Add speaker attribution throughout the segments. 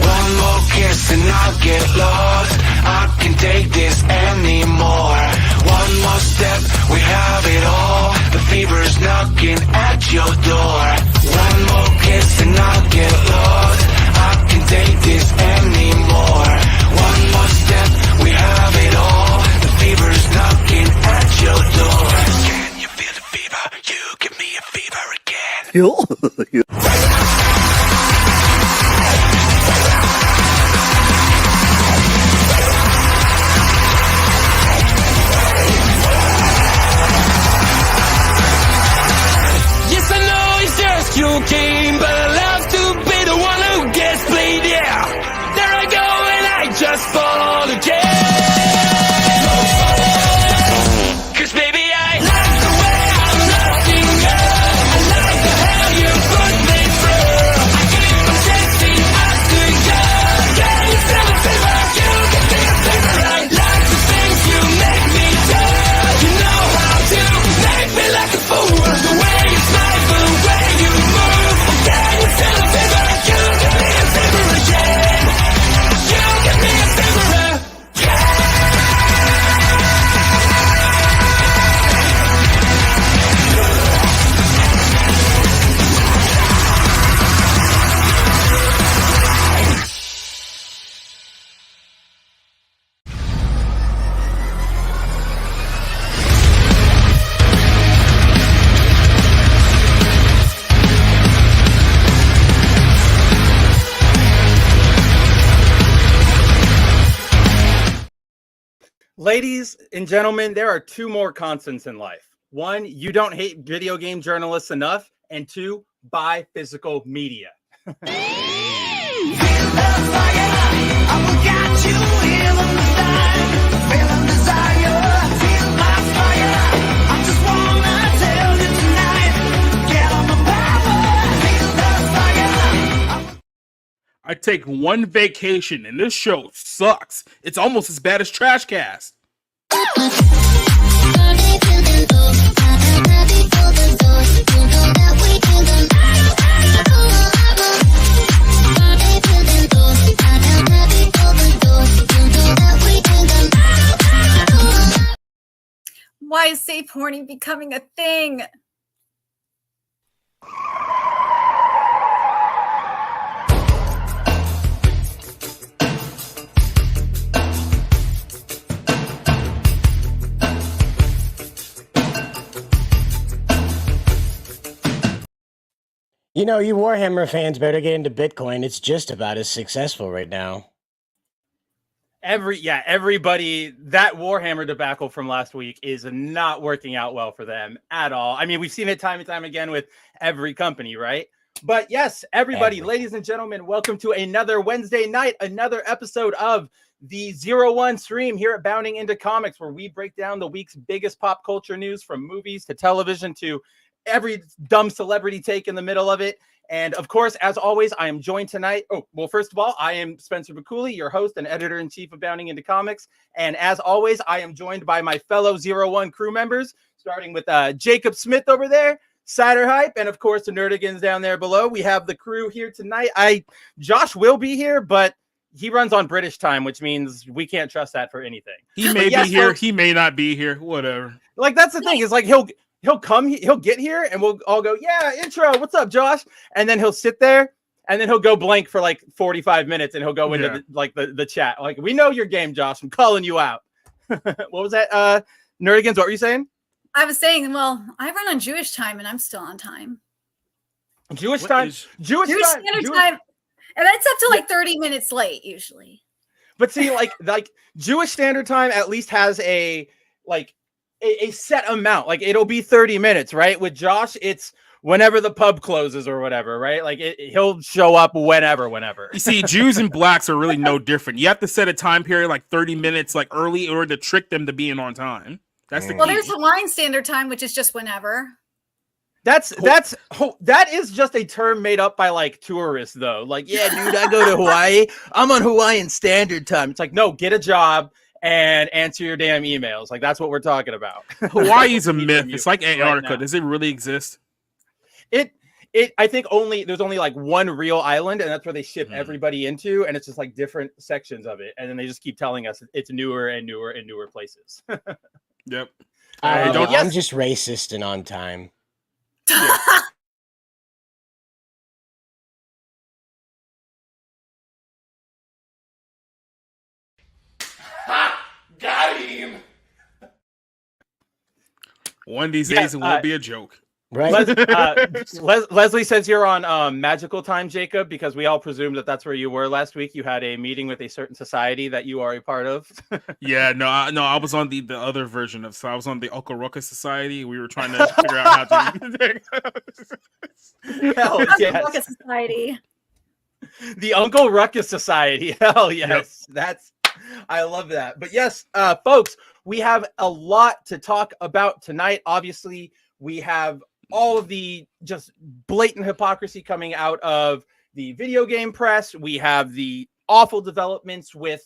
Speaker 1: One more kiss and I'll get lost. I can take this anymore. One more step, we have it all. The fever's knocking at your door. One more kiss and I'll get lost. I can take this anymore. One more step, we have it all. The fever's knocking at your door. Can you feel the fever? You give me a fever again. Your game, but I love to be the one who gets played, yeah. There I go and I just fall again. Cause baby I like the way I'm loving you. I like the hell you put me through. I keep on chasing after you. Can you feel the fever? You can be a fever. I like the things you make me do. You know how to make me like a fool. The way you smile, the way you move. Can you feel the fever? You give me a fever again. You give me a fever again.
Speaker 2: Ladies and gentlemen, there are two more constants in life. One, you don't hate video game journalists enough. And two, buy physical media.
Speaker 3: I take one vacation and this show sucks. It's almost as bad as Trash Cast.
Speaker 4: Why is safe horny becoming a thing?
Speaker 5: You know, you Warhammer fans better get into Bitcoin. It's just about as successful right now.
Speaker 2: Everybody, that Warhammer debacle from last week is not working out well for them at all. I mean, we've seen it time and time again with every company, right? But yes, everybody, ladies and gentlemen, welcome to another Wednesday night, another episode of the 01 stream here at Bounding Into Comics, where we break down the week's biggest pop culture news from movies to television to every dumb celebrity take in the middle of it. And of course, as always, I am joined tonight. Oh, well, first of all, I am Spencer Baculi, your host and editor-in-chief of Bounding Into Comics. And as always, I am joined by my fellow 01 crew members, starting with Jacob Smith over there, Cider Hype, and of course, the Nerdigans down there below. We have the crew here tonight. Josh will be here, but he runs on British time, which means we can't trust that for anything.
Speaker 3: He may be here. He may not be here. Whatever.
Speaker 2: Like, that's the thing. Is like he'll get here and we'll all go, yeah, intro, what's up, Josh? And then he'll sit there and then he'll go blank for like 45 minutes and he'll go into the chat. Like, we know your game, Josh. I'm calling you out. What was that? Nerdigans, what were you saying?
Speaker 4: I was saying, well, I run on Jewish time and I'm still on time.
Speaker 2: Jewish time? Jewish
Speaker 4: Standard Time. And that's up to like 30 minutes late usually.
Speaker 2: But see, like Jewish Standard Time at least has a set amount. Like, it'll be 30 minutes, right? With Josh, it's whenever the pub closes or whatever, right? Like, he'll show up whenever. You
Speaker 3: see, Jews and blacks are really no different. You have to set a time period like 30 minutes like early in order to trick them to being on time. That's the key.
Speaker 4: Well, there's Hawaiian Standard Time, which is just whenever.
Speaker 2: That is just a term made up by like tourists, though. Like, yeah, dude, I go to Hawaii. I'm on Hawaiian Standard Time. It's like, no, get a job and answer your damn emails. Like, that's what we're talking about.
Speaker 3: Hawaii's a myth. It's like Antarctica. Right. Does it really exist?
Speaker 2: It I think there's only like one real island, and that's where they ship everybody into, and it's just like different sections of it, and then they just keep telling us it's newer and newer and newer places.
Speaker 3: Yep.
Speaker 5: I'm just racist and on time.
Speaker 3: Yeah.
Speaker 1: Got him!
Speaker 3: One of these days it won't be a joke.
Speaker 5: Right.
Speaker 2: Leslie says you're on magical time, Jacob, because we all presumed that's where you were last week. You had a meeting with a certain society that you are a part of.
Speaker 3: Yeah, I was on the other version of. So I was on the Uncle Ruckus Society. We were trying to figure out how to.
Speaker 2: Hell yes.
Speaker 4: Ruckus Society.
Speaker 2: The Uncle Ruckus Society. Hell yes. Yep. I love that. But yes, folks, we have a lot to talk about tonight. Obviously, we have all of the just blatant hypocrisy coming out of the video game press. We have the awful developments with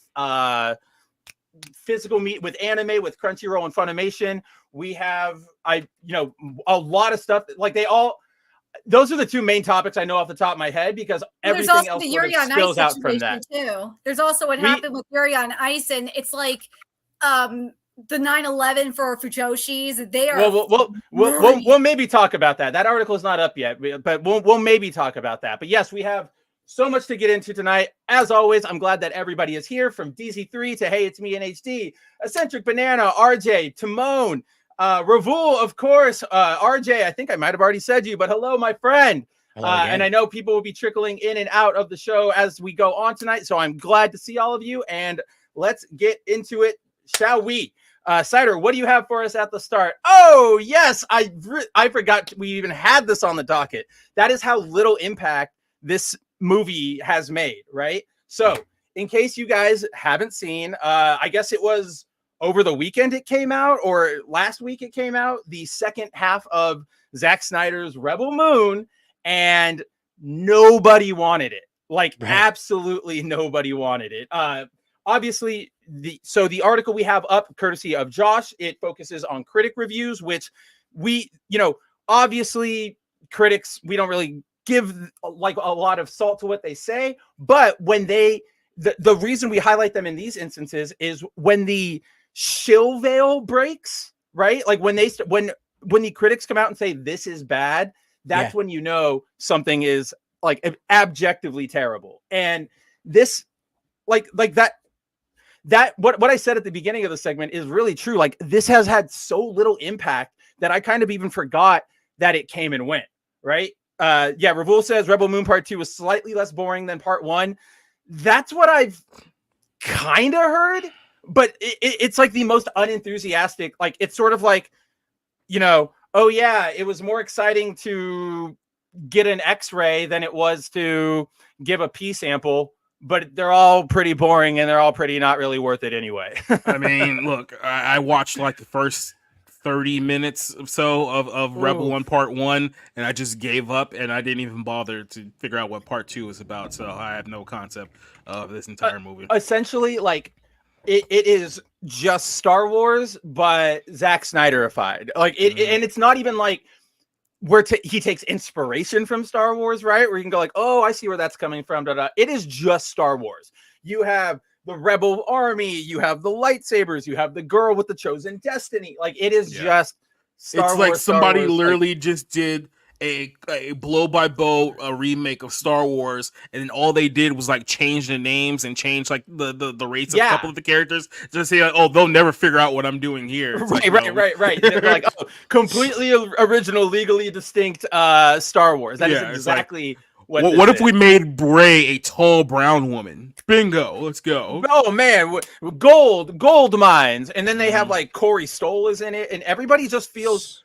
Speaker 2: physical meat with anime, with Crunchyroll and Funimation. We have a lot of stuff like those are the two main topics I know off the top of my head, because everything else sort of spills out from that
Speaker 4: too. There's also what happened with Yuri on Ice, and it's like the 9/11 for Fujoshi's. They are
Speaker 2: we'll maybe talk about that. That article is not up yet, but we'll maybe talk about that. But yes, we have so much to get into tonight. As always, I'm glad that everybody is here, from DZ3 to Hey It's Me in HD, Eccentric Banana, RJ, Timon, Ravul, of course, RJ. I think I might have already said you, but hello, my friend.
Speaker 5: Hello
Speaker 2: and I know people will be trickling in and out of the show as we go on tonight, so I'm glad to see all of you, and let's get into it, shall we? Snyder, what do you have for us at the start? Oh, yes, I forgot we even had this on the docket. That is how little impact this movie has made, right? So, in case you guys haven't seen, I guess it was over the weekend it came out, or last week it came out, the second half of Zack Snyder's Rebel Moon, and nobody wanted it. Like, absolutely nobody wanted it. Obviously, the article we have up, courtesy of Josh, it focuses on critic reviews, which we, obviously critics, we don't really give like a lot of salt to what they say, but when the reason we highlight them in these instances is when the shill veil breaks, right? Like when the critics come out and say this is bad, that's when you know something is like abjectively terrible. And this like that what I said at the beginning of the segment is really true. Like, this has had so little impact that I kind of even forgot that it came and went, right? Ravul says Rebel Moon Part 2 was slightly less boring than Part 1. That's what I've kind of heard, but it's like the most unenthusiastic. Like, it's sort of like, oh yeah, it was more exciting to get an X-ray than it was to give a P sample, but they're all pretty boring and they're all pretty not really worth it anyway.
Speaker 3: I mean, look, I watched like the first 30 minutes or so of Rebel 1 Part 1, and I just gave up, and I didn't even bother to figure out what Part 2 is about, so I have no concept of this entire movie.
Speaker 2: Essentially, like, it is just Star Wars, but Zack Snyderified. Like, and it's not even like where he takes inspiration from Star Wars, right? Where you can go like, oh, I see where that's coming from. It is just Star Wars. You have the Rebel Army, you have the lightsabers, you have the girl with the chosen destiny. Like, it is just Star Wars.
Speaker 3: It's like somebody
Speaker 2: Star Wars,
Speaker 3: literally just did a blow by blow remake of Star Wars, and then all they did was like change the names and change like the race of a couple of the characters, just say like, oh, they'll never figure out what I'm doing here. It's
Speaker 2: right. They're like, oh, completely original, legally distinct Star Wars. That is exactly
Speaker 3: what if we made Bray a tall brown woman? Bingo, let's go.
Speaker 2: Oh man, gold mines, and then they have like Corey Stoll is in it, and everybody just feels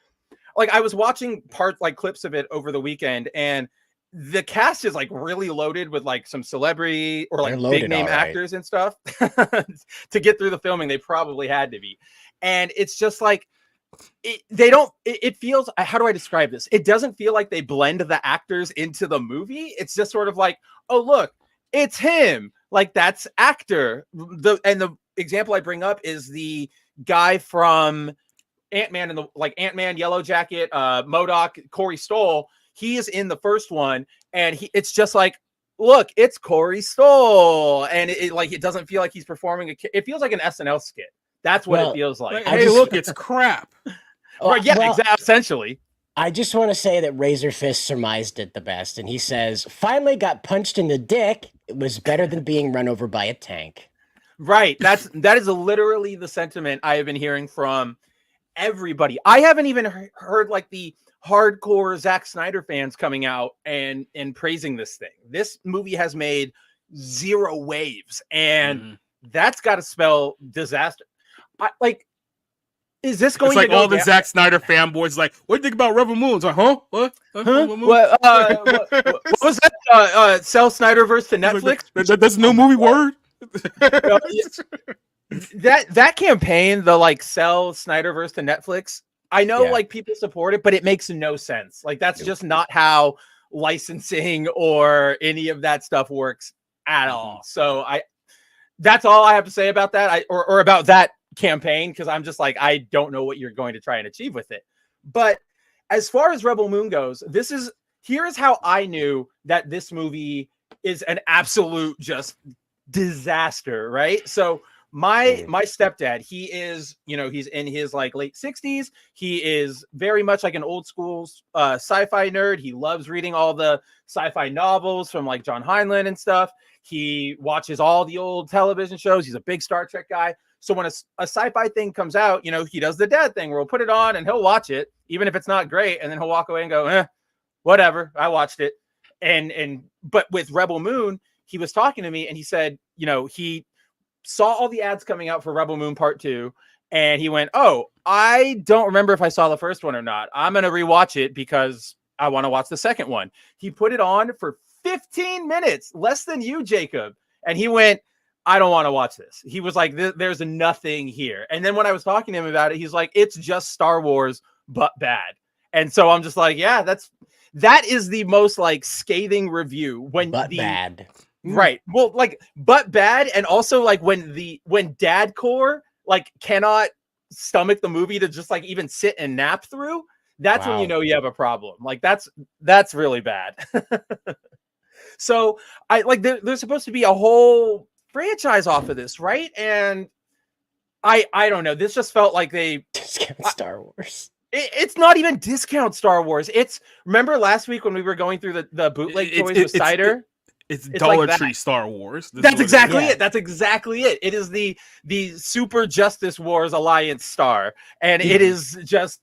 Speaker 2: like, I was watching clips of it over the weekend, and the cast is like really loaded with like some celebrity or like big name actors and stuff. To get through the filming, they probably had to be. And it's just like, it feels, how do I describe this? It doesn't feel like they blend the actors into the movie. It's just sort of like, oh, look, it's him. Like, that's actor. The example I bring up is the guy from Ant-Man and Ant-Man, Yellow Jacket, MODOK, Corey Stoll. he is in the first one, and it's just like, look, it's Corey Stoll, and it doesn't feel like he's performing it feels like an SNL skit. That's what it feels like.
Speaker 3: Hey, look, it's crap.
Speaker 2: Right? Yeah, essentially.
Speaker 5: I just want to say that Razorfist surmised it the best, and he says, "Finally got punched in the dick. It was better than being run over by a tank."
Speaker 2: Right. That is literally the sentiment I have been hearing from everybody. I haven't even heard like the hardcore Zack Snyder fans coming out and praising this thing. This movie has made 0 waves, and that's got to spell disaster. Is this going to go
Speaker 3: all the Zack Snyder fanboys like, what do you think about Rebel Moon? It's like, huh? What?
Speaker 2: What was that? Sell Snyderverse to Netflix?
Speaker 3: That's a new movie word.
Speaker 2: That campaign, the like sell Snyderverse to Netflix, I know like people support it, but it makes no sense. Like that's just not how licensing or any of that stuff works at all. So that's all I have to say about that. Or about that campaign, because I'm just like, I don't know what you're going to try and achieve with it. But as far as Rebel Moon goes, here is how I knew that this movie is an absolute just disaster, right? So my stepdad, he is, he's in his like late 60s. He is very much like an old school sci-fi nerd. He loves reading all the sci-fi novels from like John Heinlein and stuff. He watches all the old television shows. He's a big Star Trek guy. So when a sci-fi thing comes out, he does the dad thing where he'll put it on and he'll watch it, even if it's not great, and then he'll walk away and go, whatever, I watched it. But with Rebel Moon, he was talking to me and he said, he saw all the ads coming out for Rebel Moon Part 2, and he went, oh, I don't remember if I saw the first one or not. I'm going to rewatch it because I want to watch the second one. He put it on for 15 minutes, less than you, Jacob. And he went, I don't want to watch this. He was like, there's nothing here. And then when I was talking to him about it, he's like, it's just Star Wars, but bad. And so I'm just like, yeah, that is the most like scathing review
Speaker 5: bad.
Speaker 2: Right. Well, like, but bad. And also like when dadcore like cannot stomach the movie to just like even sit and nap through, that's when you have a problem. Like that's really bad. So I like there's supposed to be a whole franchise off of this, right? And I don't know. This just felt like they
Speaker 5: discount Star Wars.
Speaker 2: It's not even discount Star Wars. Remember last week when we were going through the bootleg toys with Snyder?
Speaker 3: It's Dollar Tree Star Wars.
Speaker 2: That's exactly it. That's exactly it. It is the Super Justice Wars Alliance star, and it is just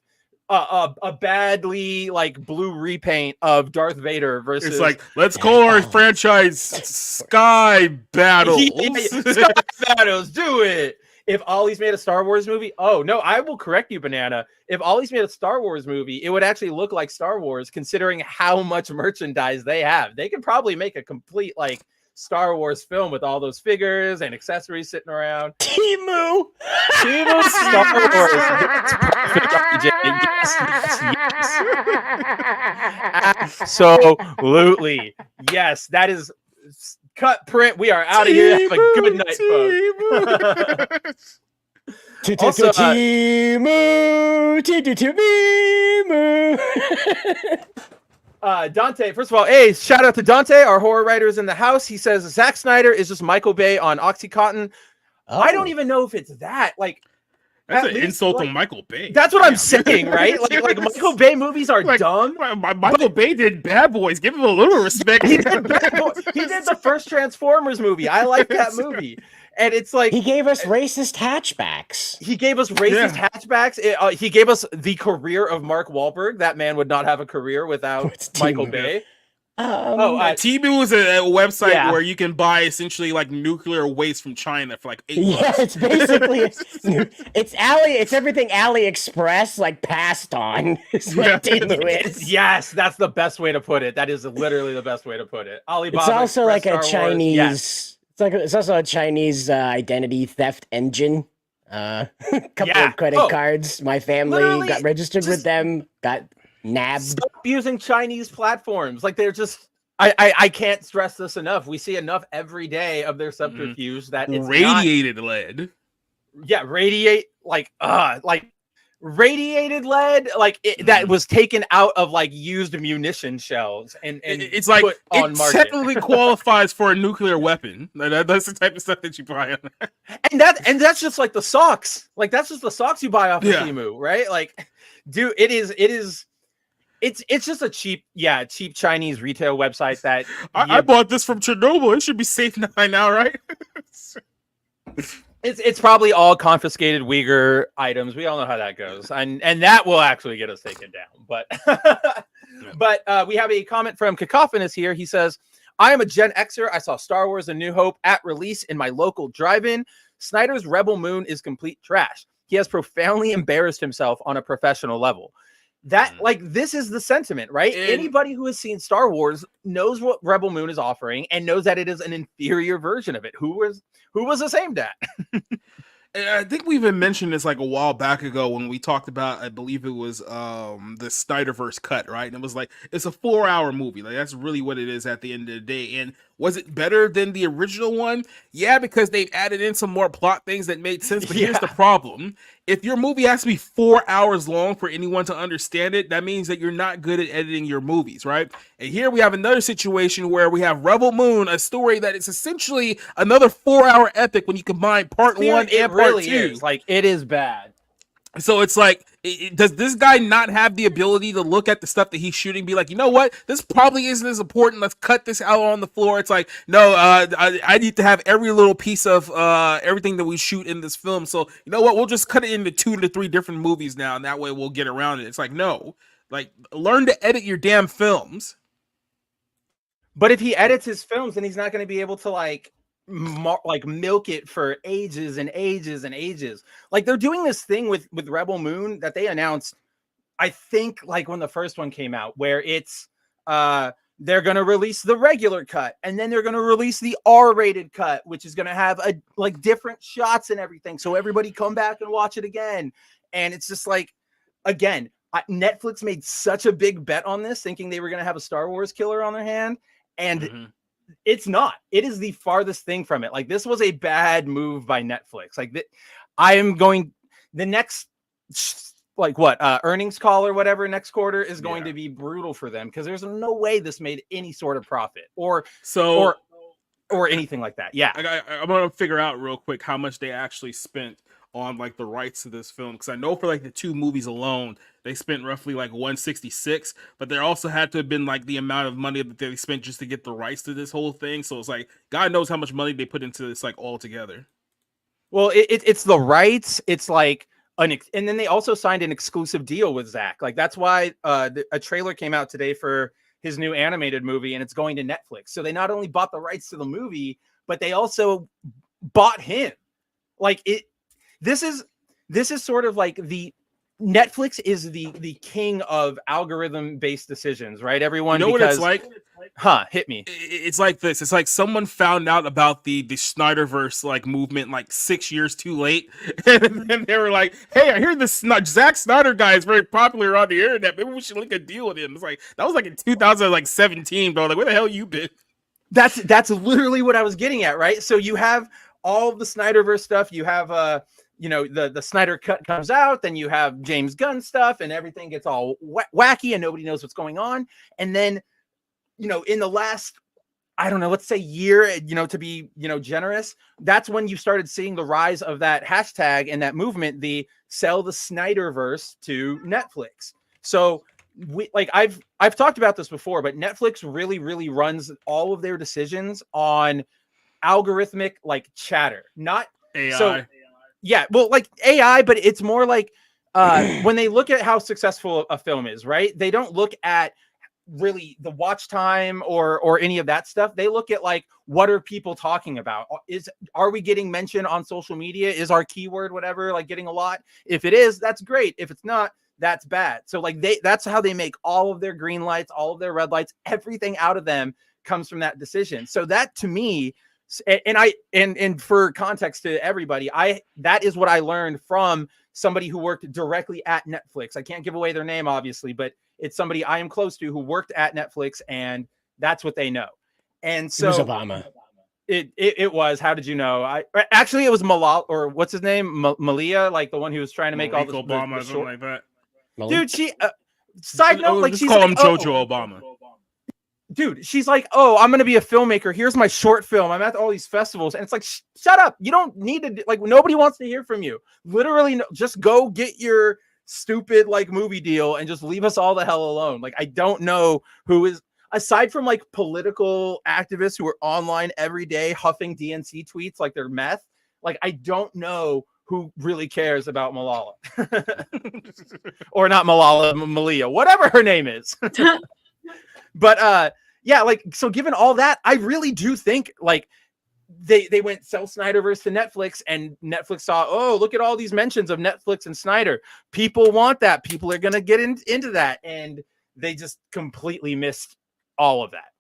Speaker 2: a badly like blue repaint of Darth Vader versus.
Speaker 3: It's like, let's call our franchise Sky Battles.
Speaker 2: Sky Battles, do it. If Ollie's made a Star Wars movie, oh no, I will correct you, Banana. If Ollie's made a Star Wars movie, it would actually look like Star Wars, considering how much merchandise they have. They could probably make a complete like Star Wars film with all those figures and accessories sitting around.
Speaker 5: Timu
Speaker 2: Star Wars. Yes. Absolutely. Yes, that is cut print. We are out of here. Have a good night, folks. Also, Dante, first of all, hey, shout out to Dante, our horror writer is in the house. He says Zack Snyder is just Michael Bay on Oxycontin. I don't even know if it's that. Like,
Speaker 3: that's an insult on Michael Bay.
Speaker 2: That's what I'm saying, right? Like Michael Bay movies are dumb.
Speaker 3: Michael Bay did Bad Boys. Give him a little respect.
Speaker 2: He did the first Transformers movie. I like that movie. And it's like
Speaker 5: he gave us racist hatchbacks.
Speaker 2: He gave us hatchbacks. He gave us the career of Mark Wahlberg. That man would not have a career without Michael Bay.
Speaker 3: Temu is a website where you can buy essentially like nuclear waste from China for like $8.
Speaker 5: Yeah, it's basically it's everything AliExpress like passed on. Is what Temu is.
Speaker 2: Yes, that's the best way to put it. That is literally the best way to put it. Alibaba.
Speaker 5: It's also like a Chinese.
Speaker 2: Yes.
Speaker 5: It's also a Chinese identity theft engine. Couple of credit cards. My family
Speaker 2: Literally,
Speaker 5: got registered with them. Got nabbed.
Speaker 2: Stop using Chinese platforms. Like they're just. I can't stress this enough. We see enough every day of their subterfuge that it's
Speaker 3: radiated lead.
Speaker 2: Yeah, radiate like radiated lead, like that was taken out of like used munition shells and
Speaker 3: it's like
Speaker 2: put on
Speaker 3: it
Speaker 2: market.
Speaker 3: technically qualifies for a nuclear weapon. That's the type of stuff that you buy.
Speaker 2: And that's just like the socks. Like that's just the socks you buy off of Temu, right? Like, dude, it's just a cheap Chinese retail website that
Speaker 3: I bought this from Chernobyl. It should be safe by now, right?
Speaker 2: It's probably all confiscated Uyghur items. We all know how that goes, and that will actually get us taken down. But but we have a comment from Cacophonous here. He says, "I am a Gen Xer. I saw Star Wars: A New Hope at release in my local drive-in. Snyder's Rebel Moon is complete trash. He has profoundly embarrassed himself on a professional level." That like this is the sentiment, right? Anybody who has seen Star Wars knows what Rebel Moon is offering and knows that it is an inferior version of it. Who was this aimed at?
Speaker 3: I think we even mentioned this like a while back ago when we talked about, I believe it was the Snyderverse cut, right? And it was like, it's a 4-hour movie. Like that's really what it is at the end of the day. And was it better than the original one? Yeah, because they've added in some more plot things that made sense. But here's the problem. If your movie has to be 4 hours long for anyone to understand it, that means that you're not good at editing your movies, right? And here we have another situation where we have Rebel Moon, a story that is essentially another 4-hour epic when you combine part 1 and part 2.
Speaker 2: Is. Like, it is bad.
Speaker 3: So it's like, does this guy not have the ability to look at the stuff that he's shooting, be like, you know what, this probably isn't as important, let's cut this out on the floor? It's like, no, I need to have every little piece of everything that we shoot in this film, so you know what, we'll just cut it into 2 to 3 different movies now, and that way we'll get around it. It's like, no, like, learn to edit your damn films.
Speaker 2: But if he edits his films, then he's not going to be able to like milk it for ages and ages and ages. Like they're doing this thing with Rebel Moon that they announced, I think, like when the first one came out, where it's they're going to release the regular cut and then they're going to release the R-rated cut, which is going to have like different shots and everything, so everybody come back and watch it again. And it's just like, again, Netflix made such a big bet on this, thinking they were going to have a Star Wars killer on their hand, and it's not. It is the farthest thing from it. Like, this was a bad move by Netflix. Like, I am going, the next like what earnings call or whatever next quarter is going to be brutal for them, because there's no way this made any sort of profit or anything like that.
Speaker 3: I'm gonna figure out real quick how much they actually spent on like the rights to this film, because I know for like the 2 movies alone they spent roughly like 166, but there also had to have been like the amount of money that they spent just to get the rights to this whole thing. So it's like, God knows how much money they put into this like all together.
Speaker 2: Well, it's the rights. It's like and then they also signed an exclusive deal with Zach. Like, that's why a trailer came out today for his new animated movie, and it's going to Netflix. So they not only bought the rights to the movie, but they also bought him. Like, this is sort of like the Netflix is the king of algorithm based decisions, right? Everyone,
Speaker 3: you know what it's like?
Speaker 2: Hit me.
Speaker 3: It's like this. It's like someone found out about the Snyderverse like movement like 6 years too late, and then they were like, "Hey, I hear this Zack Snyder guy is very popular on the internet. Maybe we should link a deal with him." It's like, that was like in 2017, bro. Like, where the hell you been?
Speaker 2: That's literally what I was getting at, right? So you have all of the Snyderverse stuff. You have the Snyder cut comes out, then you have James Gunn stuff, and everything gets all wacky and nobody knows what's going on. And then, in the last, I don't know, let's say year, to be, generous, that's when you started seeing the rise of that hashtag and that movement, the sell the Snyderverse to Netflix. So I've talked about this before, but Netflix really, really runs all of their decisions on algorithmic like chatter, not
Speaker 3: AI.
Speaker 2: So, yeah, well, like AI, but it's more like when they look at how successful a film is, right? They don't look at really the watch time or any of that stuff. They look at like, what are people talking about? Are we getting mentioned on social media? Is our keyword whatever like getting a lot? If it is, that's great. If it's not, that's bad. So like that's how they make all of their green lights, all of their red lights, everything out of them comes from that decision. So that, to me, and for context to everybody, that is what I learned from somebody who worked directly at Netflix. I can't give away their name, obviously, but it's somebody I am close to who worked at Netflix, and that's what they know. And so
Speaker 5: it was Obama.
Speaker 2: It was. How did you know? Actually, it was Malal, or what's his name, Malia, like the one who was trying to make all the
Speaker 3: Obama,
Speaker 2: the
Speaker 3: something like that.
Speaker 2: Dude, she. Side note, like
Speaker 3: just
Speaker 2: she's
Speaker 3: call
Speaker 2: like,
Speaker 3: him Jojo Obama.
Speaker 2: Dude, she's like, oh, I'm gonna be a filmmaker. Here's my short film. I'm at all these festivals, and it's like, shut up. You don't need to. Like, nobody wants to hear from you. Literally, just go get your stupid like movie deal and just leave us all the hell alone. Like, I don't know who is, aside from like political activists who are online every day huffing DNC tweets like they're meth. Like, I don't know who really cares about Malala. Or not Malala, Malia, whatever her name is. But yeah, like, so given all that, I really do think like they went sell Snyderverse to Netflix, and Netflix saw, oh, look at all these mentions of Netflix and Snyder. People want that. People are gonna get into that, and they just completely missed all of that.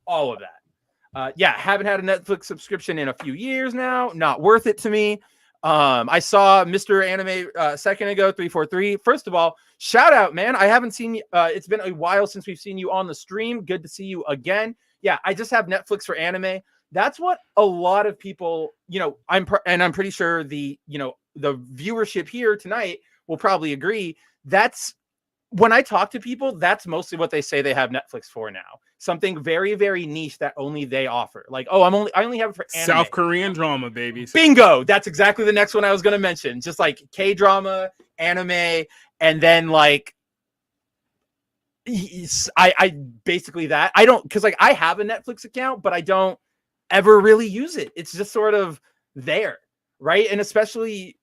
Speaker 2: All of that. Yeah, haven't had a Netflix subscription in a few years now. Not worth it to me. I saw Mr. Anime a second ago, 343. First of all, shout out, man. I haven't seen you. It's been a while since we've seen you on the stream. Good to see you again. Yeah, I just have Netflix for anime. That's what a lot of people, I'm pretty sure the viewership here tonight will probably agree. That's when I talk to people, that's mostly what they say they have Netflix for now. Something very, very niche that only they offer. Like, oh, I only have it for anime.
Speaker 3: South Korean drama, baby.
Speaker 2: Bingo. That's exactly the next one I was going to mention. Just like K-drama, anime, and then like I basically that. I don't, because like I have a Netflix account, but I don't ever really use it. It's just sort of there, right? And especially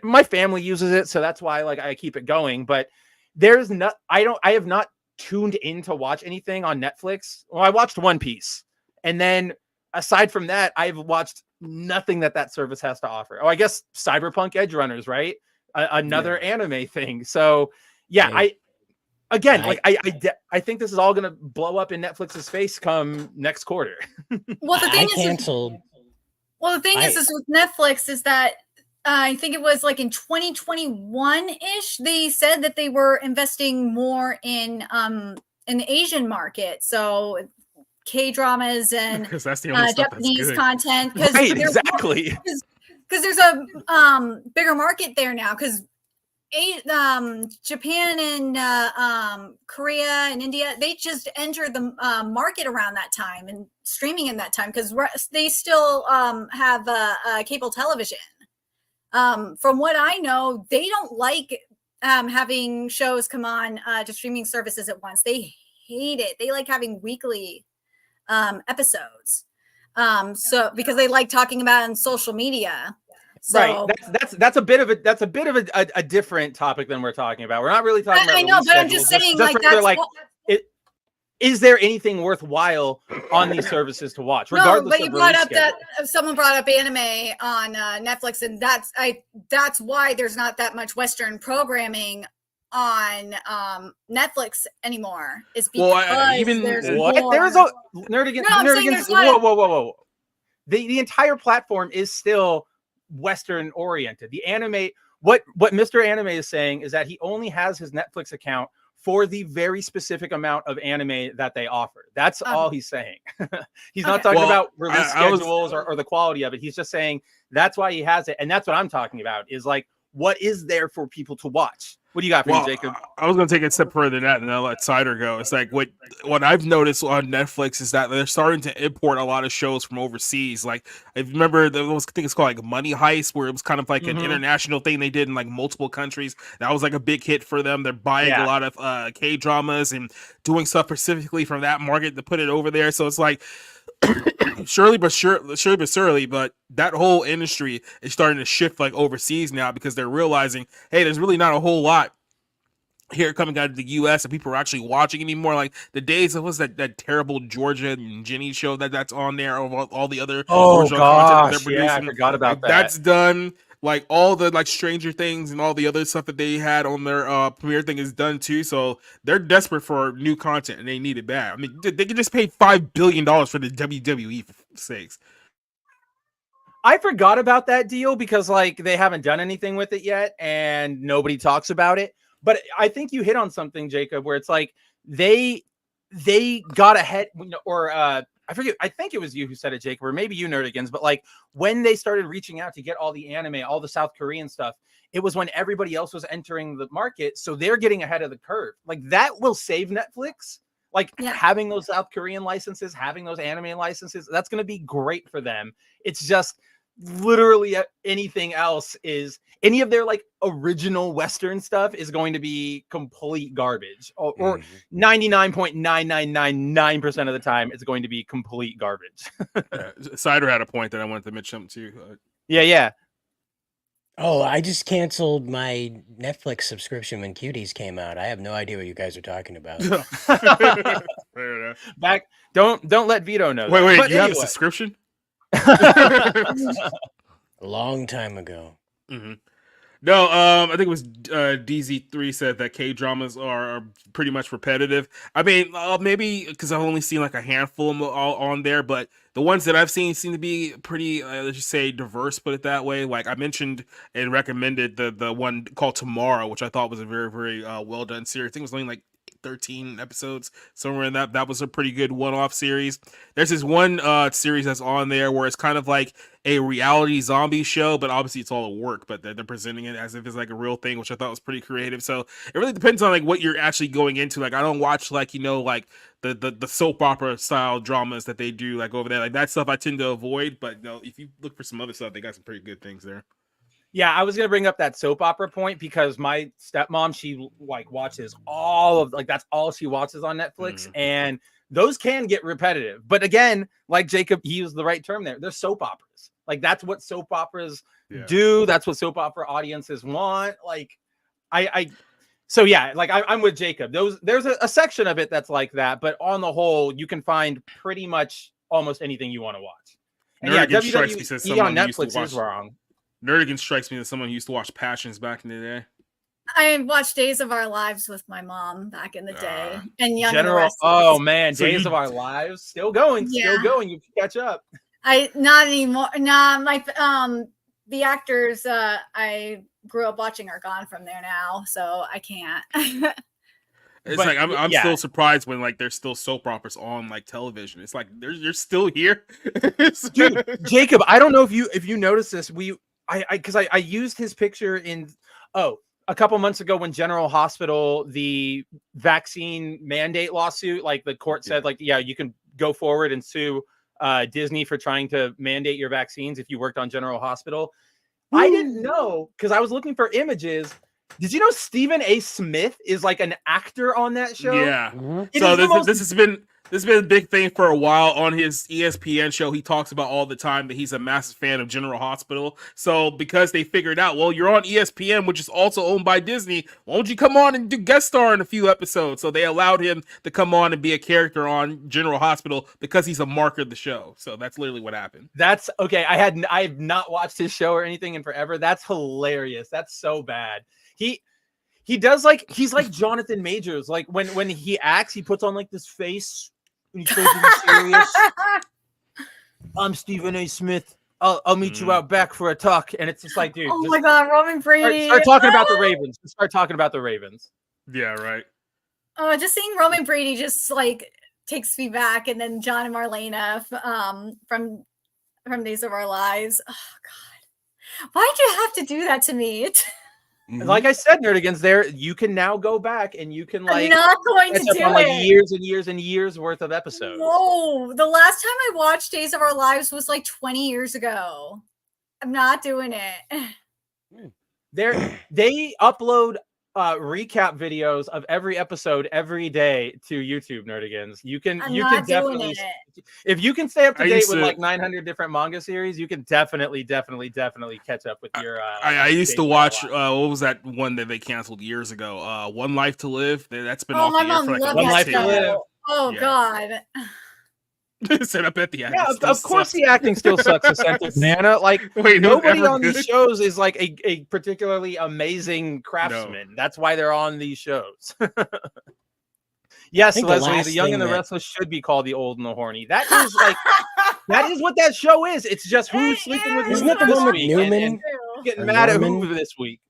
Speaker 2: my family uses it, so that's why like I keep it going. But there's not, I have not tuned in to watch anything on Netflix. Well, I watched One Piece, and then aside from that, I've watched nothing that service has to offer. Oh, I guess Cyberpunk Edge Runners, right? Another anime thing. So yeah, I think this is all gonna blow up in Netflix's face come next quarter.
Speaker 4: Well, the thing
Speaker 5: canceled.
Speaker 4: Well, the thing is with Netflix is that I think it was like in 2021-ish, they said that they were investing more in the Asian market. So K-dramas and
Speaker 3: because that's the only
Speaker 4: Japanese content.
Speaker 2: Right, exactly.
Speaker 4: Because there's a bigger market there now. Because Japan and Korea and India, they just entered the market around that time and streaming in that time because they still have cable television. From what I know, they don't like having shows come on to streaming services at once. They hate it. They like having weekly episodes. So because they like talking about it on social media. So,
Speaker 2: right. That's a bit of a different topic than we're talking about. We're not really talking about.
Speaker 4: I know, but I'm just saying, like that's
Speaker 2: like is there anything worthwhile on these services to watch? Regardless,
Speaker 4: but you brought up that someone brought up anime on Netflix, and that's why there's not that much Western programming on Netflix anymore. Is because there's more.
Speaker 2: There's a Nerdigans. Whoa. The entire platform is still Western oriented. The anime, what Mr. Anime is saying is that he only has his Netflix account for the very specific amount of anime that they offer. That's all he's saying. He's not talking about release schedules or the quality of it. He's just saying that's why he has it. And that's what I'm talking about is like, what is there for people to watch? What do you got for me, Jacob?
Speaker 3: I was going to take it a step further than that, and I'll let Snyder go. It's like what I've noticed on Netflix is that they're starting to import a lot of shows from overseas. Like I remember there was, I think it's called like Money Heist, where it was kind of like an international thing they did in like multiple countries. That was like a big hit for them. They're buying a lot of K-dramas and doing stuff specifically from that market to put it over there. So it's like surely but surely, but that whole industry is starting to shift like overseas now because they're realizing, hey, there's really not a whole lot here coming out of the US and people are actually watching anymore. Like the days of that terrible Georgia and Jenny show that's on there, or all the other content that they're producing.
Speaker 2: I forgot about that.
Speaker 3: That's done. Like all the like Stranger Things and all the other stuff that they had on their premiere thing is done too. So they're desperate for new content and they need it bad. I mean, they can just pay $5 billion for the WWE for sakes.
Speaker 2: I forgot about that deal because like they haven't done anything with it yet and nobody talks about it. But I think you hit on something, Jacob, where it's like they got ahead, or I forget, I think it was you who said it, Jake, or maybe you, Nerdigans, but like when they started reaching out to get all the anime, all the South Korean stuff, it was when everybody else was entering the market. So they're getting ahead of the curve. Like that will save Netflix. Like having those South Korean licenses, having those anime licenses, that's going to be great for them. It's just literally anything else is any of their like original Western stuff is going to be complete garbage, or 99.9999% of the time it's going to be complete garbage.
Speaker 3: Snyder had a point that I wanted to mention too.
Speaker 2: Yeah.
Speaker 5: Oh, I just canceled my Netflix subscription when Cuties came out. I have no idea what you guys are talking about.
Speaker 3: Fair enough.
Speaker 2: Don't let Vito know.
Speaker 3: Wait,
Speaker 2: But
Speaker 3: you have a subscription?
Speaker 5: A long time ago.
Speaker 3: Mm-hmm. No, I think it was DZ3 said that K-dramas are pretty much repetitive. I mean, maybe because I've only seen like a handful of them all on there, but the ones that I've seen seem to be pretty, let's just say, diverse, put it that way. Like I mentioned and recommended the one called Tomorrow, which I thought was a very, very well done series. I think it was only like 13 episodes, somewhere in that. That was a pretty good one-off series. There's this one series that's on there where it's kind of like a reality zombie show, but obviously it's all a work, but they're presenting it as if it's like a real thing, which I thought was pretty creative. So it really depends on like what you're actually going into. Like I don't watch like, you know, like the soap opera style dramas that they do like over there. Like that stuff I tend to avoid, but you know, if you look for some other stuff, they got some pretty good things there.
Speaker 2: Yeah, I was gonna bring up that soap opera point because my stepmom, she like watches all of like that's all she watches on Netflix, and those can get repetitive. But again, like Jacob, he used the right term there. They're soap operas. Like that's what soap operas do. That's what soap opera audiences want. Like so yeah, like I'm with Jacob. There's a section of it that's like that, but on the whole, you can find pretty much almost anything you want to watch. And WWE on Netflix is wrong.
Speaker 3: Nerdigan strikes me as someone who used to watch Passions back in the day.
Speaker 4: I watched Days of Our Lives with my mom back in the day, and Young
Speaker 2: General.
Speaker 4: and the Restless.
Speaker 2: Oh man, so Days of Our Lives still going, still going. You can catch up.
Speaker 4: Not anymore. Nah, my the actors I grew up watching are gone from there now, so I can't.
Speaker 3: It's like I'm still surprised when like there's still soap operas on like television. It's like you're still here,
Speaker 2: dude. Jacob, I don't know if you noticed this. I used his picture in a couple months ago when General Hospital, the vaccine mandate lawsuit, like the court said, like, yeah, you can go forward and sue Disney for trying to mandate your vaccines if you worked on General Hospital. I didn't know because I was looking for images. Did you know Stephen A. Smith is like an actor on that show?
Speaker 3: Yeah. So this has been a big thing for a while on his ESPN show. He talks about all the time that he's a massive fan of General Hospital. So because they figured out, well, you're on ESPN, which is also owned by Disney, why don't you come on and do guest star in a few episodes? So they allowed him to come on and be a character on General Hospital because he's a mark of the show. So that's literally what happened.
Speaker 2: That's okay. I've not watched his show or anything in forever. That's hilarious. That's so bad. He does like he's like Jonathan Majors. Like when he acts, he puts on like this face and he's supposed to be serious. I'm Stephen A. Smith. I'll meet you out back for a talk. And it's just like, dude.
Speaker 4: Oh my god, Roman Brady.
Speaker 2: Start talking about the Ravens. Start talking about the Ravens.
Speaker 3: Yeah, right.
Speaker 4: Just seeing Roman Brady just like takes me back, and then John and Marlena from Days of Our Lives. Oh god. Why'd you have to do that to me?
Speaker 2: Like I said, Nerdigans, there you can now go back and you can like
Speaker 4: I'm not going to do
Speaker 2: like
Speaker 4: it.
Speaker 2: years and years and years worth of episodes.
Speaker 4: No, the last time I watched Days of Our Lives was like 20 years ago. I'm not doing it.
Speaker 2: They upload recap videos of every episode every day to YouTube, Nerdigans. You can definitely, if you can stay up to date with like 900 different manga series, you can definitely catch up with your
Speaker 3: I used to watch what was that one that they canceled years ago, One Life to Live. That's been off the air for like
Speaker 2: One Life to Live.
Speaker 4: Oh god.
Speaker 3: Set up at the end.
Speaker 2: Yeah, of course the acting still sucks. Nana, like nobody on these shows is like a particularly amazing craftsman. No. That's why they're on these shows. Yes, Leslie, The Young and the Restless should be called The Old and the Horny. That is like that is what that show is. It's just who's sleeping with
Speaker 5: Isn't it the one with Newman
Speaker 2: and getting mad at who this week.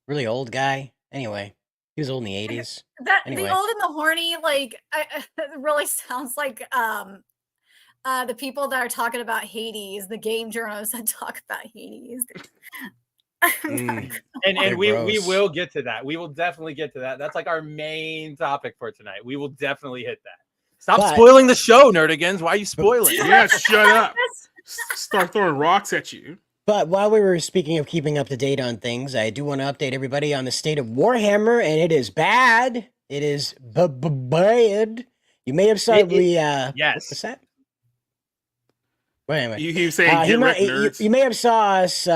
Speaker 5: Really old guy. Anyway. He was old in the 80s.
Speaker 4: That
Speaker 5: Anyway.
Speaker 4: the old and the horny, like, it really sounds like the people that are talking about Hades, the game journalists that talk about Hades.
Speaker 5: Mm.
Speaker 2: And
Speaker 5: They're
Speaker 2: we
Speaker 5: gross.
Speaker 2: will get to that. We will definitely get to that. That's like our main topic for tonight. We will definitely hit that. Stop
Speaker 5: But-
Speaker 2: spoiling the show, Nerdigans. Why are you spoiling?
Speaker 3: Yeah, shut up. Start throwing rocks at you.
Speaker 5: But while we were speaking of keeping up to date on things, I do want to update everybody on the state of Warhammer, and it is bad. It is bad. You may have saw
Speaker 2: Yes.
Speaker 5: what's that? Well, anyway.
Speaker 3: You saying get wrecked, nerds?
Speaker 5: You may have saw us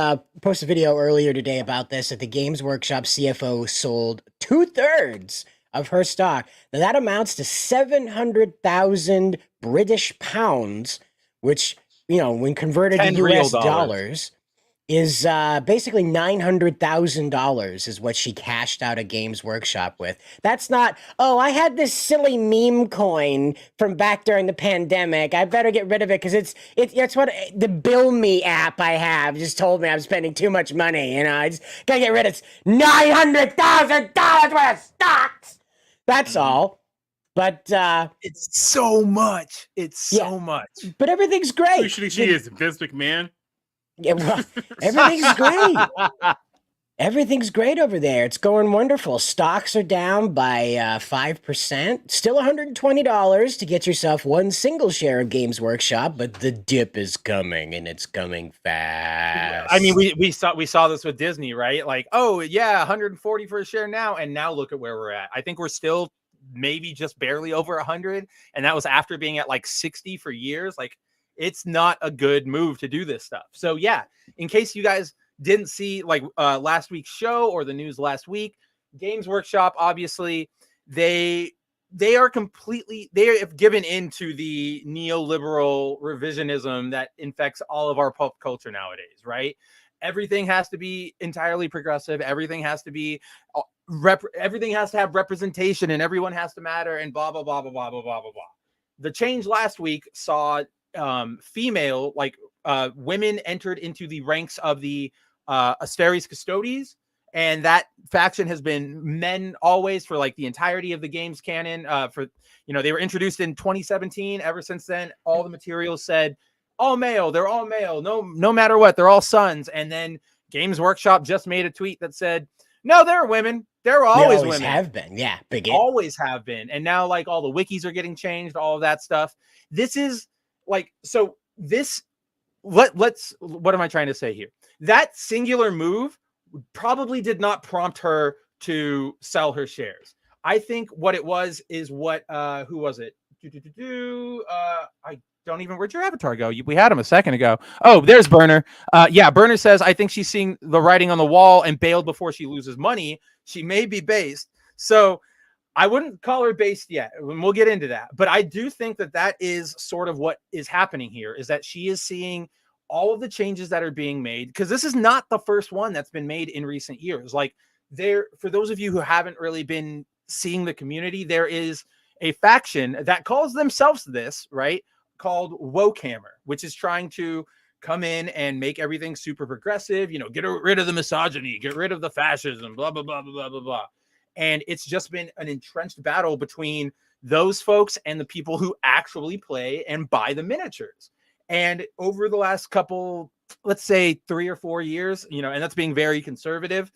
Speaker 5: post a video earlier today about this, that the Games Workshop CFO sold 2/3 of her stock. Now that amounts to 700,000 British pounds, which, you know, when converted to
Speaker 2: 10 real
Speaker 5: US dollars, is basically $900,000 is what she cashed out of Games Workshop with. That's not, oh, I had this silly meme coin from back during the pandemic. I better get rid of it because it's what the Bill Me app I have just told me I'm spending too much money. You know, I just gotta get rid of $900,000 worth of stocks. That's all. But
Speaker 2: It's so much. It's so much.
Speaker 5: but everything's great.
Speaker 3: Who should she is? Vince McMahon?
Speaker 5: Yeah, well, everything's great. Everything's great over there. It's going wonderful. Stocks are down by 5%. Still $120 to get yourself one single share of Games Workshop, but the dip is coming, and it's coming fast.
Speaker 2: I mean, we saw this with Disney, right? Like, oh yeah, 140 for a share now, and now look at where we're at. I think we're still maybe just barely over 100, and that was after being at like 60 for years. Like, it's not a good move to do this stuff. So yeah, in case you guys didn't see like last week's show or the news last week, Games Workshop, obviously they have given into the neoliberal revisionism that infects all of our pop culture nowadays, right? Everything has to be entirely progressive. Everything has to be everything has to have representation, and everyone has to matter, and blah blah blah blah blah blah blah blah blah. The change last week saw female women entered into the ranks of the Asteris Custodes, and that faction has been men always for like the entirety of the game's canon. They were introduced in 2017. Ever since then, all the materials said all male. They're all male. No matter what, they're all sons. And then Games Workshop just made a tweet that said, no, they're women. They're always women.
Speaker 5: Have been. Yeah,
Speaker 2: always have been. And now like all the wikis are getting changed, all of that stuff. This is like, so this, what am I trying to say here? That singular move probably did not prompt her to sell her shares. I think what it was is what, who was it? I don't even, where'd your avatar go? We had him a second ago. Oh, there's Burner. Yeah, Burner says, I think she's seeing the writing on the wall and bailed before she loses money. She may be based. So I wouldn't call her based yet, and we'll get into that. But I do think that is sort of what is happening here, is that she is seeing all of the changes that are being made, because this is not the first one that's been made in recent years. Like, for those of you who haven't really been seeing the community, there is a faction that calls themselves this, right, called Wokehammer, which is trying to come in and make everything super progressive, get rid of the misogyny, get rid of the fascism, blah, blah, blah, blah, blah, blah, blah. And it's just been an entrenched battle between those folks and the people who actually play and buy the miniatures. And over the last couple, let's say 3 or 4 years, and that's being very conservative,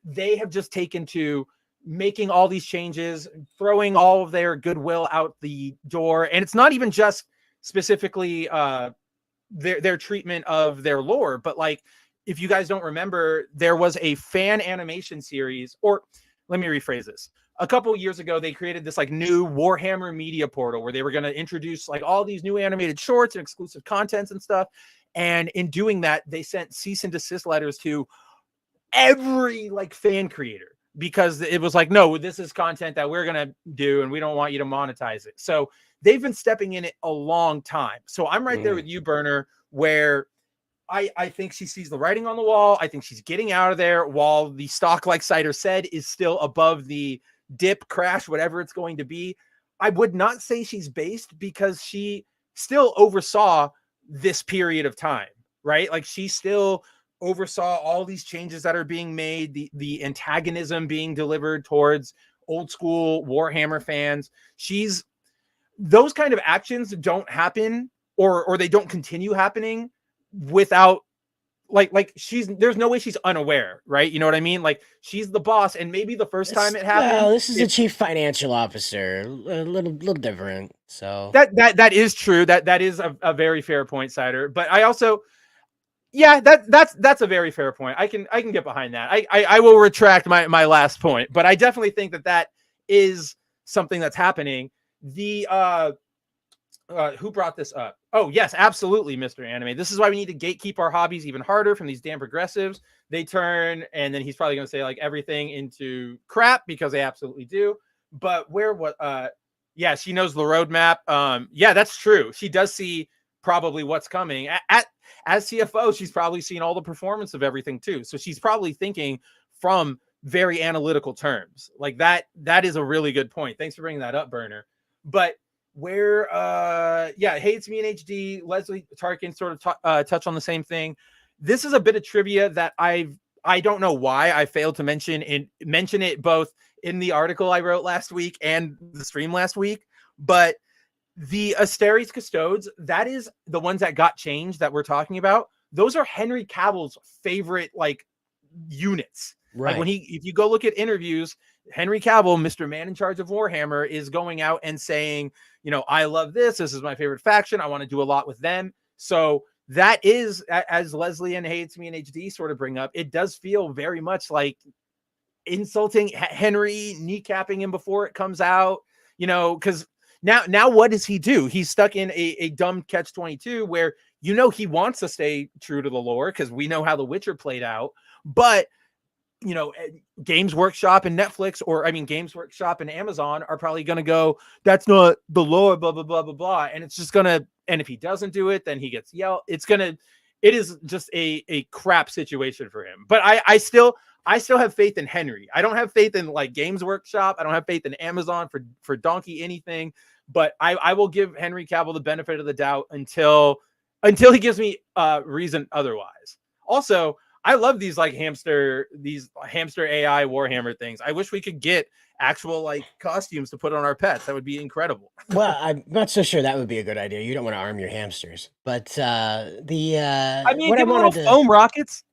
Speaker 2: they have just taken to making all these changes, throwing all of their goodwill out the door. And it's not even just specifically their treatment of their lore, but like, if you guys don't remember, there was a fan animation series, or let me rephrase this. A couple of years ago, they created this like new Warhammer media portal where they were going to introduce like all these new animated shorts and exclusive contents and stuff. And in doing that, they sent cease and desist letters to every like fan creator, because it was like, no, this is content that we're going to do, and we don't want you to monetize it. So they've been stepping in it a long time. So I'm right there with you, Burner, where I think she sees the writing on the wall. I think she's getting out of there, while the stock, like Snyder said, is still above the dip, crash, whatever it's going to be. I would not say she's based, because she still oversaw this period of time, right? Like, she still oversaw all these changes that are being made, the antagonism being delivered towards old school Warhammer fans. Those kind of actions don't happen, or they don't continue happening without there's no way she's unaware, right? You know what I mean? Like, she's the boss, and maybe the first time it happened.
Speaker 5: Well, this is the chief financial officer, a little different. So
Speaker 2: that is true. That is a very fair point, Cider. But I also, yeah, that's a very fair point. I can get behind that. I will retract my last point, but I definitely think that is something that's happening. Who brought this up? Oh, yes, absolutely, Mr. Anime. This is why we need to gatekeep our hobbies even harder from these damn progressives. They turn, and then he's probably going to say like everything into crap, because they absolutely do. But yeah, she knows the roadmap. Yeah, that's true. She does see probably what's coming. As CFO, she's probably seen all the performance of everything too. So she's probably thinking from very analytical terms. Like that is a really good point. Thanks for bringing that up, Burner. But where Hates Me in HD, Leslie Tarkin sort of touch on the same thing. This is a bit of trivia that I don't know why I failed to mention it both in the article I wrote last week and the stream last week. But the Asteris Custodes, that is the ones that got changed that we're talking about. Those are Henry Cavill's favorite units.
Speaker 5: right.
Speaker 2: Like if you go look at interviews, Henry Cavill, Mr. Man in charge of Warhammer, is going out and saying, I love this. This is my favorite faction. I want to do a lot with them. So that is, as Leslie and Hates Me in HD sort of bring up, it does feel very much like insulting Henry, kneecapping him before it comes out, because now what does he do? He's stuck in a dumb catch-22 where, he wants to stay true to the lore because we know how The Witcher played out, but Games Workshop and Netflix, Games Workshop and Amazon are probably going to go, that's not the lore, blah, blah, blah, blah, blah. And it's just going to, and if he doesn't do it, then he gets yelled. It is just a crap situation for him. But I still have faith in Henry. I don't have faith in Games Workshop. I don't have faith in Amazon for donkey anything, but I will give Henry Cavill the benefit of the doubt until he gives me reason otherwise. Also, I love these hamster AI Warhammer things. I wish we could get actual costumes to put on our pets. That would be incredible.
Speaker 5: Well, I'm not so sure that would be a good idea. You don't want to arm your hamsters, but
Speaker 2: give them little foam rockets.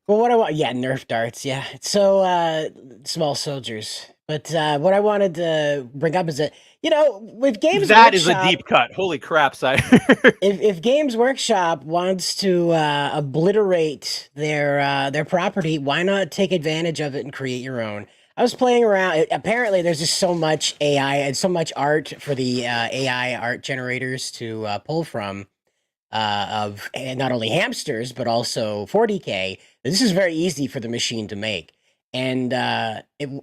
Speaker 5: Well, Nerf darts, yeah. So small soldiers. But what I wanted to bring up is that with Games
Speaker 2: that
Speaker 5: Workshop,
Speaker 2: is a deep cut. Holy crap, Cider.
Speaker 5: if Games Workshop wants to obliterate their property, why not take advantage of it and create your own? I was playing around. Apparently, there's just so much AI and so much art for the AI art generators to pull from of not only hamsters but also 40K. This is very easy for the machine to make. And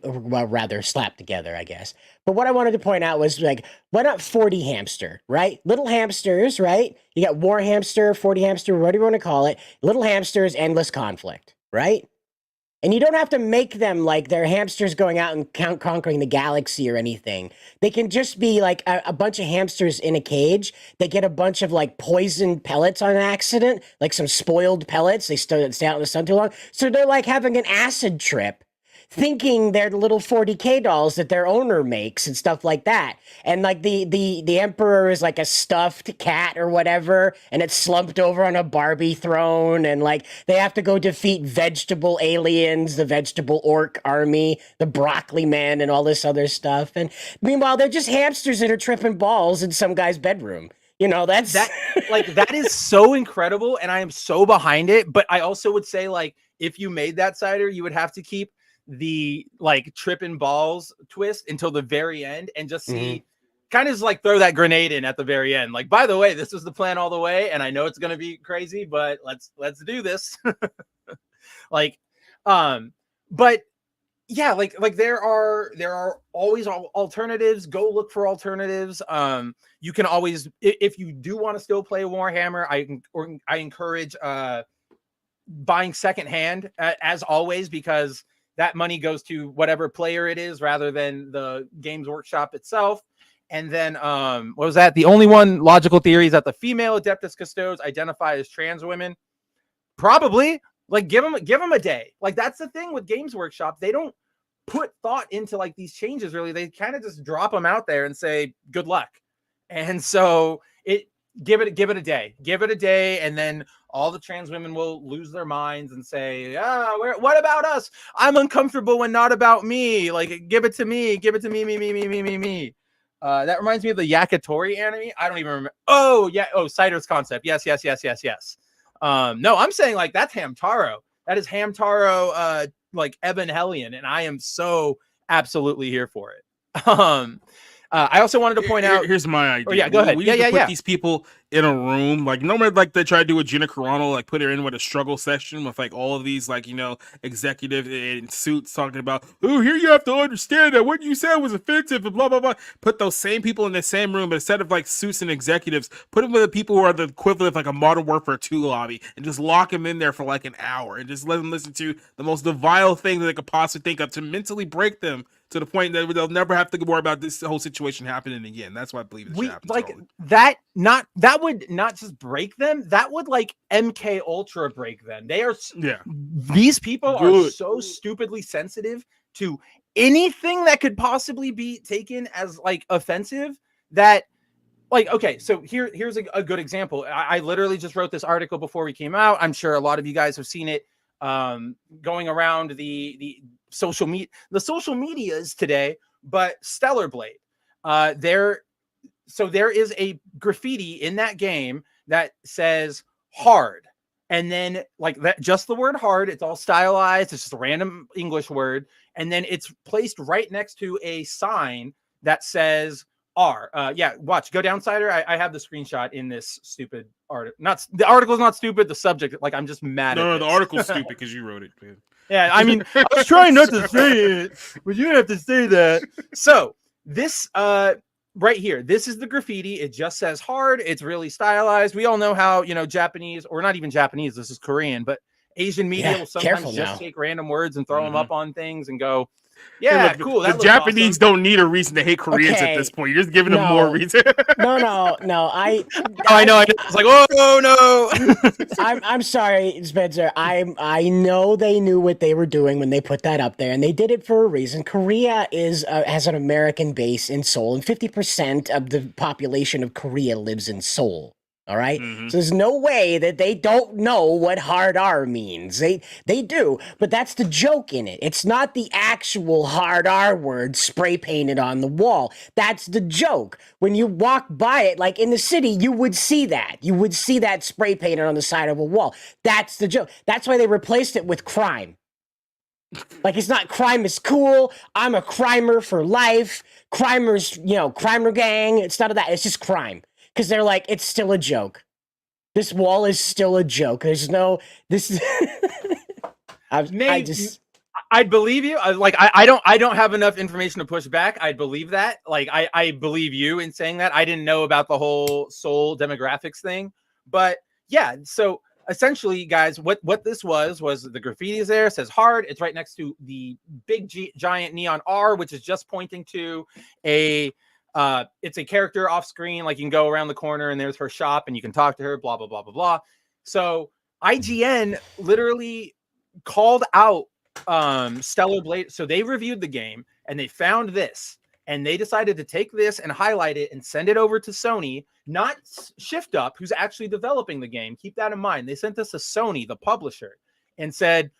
Speaker 5: rather slap together, I guess. But what I wanted to point out was why not 40 hamster, right? Little hamsters, right? You got war hamster, 40 hamster, whatever you want to call it. Little hamsters, endless conflict, right? And you don't have to make them like they're hamsters going out and conquering the galaxy or anything. They can just be a bunch of hamsters in a cage. They get a bunch of poisoned pellets on accident, some spoiled pellets. They stay out in the sun too long. So they're having an acid trip, thinking they're the little 40K dolls that their owner makes and stuff like that. And the emperor is a stuffed cat or whatever, and it's slumped over on a Barbie throne, and they have to go defeat vegetable aliens, the vegetable orc army, the broccoli man, and all this other stuff. And meanwhile, they're just hamsters that are tripping balls in some guy's bedroom. That's
Speaker 2: that is so incredible, and I am so behind it. But I also would say if you made that Cider, you would have to keep the tripping balls twist until the very end and just see kind of throw that grenade in at the very end. By the way, this was the plan all the way, and I know it's going to be crazy, but let's do this. But yeah, there are always alternatives. Go look for alternatives. You can always, if you do want to still play Warhammer, I encourage buying secondhand as always, because that money goes to whatever player it is rather than the Games Workshop itself. And then, what was that? The only one logical theory is that the female Adeptus Custodes identify as trans women. Probably. Like give them a day. Like that's the thing with Games Workshop. They don't put thought into like these changes really. They kind of just drop them out there and say good luck. And so give it a day. Give it a day, and then all the trans women will lose their minds and say, what about us? I'm uncomfortable when not about me. Like, give it to me. Give it to me, me. That reminds me of the Yakitori anime. I don't even remember. Oh, yeah. Oh, Snyder's concept. Yes. No, I'm saying like that's Hamtaro. That is Hamtaro, like Evangelion, and I am so absolutely here for it. I also wanted to point out.
Speaker 3: Here's my idea.
Speaker 2: Oh, yeah, go ahead.
Speaker 3: We need to put these people in a room. Like, normally, like they try to do with Gina Carano, like put her in with a struggle session with like all of these, like, you know, executives in suits talking about, oh, here you have to understand that what you said was offensive and blah, blah, blah. Put those same people in the same room, but instead of like suits and executives, put them with the people who are the equivalent of like a Modern Warfare 2 lobby and just lock them in there for like an hour and just let them listen to the most vile thing that they could possibly think of to mentally break them to the point that they'll never have to worry about this whole situation happening again. That's why I believe it happens.
Speaker 2: Like that. That would not just break them. That would like MK Ultra break them. They are. Yeah. These people are so stupidly sensitive to anything that could possibly be taken as like offensive that. Like, okay, so here's a good example. I literally just wrote this article before we came out. I'm sure a lot of you guys have seen it going around the social medias today. But Stellar Blade, there is a graffiti in that game that says hard, and then like that, just the word hard. It's all stylized. It's just a random English word, and then it's placed right next to a sign that says R. Yeah, watch. Go down, Snyder. I have the screenshot in this stupid article. Not the article is not stupid. The subject, like, I'm just mad.
Speaker 3: No, the article's stupid because you wrote it, man.
Speaker 2: Yeah, I mean, I was trying not to say it, but you have to say that. So this right here, this is the graffiti. It just says hard. It's really stylized. We all know how, you know, Japanese, or not even Japanese, this is Korean, but Asian media will sometimes just take random words and throw them up on things and go, yeah,
Speaker 3: look,
Speaker 2: cool.
Speaker 3: The Japanese don't need a reason to hate Koreans at this point. You're just giving them more reason.
Speaker 5: No. I
Speaker 2: know. It's like, oh no.
Speaker 5: I'm sorry, Spencer. I know they knew what they were doing when they put that up there, and they did it for a reason. Korea has an American base in Seoul, and 50% of the population of Korea lives in Seoul. All right. So there's no way that they don't know what hard R means. They do, but that's the joke in it. It's not the actual hard R word spray painted on the wall. That's the joke. When you walk by it, like in the city, you would see that. You would see that spray painted on the side of a wall. That's the joke. That's why they replaced it with crime. Like, it's not crime is cool. I'm a crimer for life. Crimers, you know, crimer gang. It's none of that. It's just crime. Because they're like, it's still a joke. This wall is still a joke. There's no, this is,
Speaker 2: I'd believe you. I don't have enough information to push back. I'd believe that. Like, I believe you in saying that. I didn't know about the whole Seoul demographics thing. But yeah, so essentially, guys, what this was the graffiti is there. It says hard. It's right next to the big giant neon R, which is just pointing to it's a character off screen. Like, you can go around the corner and there's her shop and you can talk to her, blah, blah, blah, blah, blah. So IGN literally called out Stellar Blade. So they reviewed the game and they found this, and they decided to take this and highlight it and send it over to Sony, not Shift Up, who's actually developing the game. Keep that in mind. They sent this to Sony, the publisher, and said,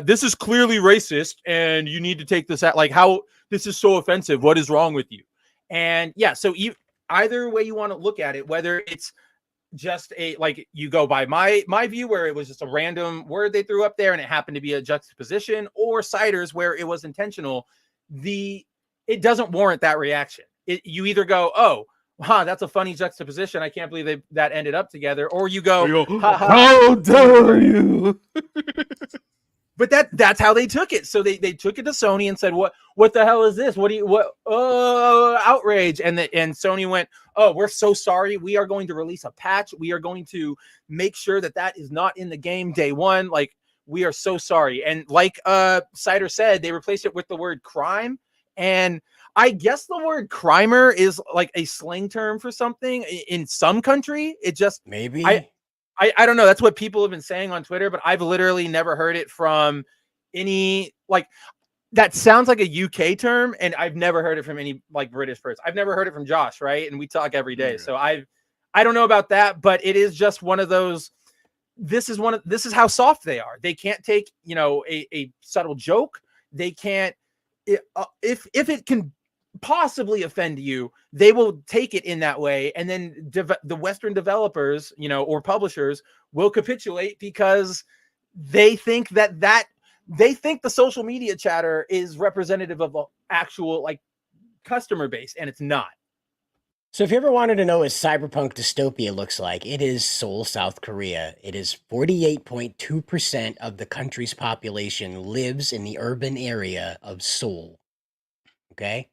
Speaker 2: this is clearly racist and you need to take this out. Like, how this is so offensive. What is wrong with you? And yeah, so either way you want to look at it, whether it's just like you go by my view where it was just a random word they threw up there and it happened to be a juxtaposition, or Cider's where it was intentional, it doesn't warrant that reaction. You either go, oh, that's a funny juxtaposition. I can't believe that ended up together. Or you go,
Speaker 3: how dare you?
Speaker 2: But that's how they took it. So they took it to Sony and said, what the hell is this? Outrage. And Sony went, oh, we're so sorry. We are going to release a patch. We are going to make sure that is not in the game day one. Like, we are so sorry. And like Snyder said, they replaced it with the word crime. And I guess the word crimer is like a slang term for something in some country. It just
Speaker 5: maybe
Speaker 2: I don't know. That's what people have been saying on Twitter, but I've literally never heard it from any, like, that sounds like a UK term, and I've never heard it from any like British person. I've never heard it from Josh, right? And we talk every day. So I don't know about that, but it is just one of those. This is how soft they are. They can't take, you know, a subtle joke. They can't, if it can possibly offend you, they will take it in that way, and then the Western developers, you know, or publishers will capitulate because they think they think the social media chatter is representative of an actual like customer base, and it's not.
Speaker 5: So if you ever wanted to know what cyberpunk dystopia looks like, it is Seoul, South Korea. It is 48.2% of the country's population lives in the urban area of Seoul. Okay?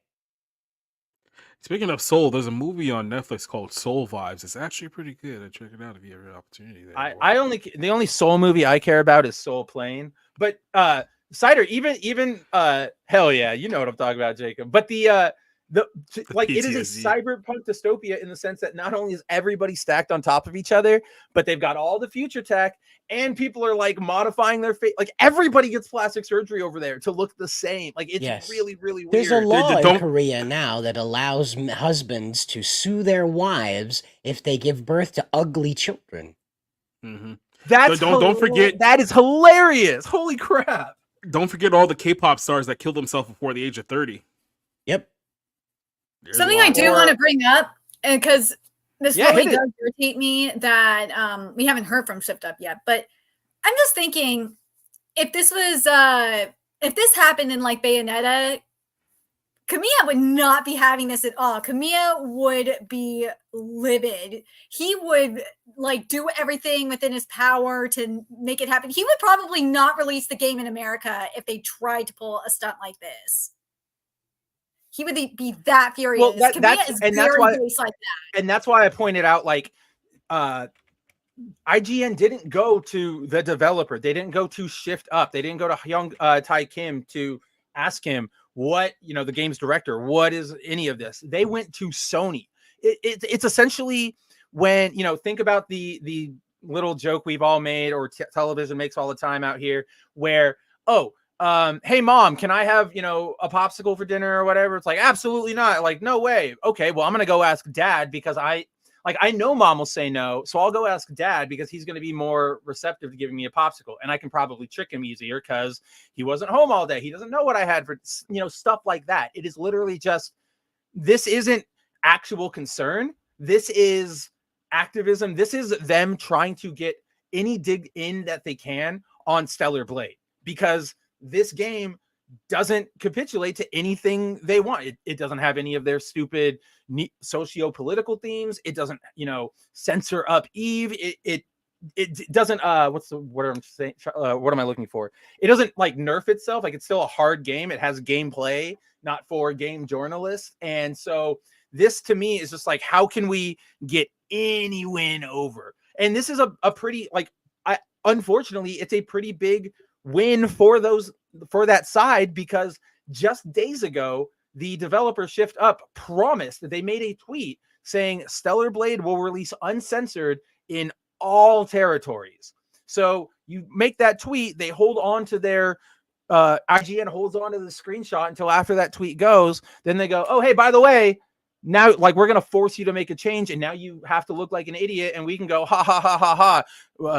Speaker 3: Speaking of Soul, there's a movie on Netflix called Soul Vibes. It's actually pretty good. Check it out if you have an opportunity there.
Speaker 2: The only Soul movie I care about is Soul Plane. But Snyder, even hell yeah, you know what I'm talking about, Jacob. But it is a cyberpunk dystopia in the sense that not only is everybody stacked on top of each other, but they've got all the future tech, and people are like modifying their face. Like everybody gets plastic surgery over there to look the same. Like it's really, really weird.
Speaker 5: There's a law in Korea now that allows husbands to sue their wives if they give birth to ugly children.
Speaker 3: Mm-hmm.
Speaker 2: Don't forget, that is hilarious. Holy crap.
Speaker 3: Don't forget all the K-pop stars that killed themselves before the age of 30.
Speaker 5: Yep.
Speaker 4: Something I do want to bring up, because this really does irritate me that we haven't heard from Shift Up yet, but I'm just thinking, if this happened in like Bayonetta, Kamiya would not be having this at all. Kamiya would be livid. He would like do everything within his power to make it happen. He would probably not release the game in America if they tried to pull a stunt like this. He would be that furious.
Speaker 2: Well, that's why I pointed out, like, IGN didn't go to the developer. They didn't go to Shift Up. They didn't go to Hyung Tai Kim to ask him what, you know, the game's director, what is any of this. They went to Sony. It's essentially when, you know, think about the little joke we've all made, or television makes all the time out here, where, hey mom, can I have, you know, a popsicle for dinner or whatever? It's like, absolutely not. Like, no way. Okay, well, I'm gonna go ask dad because I know mom will say no, so I'll go ask dad because he's gonna be more receptive to giving me a popsicle, and I can probably trick him easier because he wasn't home all day. He doesn't know what I had for, you know, stuff like that. It is literally just, this isn't actual concern. This is activism. This is them trying to get any dig in that they can on Stellar Blade, because this game doesn't capitulate to anything they want. It doesn't have any of their stupid socio-political themes. It doesn't, you know, censor up Eve. It doesn't, what am I looking for? It doesn't like nerf itself. Like, it's still a hard game. It has gameplay, not for game journalists. And so this to me is just like, how can we get any win over? And this is a pretty, like, unfortunately, it's a pretty big win for that side, because just days ago the developer Shift Up promised that they made a tweet saying Stellar Blade will release uncensored in all territories. So you make that tweet, they hold on to their IGN holds on to the screenshot until after that tweet goes, then they go, oh hey, by the way, now, like, we're going to force you to make a change, and now you have to look like an idiot, and we can go, ha, ha, ha, ha, ha.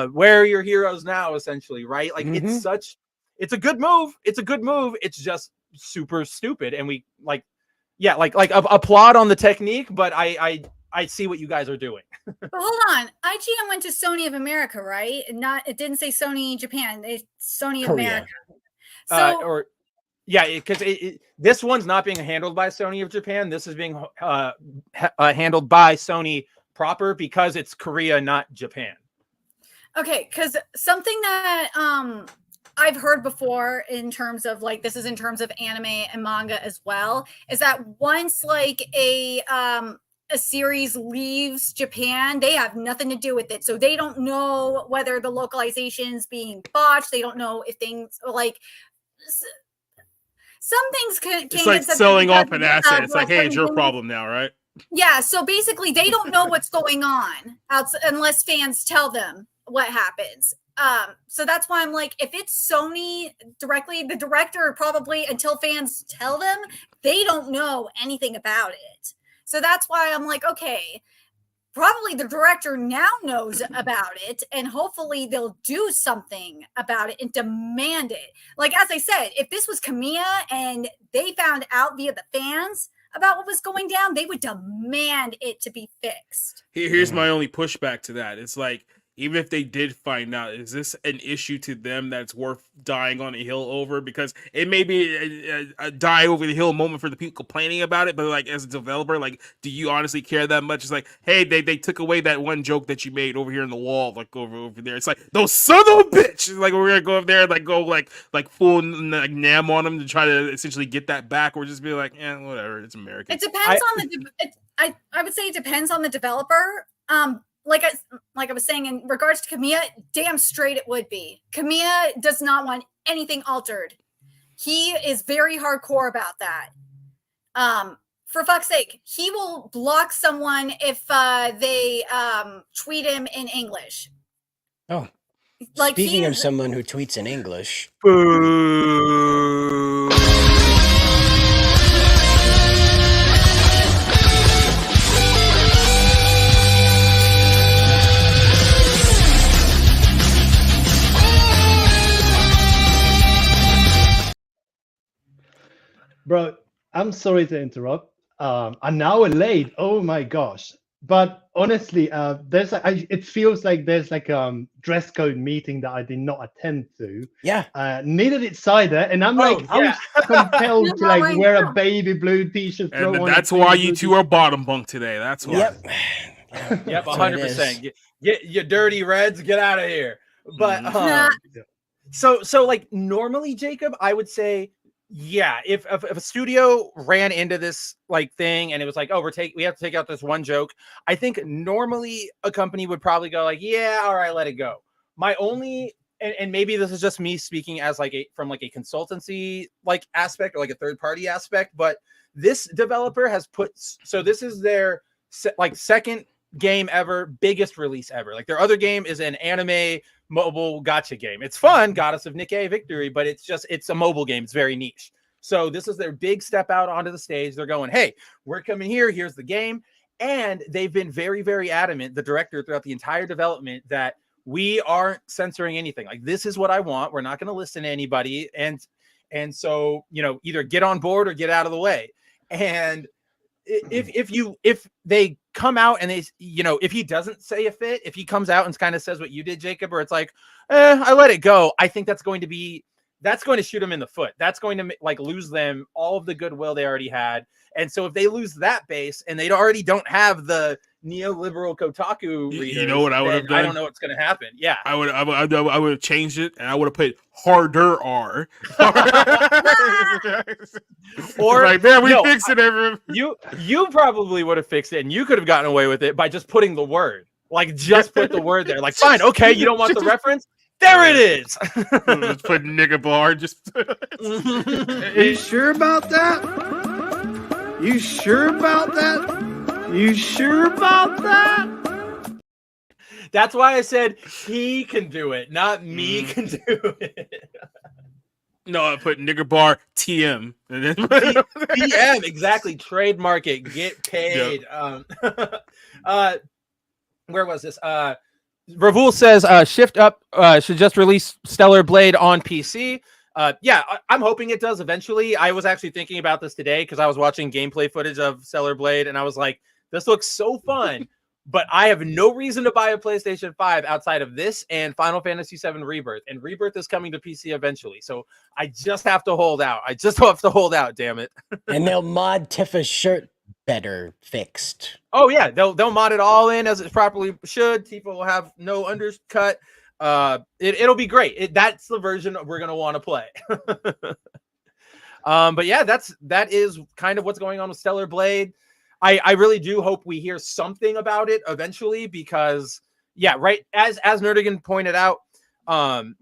Speaker 2: Where are your heroes now, essentially, right? Like, it's a good move. It's a good move. It's just super stupid. And we, like, yeah, like applaud on the technique, but I see what you guys are doing.
Speaker 4: But hold on. IGN went to Sony of America, right? And it didn't say Sony Japan. It's Sony of America. So,
Speaker 2: yeah, because this one's not being handled by Sony of Japan. This is being handled by Sony proper, because it's Korea, not Japan.
Speaker 4: Okay, because something that I've heard before in terms of, like, this is in terms of anime and manga as well, is that once like a series leaves Japan, they have nothing to do with it. So they don't know whether the localization's being botched. They don't know if things like some things can.
Speaker 3: It's like selling off an asset. It's like, hey, it's your problem now, right?
Speaker 4: Yeah. So basically, they don't know what's going on unless fans tell them what happens. So that's why I'm like, if it's Sony directly, the director probably, until fans tell them, they don't know anything about it. So that's why I'm like, okay, probably the director now knows about it, and hopefully they'll do something about it and demand it. Like, as I said, if this was Kamiya and they found out via the fans about what was going down, they would demand it to be fixed.
Speaker 3: Here's my only pushback to that. It's like, even if they did find out, is this an issue to them that's worth dying on a hill over? Because it may be a die over the hill moment for the people complaining about it, but like, as a developer, like, do you honestly care that much? It's like, hey, they took away that one joke that you made over here in the wall, like over there. It's like, those son of a bitch! It's like, we're gonna go up there and like go like full like nam on them to try to essentially get that back, or just be like, yeah, whatever, it's American.
Speaker 4: It depends on the. I would say it depends on the developer. Like I was saying, in regards to Kamiya, damn straight it would be. Kamiya does not want anything altered. He is very hardcore about that. For fuck's sake, he will block someone if they tweet him in English.
Speaker 5: Oh,
Speaker 4: like,
Speaker 5: speaking of someone who tweets in English.
Speaker 2: Boo.
Speaker 6: Bro, I'm sorry to interrupt. An hour late. Oh my gosh. But honestly, it feels like there's like a dress code meeting that I did not attend to.
Speaker 5: Yeah.
Speaker 6: Neither did Snyder, and I'm
Speaker 2: Oh, yeah.
Speaker 6: I'm compelled to like wear a baby blue t-shirt.
Speaker 3: And that's why you two are bottom bunk today. That's why.
Speaker 5: Yep.
Speaker 2: Yep,
Speaker 5: That's what it
Speaker 2: 100%. Get your dirty Reds, get out of here. But so like normally, Jacob, I would say, yeah, if a studio ran into this like thing and it was like, oh, we have to take out this one joke, I think normally a company would probably go like, yeah, all right, let it go. My only and maybe this is just me speaking as like from a consultancy like aspect or like a third party aspect, but this developer has so this is their second game ever, biggest release ever. Like, their other game is an anime mobile gacha game. It's fun, Goddess of Nikkei Victory, but it's a mobile game. It's very niche. So this is their big step out onto the stage. They're going, hey, we're coming here. Here's the game. And they've been very, very adamant, the director, throughout the entire development, that we aren't censoring anything. Like, this is what I want. We're not going to listen to anybody. And so, either get on board or get out of the way. And if they come out and they, if he doesn't say a fit, if he comes out and kind of says what you did, Jacob, or it's like, I let it go, I think that's going to shoot him in the foot. That's going to lose them all of the goodwill they already had. And so if they lose that base and they already don't have the neoliberal Kotaku readers,
Speaker 3: you know what I would have done?
Speaker 2: I don't know what's going to happen. Yeah,
Speaker 3: I would have changed it, and I would have put harder R.
Speaker 2: Or
Speaker 3: like, man, we fixed it.
Speaker 2: You probably would have fixed it, and you could have gotten away with it by just putting the word. Like, just put the word there. Like, fine, okay, you don't want the reference. There it is.
Speaker 3: Let's put nigga bar. Just.
Speaker 7: You sure about that? You sure about that? You sure about that?
Speaker 2: That's why I said he can do it, not me can do it.
Speaker 3: No, I put nigger bar TM. And then
Speaker 2: TM, exactly. Trademark it. Get paid. Yep. Where was this? Ravul says Shift Up should just release Stellar Blade on PC. Yeah, I'm hoping it does eventually. I was actually thinking about this today because I was watching gameplay footage of Stellar Blade, and I was like, this looks so fun, but I have no reason to buy a PlayStation 5 outside of this and Final Fantasy VII Rebirth. And Rebirth is coming to PC eventually, so I just have to hold out. Damn it. And
Speaker 5: they'll mod Tifa's shirt better fixed.
Speaker 2: Oh yeah, they'll mod it all in as it properly should. Tifa will have no undercut. It'll be great. That's the version we're gonna want to play. But yeah, that is kind of what's going on with Stellar Blade. I really do hope we hear something about it eventually, because yeah, right, as Nerdigan pointed out,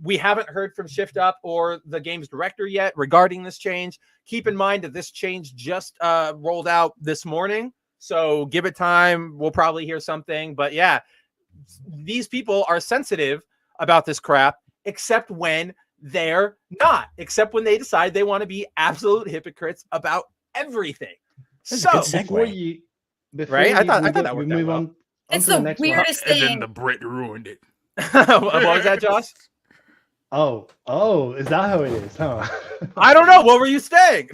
Speaker 2: we haven't heard from Shift Up or the game's director yet regarding this change. Keep in mind that this change just rolled out this morning, so give it time. We'll probably hear something. But yeah, these people are sensitive about this crap, except when they're not, except when they decide they want to be absolute hypocrites about everything.
Speaker 5: That's
Speaker 2: So,
Speaker 5: a good segue.
Speaker 6: Before
Speaker 2: I thought that worked
Speaker 6: we
Speaker 2: out
Speaker 6: move
Speaker 2: well.
Speaker 6: on
Speaker 4: It's
Speaker 6: to the
Speaker 4: the
Speaker 6: next one.
Speaker 4: weirdest
Speaker 3: And then
Speaker 4: thing.
Speaker 3: the Brit ruined it.
Speaker 2: what was that, Josh?
Speaker 6: Oh, is that how it is? Huh?
Speaker 2: I don't know. What were you saying?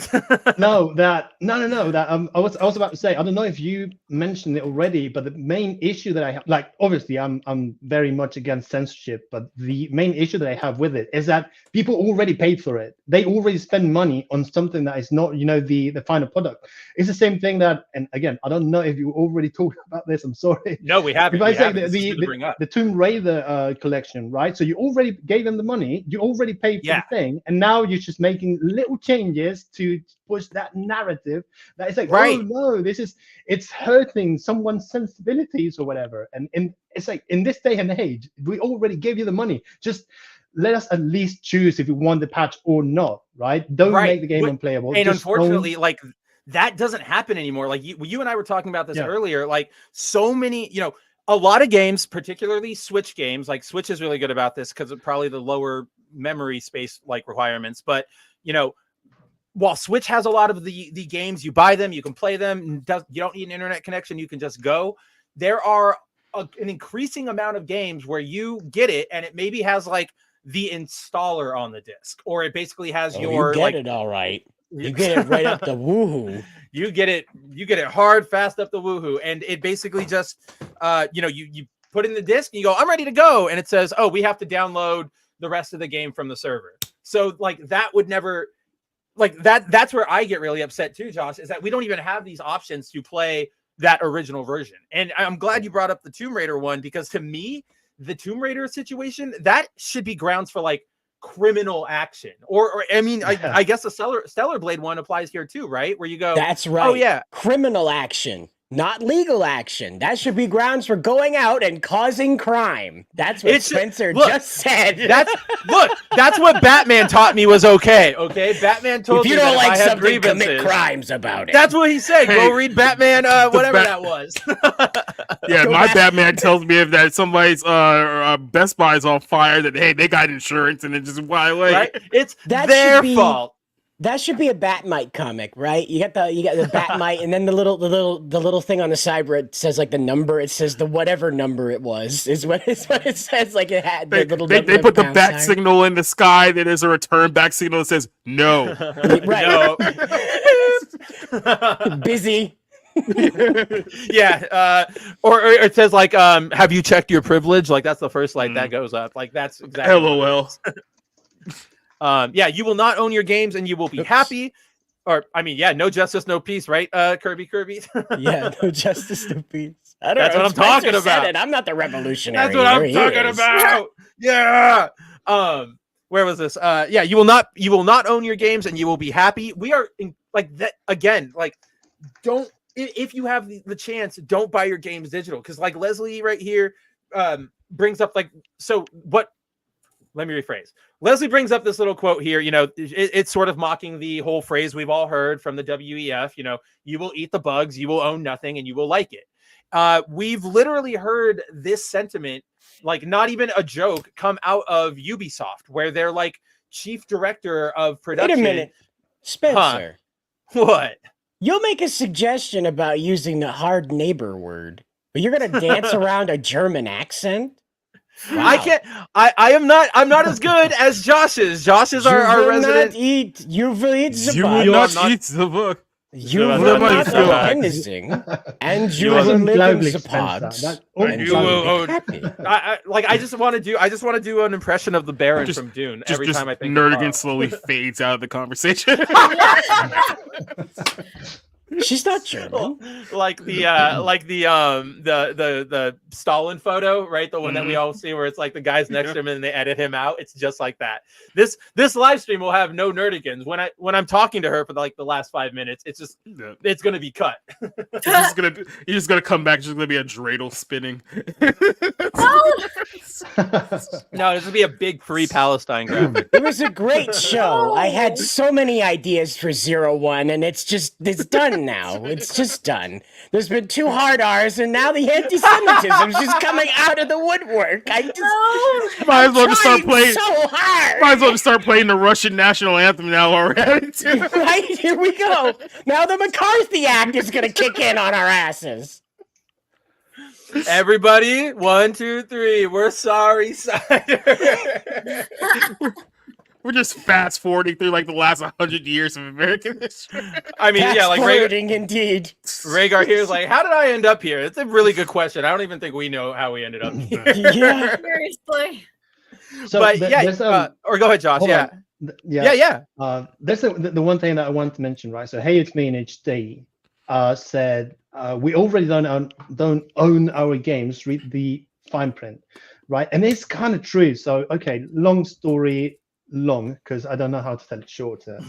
Speaker 6: No. That I was about to say. I don't know if you mentioned it already, but the main issue that I have, like, obviously, I'm very much against censorship, but the main issue that I have with it is that people already paid for it. They already spend money on something that is not, the final product. It's the same thing that, and again, I don't know if you already talked about this. I'm sorry.
Speaker 2: No, we haven't.
Speaker 6: If I
Speaker 2: We
Speaker 6: say
Speaker 2: haven't. This is good to bring up.
Speaker 6: the Tomb Raider collection, right? So you already gave them the money, you already paid for
Speaker 2: Yeah.
Speaker 6: the thing, and now you're just making little changes to push that narrative that is like,
Speaker 2: Right.
Speaker 6: oh no, it's hurting someone's sensibilities or whatever. And it's like, in this day and age, we already gave you the money. Just let us at least choose if you want the patch or not, right? Don't
Speaker 2: Right.
Speaker 6: make the game
Speaker 2: But-
Speaker 6: unplayable.
Speaker 2: And
Speaker 6: Just
Speaker 2: unfortunately,
Speaker 6: don't-
Speaker 2: like, that doesn't happen anymore. Like you and I were talking about this
Speaker 6: Yeah.
Speaker 2: earlier. Like, so many, a lot of games, particularly Switch games, like Switch is really good about this because of probably the lower memory space like requirements. But while Switch has a lot of the games, you buy them, you can play them. You don't need an internet connection. You can just go. There are an increasing amount of games where you get it, and it maybe has like the installer on the disc, or it basically has your
Speaker 5: you get
Speaker 2: like
Speaker 5: it all right. You get it right up the woohoo.
Speaker 2: you get it hard, fast up the woohoo. And it basically just, you put in the disc and you go, I'm ready to go. And it says, oh, we have to download the rest of the game from the server. So like that would never, like that's where I get really upset too, Josh, is that we don't even have these options to play that original version. And I'm glad you brought up the Tomb Raider one, because to me, the Tomb Raider situation, that should be grounds for like criminal action, or I mean, I guess the Stellar Blade one applies here too, right? Where you go,
Speaker 5: That's right.
Speaker 2: oh yeah,
Speaker 5: Criminal action, not legal action. That should be grounds for going out and causing crime. That's what Spencer just said.
Speaker 2: That's what Batman taught me was okay. Okay, Batman told
Speaker 5: if you
Speaker 2: me
Speaker 5: don't
Speaker 2: that
Speaker 5: like
Speaker 2: if I had
Speaker 5: something, commit
Speaker 2: grievances,
Speaker 5: crimes about it.
Speaker 2: That's what he said.
Speaker 3: Hey,
Speaker 2: go read Batman, whatever that was.
Speaker 3: Yeah, my Batman tells me if that somebody's Best Buy is on fire, that hey, they got insurance, and it just why away.
Speaker 2: Right? It's
Speaker 5: That
Speaker 2: their
Speaker 5: should be-
Speaker 2: fault.
Speaker 5: That should be a Batmite comic, right? You got the Batmite, and then the little thing on the side where it says like the number. It says the whatever number it was is what it says. Like it had the little.
Speaker 3: They put the
Speaker 5: pound
Speaker 3: bat
Speaker 5: sign.
Speaker 3: signal in the sky. Then there's a return back signal that says no.
Speaker 5: Right.
Speaker 2: No.
Speaker 5: Busy.
Speaker 2: Yeah, or it says like, have you checked your privilege? Like that's the first light that goes up. Like that's exactly.
Speaker 3: LOL.
Speaker 2: Yeah, you will not own your games, and you will be happy. Or I mean, yeah, no justice, no peace, right? Kirby.
Speaker 5: Yeah, no justice, no peace. I don't
Speaker 2: That's
Speaker 5: know.
Speaker 2: what I'm
Speaker 5: Spencer
Speaker 2: talking
Speaker 5: said
Speaker 2: about.
Speaker 5: it. I'm not the revolutionary.
Speaker 2: That's what I'm
Speaker 5: He
Speaker 2: talking
Speaker 5: is.
Speaker 2: about. Yeah. Where was this? Yeah, you will not own your games, and you will be happy. We are like that again. Like, don't if you have the chance, don't buy your games digital, because like Leslie right here brings up like so what. Let me rephrase. Leslie brings up this little quote here. It's sort of mocking the whole phrase we've all heard from the WEF. You will eat the bugs, you will own nothing, and you will like it. We've literally heard this sentiment, like not even a joke, come out of Ubisoft, where they're like chief director of production.
Speaker 5: Wait a minute, Spencer.
Speaker 2: What?
Speaker 5: You'll make a suggestion about using the hard neighbor word, but you're gonna dance around a German accent. Wow.
Speaker 2: I can't. I'm not as good as Josh is. Josh is our resident.
Speaker 5: You will eat the
Speaker 3: You
Speaker 5: bug.
Speaker 3: will
Speaker 2: not
Speaker 3: not eat the book.
Speaker 5: You
Speaker 2: You
Speaker 5: will
Speaker 2: will
Speaker 5: not
Speaker 2: not
Speaker 5: own
Speaker 2: bugs.
Speaker 5: anything, and you
Speaker 2: You
Speaker 5: will
Speaker 6: wasn't
Speaker 5: live in
Speaker 6: globally
Speaker 5: the
Speaker 6: expensive.
Speaker 5: pods.
Speaker 6: That-
Speaker 5: and
Speaker 2: you
Speaker 5: you
Speaker 2: will
Speaker 5: will
Speaker 2: own-
Speaker 5: be happy.
Speaker 2: I just want to do an impression of the Baron
Speaker 3: Just-
Speaker 2: from Dune
Speaker 3: Just,
Speaker 2: every time I think of
Speaker 3: Nerdigan
Speaker 2: Carl.
Speaker 3: slowly fades out of the conversation.
Speaker 5: She's not German.
Speaker 2: like the Stalin photo, right? The one that we all see where it's like the guy's next to him and they edit him out. It's just like that. This live stream will have no Nerdigans. When I'm talking to her for like the last 5 minutes, it's just
Speaker 3: Yeah.
Speaker 2: it's gonna be cut.
Speaker 3: He's just gonna come back. It's just gonna be a dreidel spinning.
Speaker 2: No, this will be a big free Palestine graphic.
Speaker 5: It was a great show. I had so many ideas for 01, and it's done done now. It's just done. There's been 2 hard R's, and now the anti-Semitism's just coming out of the woodwork. I just
Speaker 3: Might as well just start playing.
Speaker 5: so hard.
Speaker 3: Might as well just start playing the Russian national anthem now already.
Speaker 5: Right, here we go. Now the McCarthy Act is gonna kick in on our asses.
Speaker 2: Everybody, 1, 2, 3. We're sorry, Snyder.
Speaker 3: We're just fast forwarding through like the last 100 years of American history.
Speaker 2: I mean, yeah, like
Speaker 5: Fast-forwarding indeed.
Speaker 2: Rhaegar here is like, how did I end up here? It's a really good question. I don't even think we know how we ended up here.
Speaker 5: Yeah.
Speaker 4: Seriously.
Speaker 6: So
Speaker 2: But
Speaker 6: there's,
Speaker 2: or go ahead, Josh.
Speaker 6: hold
Speaker 2: Yeah.
Speaker 6: on.
Speaker 2: Yeah.
Speaker 6: There's the one thing that I want to mention, right? So Hey It's Me in HD said we already don't own our games. Read the fine print, right? And it's kind of true. So okay, long story long, because I don't know how to tell it shorter.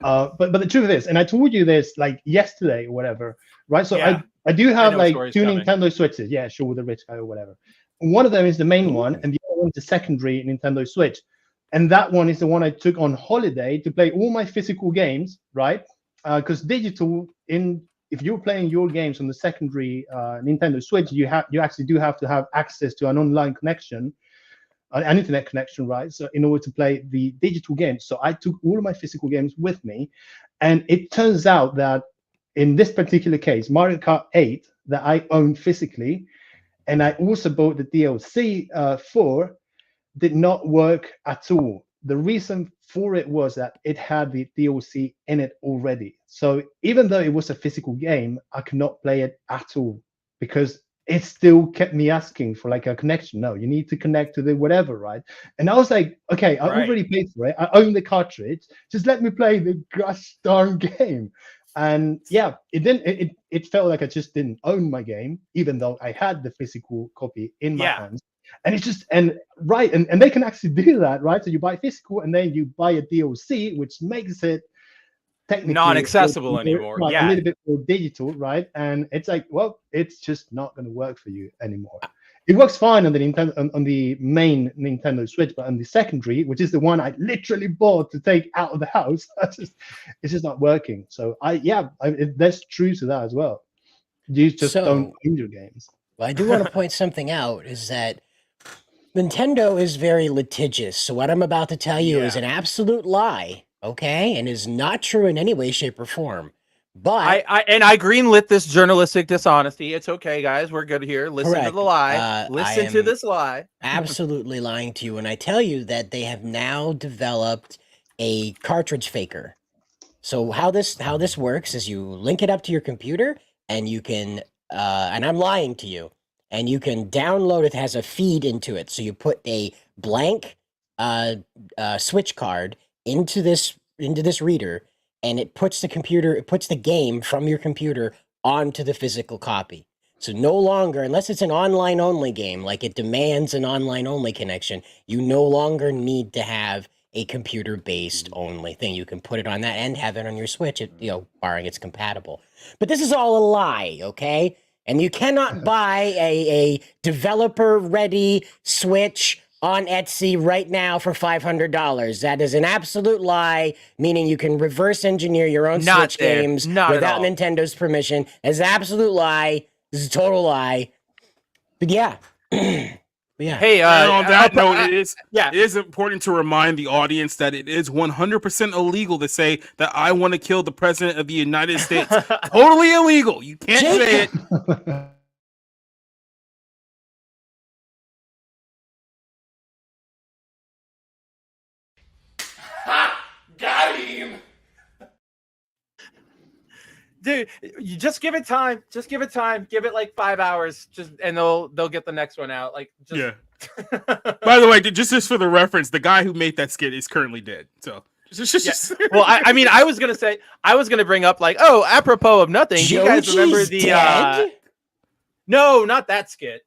Speaker 6: But the truth is, and I told you this like yesterday or whatever, right? So
Speaker 2: Yeah.
Speaker 6: I do have like
Speaker 2: story's
Speaker 6: 2
Speaker 2: coming.
Speaker 6: Nintendo Switches. Yeah, sure, the rich guy or whatever. One of them is the main one, and the other one is the secondary Nintendo Switch. And that one is the one I took on holiday to play all my physical games, right? Because digital, if you're playing your games on the secondary Nintendo Switch, you actually do have to have access to an online connection, an internet connection, right? So in order to play the digital games. So I took all of my physical games with me, and it turns out that in this particular case, Mario Kart 8 that I own physically, and I also bought the DLC for, did not work at all. The reason for it was that it had the DLC in it already. So even though it was a physical game, I could not play it at all because it still kept me asking for like a connection. No, you need to connect to the whatever, right? And I was like, okay, I already paid for it. I own the cartridge. Just let me play the gosh darn game. And yeah, it felt like I just didn't own my game, even though I had the physical copy in my hands. And it's just and they can actually do that, right? So you buy physical and then you buy a DLC, which makes it technically
Speaker 2: non-accessible anymore.
Speaker 6: Right,
Speaker 2: Yeah,
Speaker 6: a little bit more digital, right? And it's like, well, it's just not going to work for you anymore. It works fine on the Nintendo, on the main Nintendo Switch, but on the secondary, which is the one I literally bought to take out of the house, it's just not working. So that's true to that as well. You just don't own your games.
Speaker 5: Well, I do want to point something out is that Nintendo is very litigious. So what I'm about to tell you is an absolute lie, okay? And is not true in any way, shape, or form. But
Speaker 2: I greenlit this journalistic dishonesty. It's okay, guys. We're good here. Listen to the lie. Listen to this lie.
Speaker 5: Absolutely lying to you when I tell you that they have now developed a cartridge faker. So how this works is you link it up to your computer and you can and I'm lying to you. And you can download it. Has a feed into it. So you put a blank Switch card into this reader, and it puts the game from your computer onto the physical copy. So no longer, unless it's an online only game, like it demands an online only connection, you no longer need to have a computer based only thing. You can put it on that and have it on your Switch, barring it's compatible. But this is all a lie, okay? And you cannot buy a developer-ready Switch on Etsy right now for $500. That is an absolute lie, meaning you can reverse engineer your own Switch games without Nintendo's permission. It's an absolute lie. This is a total lie. But yeah. Yeah.
Speaker 3: Hey, on that note, it is important to remind the audience that it is 100% illegal to say that I want to kill the president of the United States. Totally illegal. You can't say it.
Speaker 2: Got him. Dude, you just give it time. Just give it time. Give it like 5 hours. And they'll get the next one out.
Speaker 3: Yeah. By the way, just for the reference, the guy who made that skit is currently dead. So
Speaker 2: well, I mean, I was gonna bring up apropos of nothing. You guys remember the
Speaker 5: dead?
Speaker 2: No, not that skit.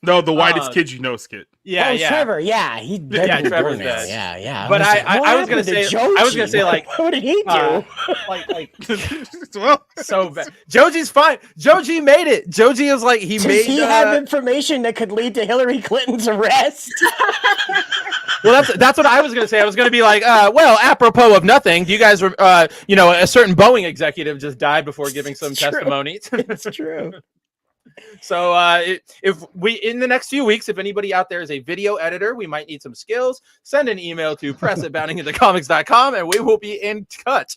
Speaker 3: No, the whitest kid you know skit.
Speaker 2: Yeah,
Speaker 5: Trevor. Yeah,
Speaker 2: Trevor's dead.
Speaker 5: Yeah.
Speaker 2: But I was gonna say like,
Speaker 5: what did he do?
Speaker 3: Well,
Speaker 2: so bad. Joji's fine. Joji made it. Joji is
Speaker 5: Does he have information that could lead to Hillary Clinton's arrest?
Speaker 2: Well, that's what I was going to say. I was going to be like, well, apropos of nothing, do you guys, you know, a certain Boeing executive just died before giving some testimony.
Speaker 5: It's true.
Speaker 2: So if we, in the next few weeks, if anybody out there is a video editor, we might need some skills, send an email to press@boundingintocomics.com and we will be in touch.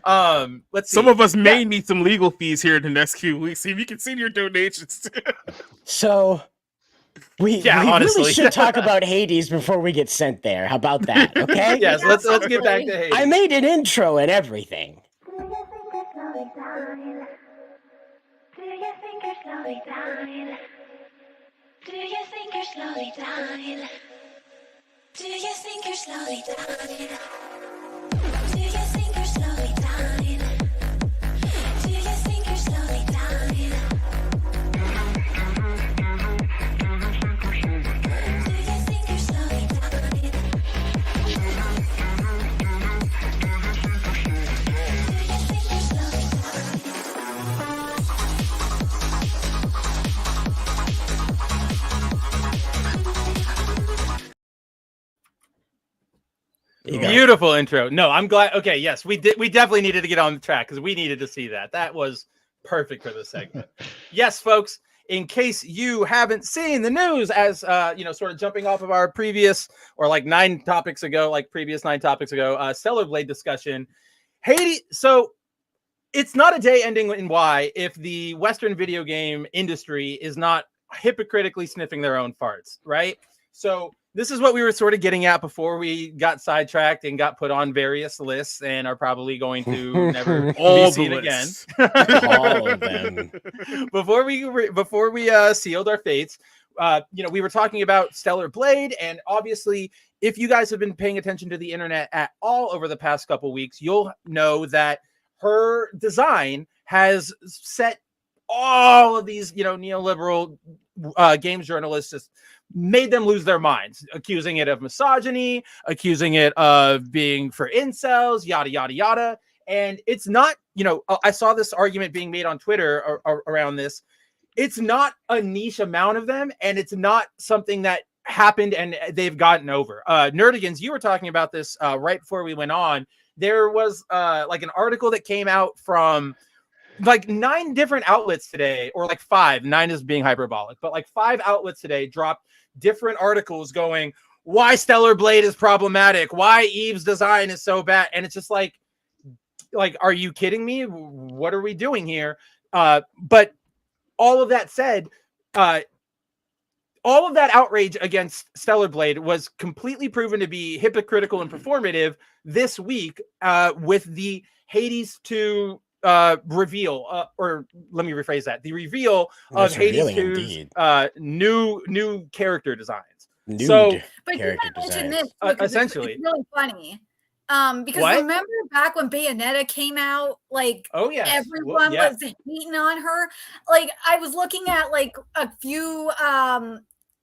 Speaker 2: Let's see.
Speaker 3: Some of us may need some legal fees here in the next few weeks. See if you can send your donations.
Speaker 5: So we
Speaker 2: honestly.
Speaker 5: really should talk about Hades before we get sent there. How about that? Okay.
Speaker 2: Yes, let's get back to Hades.
Speaker 5: I made an intro and everything.
Speaker 8: Do you think you're slowly dying? Do you think you're slowly dying? Do you think you're slowly dying? Do you think you're slowly dying? Do you think you're slowly dying? Do you think you're slowly dying?
Speaker 2: Beautiful intro. No, I'm glad. Okay, yes, we definitely needed to get on the track because we needed to see that. That was perfect for this segment. Yes, folks. In case you haven't seen the news, as you know, sort of jumping off of our previous or like previous 9 topics ago, Stellar Blade discussion. Hades. So it's not a day ending in Y if the Western video game industry is not hypocritically sniffing their own farts, right? So this is what we were sort of getting at before we got sidetracked and got put on various lists and are probably going to never be seen again.
Speaker 5: All of them.
Speaker 2: Before we sealed our fates, you know, we were talking about Stellar Blade, and obviously, if you guys have been paying attention to the internet at all over the past couple weeks, you'll know that her design has set all of these, you know, neoliberal games journalists just made them lose their minds, accusing it of misogyny, accusing it of being for incels, yada, yada, yada. And it's not, you know, I saw this argument being made on Twitter around this. It's not a niche amount of them, and it's not something that happened and they've gotten over. Nerdigans, you were talking about this right before we went on. There was like an article that came out from like 9 different outlets today, or like 5. 9 is being hyperbolic, but like 5 outlets today dropped different articles going, why Stellar Blade is problematic, why Eve's design is so bad. And it's just like, are you kidding me? What are we doing here? But all of that said, all of that outrage against Stellar Blade was completely proven to be hypocritical and performative this week with the Hades 2 reveal, or let me rephrase that, the reveal of Hades 2's new character designs.
Speaker 4: But
Speaker 5: Character
Speaker 4: you mention
Speaker 5: designs.
Speaker 4: this because
Speaker 2: Essentially.
Speaker 4: it's really funny. Because
Speaker 2: What?
Speaker 4: remember back when Bayonetta came out, like
Speaker 2: Oh yes.
Speaker 4: everyone
Speaker 2: Yeah.
Speaker 4: was hating on her. Like I was looking at like a few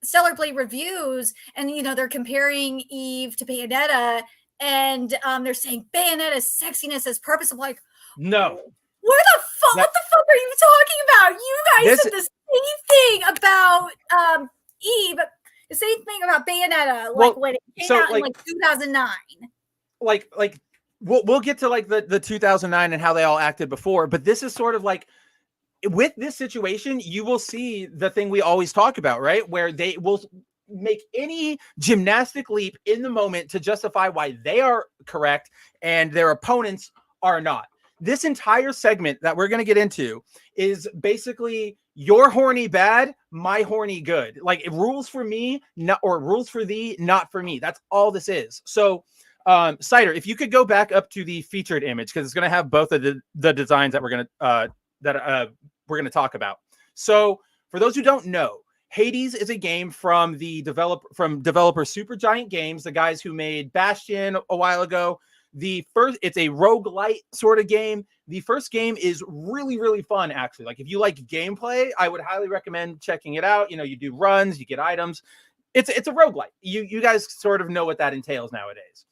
Speaker 4: Stellar Blade reviews, and you know they're comparing Eve to Bayonetta, and they're saying Bayonetta's sexiness is purposeful. Like,
Speaker 2: No.
Speaker 4: what the fuck are you talking about? You guys
Speaker 2: This-
Speaker 4: said the same thing about Eve, the same thing about Bayonetta, like
Speaker 2: Well,
Speaker 4: when it came
Speaker 2: so,
Speaker 4: out in like 2009.
Speaker 2: Like we'll get to like the 2009 and how they all acted before, but this is sort of like, with this situation, you will see the thing we always talk about, right? Where they will make any gymnastic leap in the moment to justify why they are correct and their opponents are not. This entire segment that we're going to get into is basically your horny bad, my horny good. Like rules for me, not, or rules for thee, not for me. That's all this is. So Snyder, if you could go back up to the featured image, because it's going to have both of the designs that we're going to talk about. So for those who don't know, Hades is a game from developer Supergiant Games, the guys who made Bastion a while ago. It's a roguelite sort of game. The first game is really, really fun, actually. Like if you like gameplay, I would highly recommend checking it out. You know, you do runs, you get items. It's a roguelite. You guys sort of know what that entails nowadays.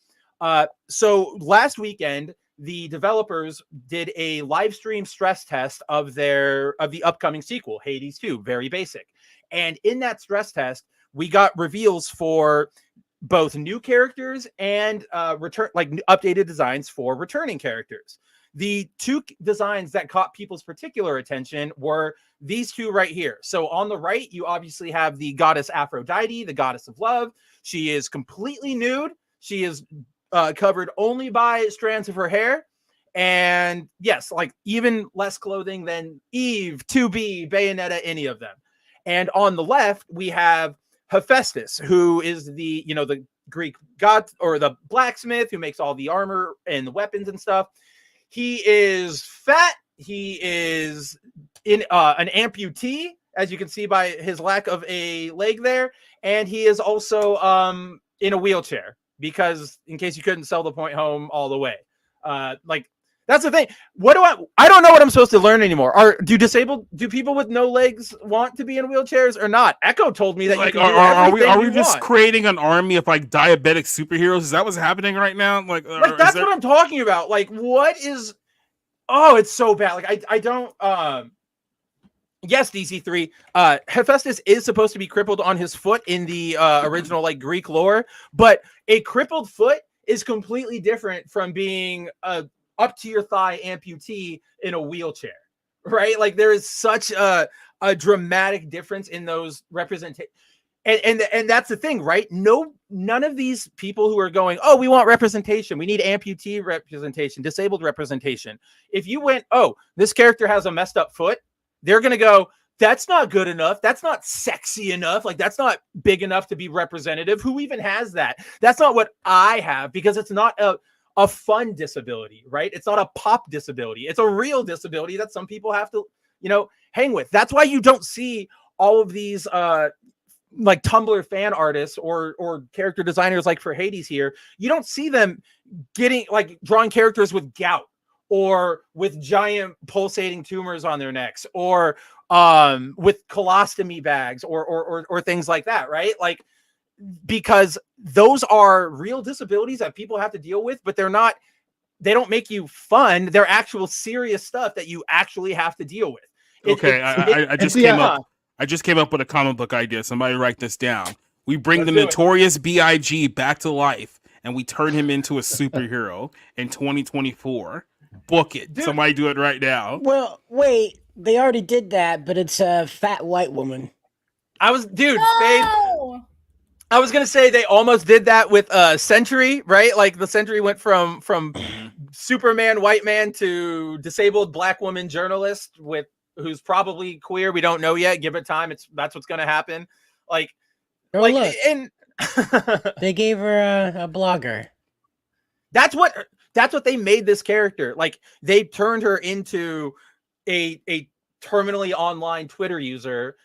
Speaker 2: So last weekend, the developers did a live stream stress test of the upcoming sequel, Hades 2, very basic. And in that stress test, we got reveals for both new characters and updated designs for returning characters. The two designs that caught people's particular attention were these two right here. So on the right, you obviously have the goddess Aphrodite, the goddess of love. She is completely nude. She is covered only by strands of her hair. And yes, like even less clothing than Eve, 2B, Bayonetta, any of them. And on the left, we have Hephaestus, who is the Greek god or the blacksmith who makes all the armor and the weapons and stuff. He is fat. He is in an amputee, as you can see by his lack of a leg there. And he is also in a wheelchair because in case you couldn't sell the point home all the way. That's the thing. I don't know what I'm supposed to learn anymore. Do people with no legs want to be in wheelchairs or not? Echo told me that you can
Speaker 3: are we just creating an army of like diabetic superheroes? Is that what's happening right now? Like
Speaker 2: that's what I'm talking about. Like, what is? Oh, it's so bad. Like, I don't. Yes, DC3. Hephaestus is supposed to be crippled on his foot in the original like Greek lore, but a crippled foot is completely different from being a up to your thigh amputee in a wheelchair, right? Like there is such a dramatic difference in those representations. And that's the thing, right? None of these people who are going, oh, we want representation. We need amputee representation, disabled representation. If you went, oh, this character has a messed up foot, they're going to go, that's not good enough. That's not sexy enough. Like that's not big enough to be representative. Who even has that? That's not what I have because it's not a fun disability, right? It's not a pop disability. It's a real disability that some people have to, hang with. That's why you don't see all of these like Tumblr fan artists or character designers like for Hades here. You don't see them drawing characters with gout or with giant pulsating tumors on their necks or with colostomy bags or things like that, right? Like, because those are real disabilities that people have to deal with, but they don't make you fun. They're actual serious stuff that you actually have to deal with.
Speaker 3: I just came up with a comic book idea. Somebody write this down. We bring the notorious B.I.G. back to life and we turn him into a superhero in 2024. Book it. Dude. Somebody do it right now.
Speaker 5: Well, wait, they already did that, but it's a fat white woman.
Speaker 4: No!
Speaker 2: I was gonna say they almost did that with Sentry, right? Like the Sentry went from Superman white man to disabled black woman journalist who's probably queer. We don't know yet. Give it time. That's what's gonna happen. Look. And
Speaker 5: they gave her a blogger.
Speaker 2: That's what they made this character. Like they turned her into a terminally online Twitter user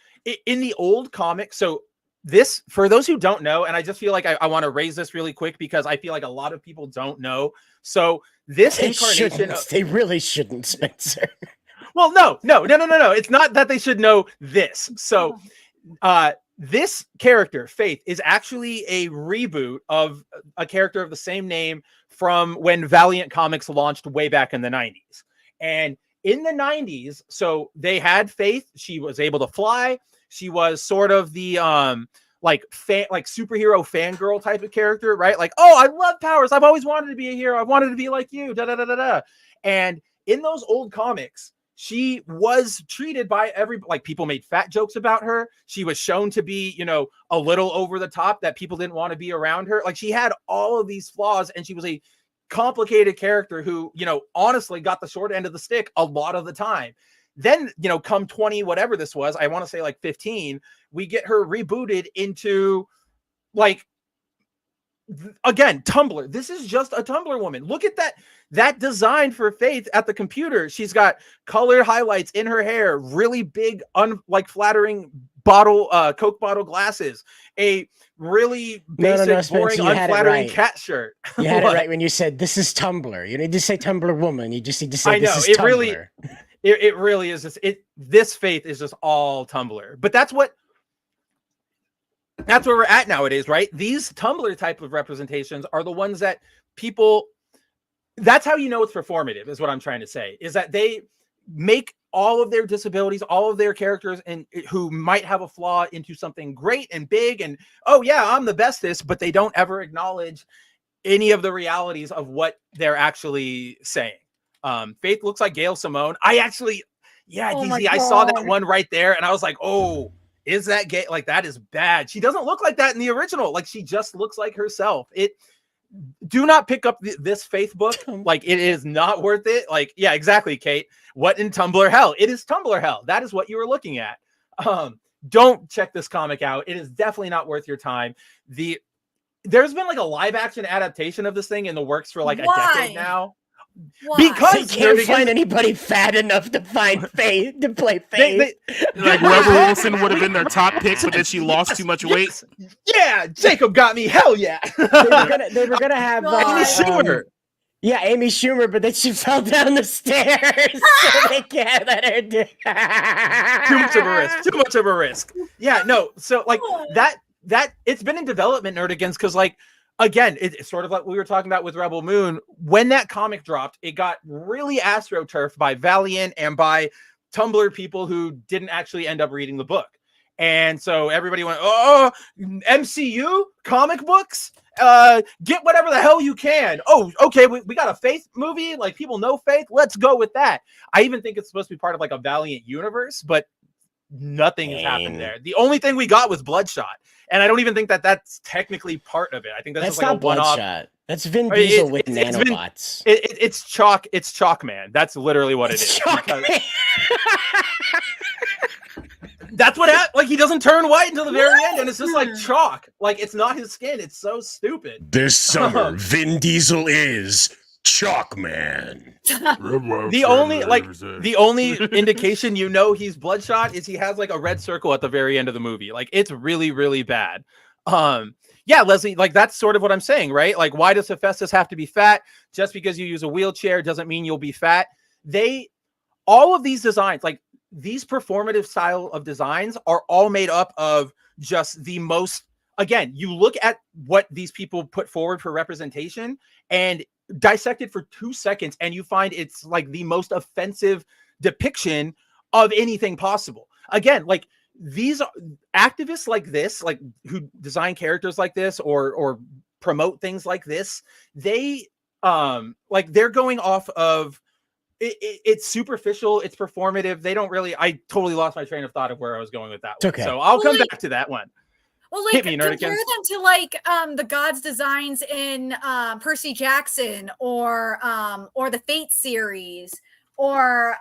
Speaker 2: in the old comic. So this, for those who don't know, and I just feel like I want to raise this really quick because I feel like a lot of people don't know. So this incarnation,
Speaker 5: they really shouldn't, Spencer.
Speaker 2: Well, no. It's not that they should know this. So, this character, Faith, is actually a reboot of a character of the same name from when Valiant Comics launched way back in the 90s. And in the 90s, so they had Faith. She was able to fly. She was sort of the like superhero fangirl type of character, right? Like, oh, I love powers. I've always wanted to be a hero. I wanted to be like you. Da da da da da. And in those old comics, she was treated by people made fat jokes about her. She was shown to be, a little over the top, that people didn't want to be around her. Like she had all of these flaws, and she was a complicated character who, honestly got the short end of the stick a lot of the time. Then, come 20, whatever this was, I want to say like 15, we get her rebooted into again, Tumblr. This is just a Tumblr woman. Look at that design for Faith at the computer. She's got colored highlights in her hair, really big, flattering Coke bottle glasses, a really basic, boring, unflattering cat shirt.
Speaker 5: You had it right when you said this is Tumblr. You need to say Tumblr woman. You just need to say this is Tumblr.
Speaker 2: It really is just this Faith is just all Tumblr. But that's where we're at nowadays, right? These Tumblr type of representations are the ones that people, that's how you know it's performative, is what I'm trying to say, is that they make all of their disabilities, all of their characters, and who might have a flaw into something great and big, and oh yeah, I'm the bestest, but they don't ever acknowledge any of the realities of what they're actually saying. Faith looks like Gail Simone. I actually, yeah,
Speaker 4: Oh
Speaker 2: DZ,
Speaker 4: my
Speaker 2: I saw that
Speaker 4: God.
Speaker 2: one right there, and I was like, oh, is that gay? Like, that is bad. She doesn't look like that in the original. Like, she just looks like herself. Do not pick up this Faith book. Like, it is not worth it. Like, yeah, exactly, Kate. What in Tumblr hell? It is Tumblr hell. That is what you were looking at. Don't check this comic out. It is definitely not worth your time. There's been like a live action adaptation of this thing in the works for like a decade now.
Speaker 4: Why?
Speaker 2: Because
Speaker 5: I can't find anybody fat enough to find Faith to play Faith.
Speaker 3: Like Rebel Wilson would have been their top pick, but then she lost too much weight.
Speaker 2: Yeah, Jacob got me. Hell yeah.
Speaker 5: They were gonna have
Speaker 2: Amy Schumer.
Speaker 5: Yeah, Amy Schumer, but then she fell down the stairs, so they can't let her do.
Speaker 2: Too much of a risk. Too much of a risk. Yeah, no. So like that it's been in development, Nerdigans, because like again, it's sort of like we were talking about with Rebel Moon. When that comic dropped, it got really astroturfed by Valiant and by Tumblr people who didn't actually end up reading the book. And so everybody went, oh, MCU comic books? Get whatever the hell you can. Oh, okay, we got a Faith movie. Like, people know Faith. Let's go with that. I even think it's supposed to be part of like a Valiant universe, but nothing has happened there. The only thing we got was Bloodshot. And I don't even think that's technically part of it. I think that's just like
Speaker 5: not
Speaker 2: a one-off.
Speaker 5: Bloodshot. That's Vin Diesel with nanobots.
Speaker 2: It's Chalk. It's Chalk Man. That's literally what it is. That's what happened. Like, he doesn't turn white until the very end, and it's just like chalk. Like, it's not his skin. It's so stupid.
Speaker 9: This summer, Vin Diesel is Chalk Man.
Speaker 2: The only indication you know he's Bloodshot is he has like a red circle at the very end of the movie. Like, it's really, really bad. Yeah, Leslie, like that's sort of what I'm saying, right? Like, why does Hephaestus have to be fat? Just because you use a wheelchair doesn't mean you'll be fat. All of these designs, like these performative style of designs, are all made up of just the most, again, you look at what these people put forward for representation and dissect it for 2 seconds, and you find it's like the most offensive depiction of anything possible. Again, like these are activists like this, like who design characters like this or promote things like this. They like they're going off of it's superficial, it's performative. They don't really. I totally lost my train of thought of where I was going with that one.
Speaker 5: Okay.
Speaker 2: So I'll come back to that one.
Speaker 4: Well, like, compare them to like the Gods designs in Percy Jackson or the Fate series or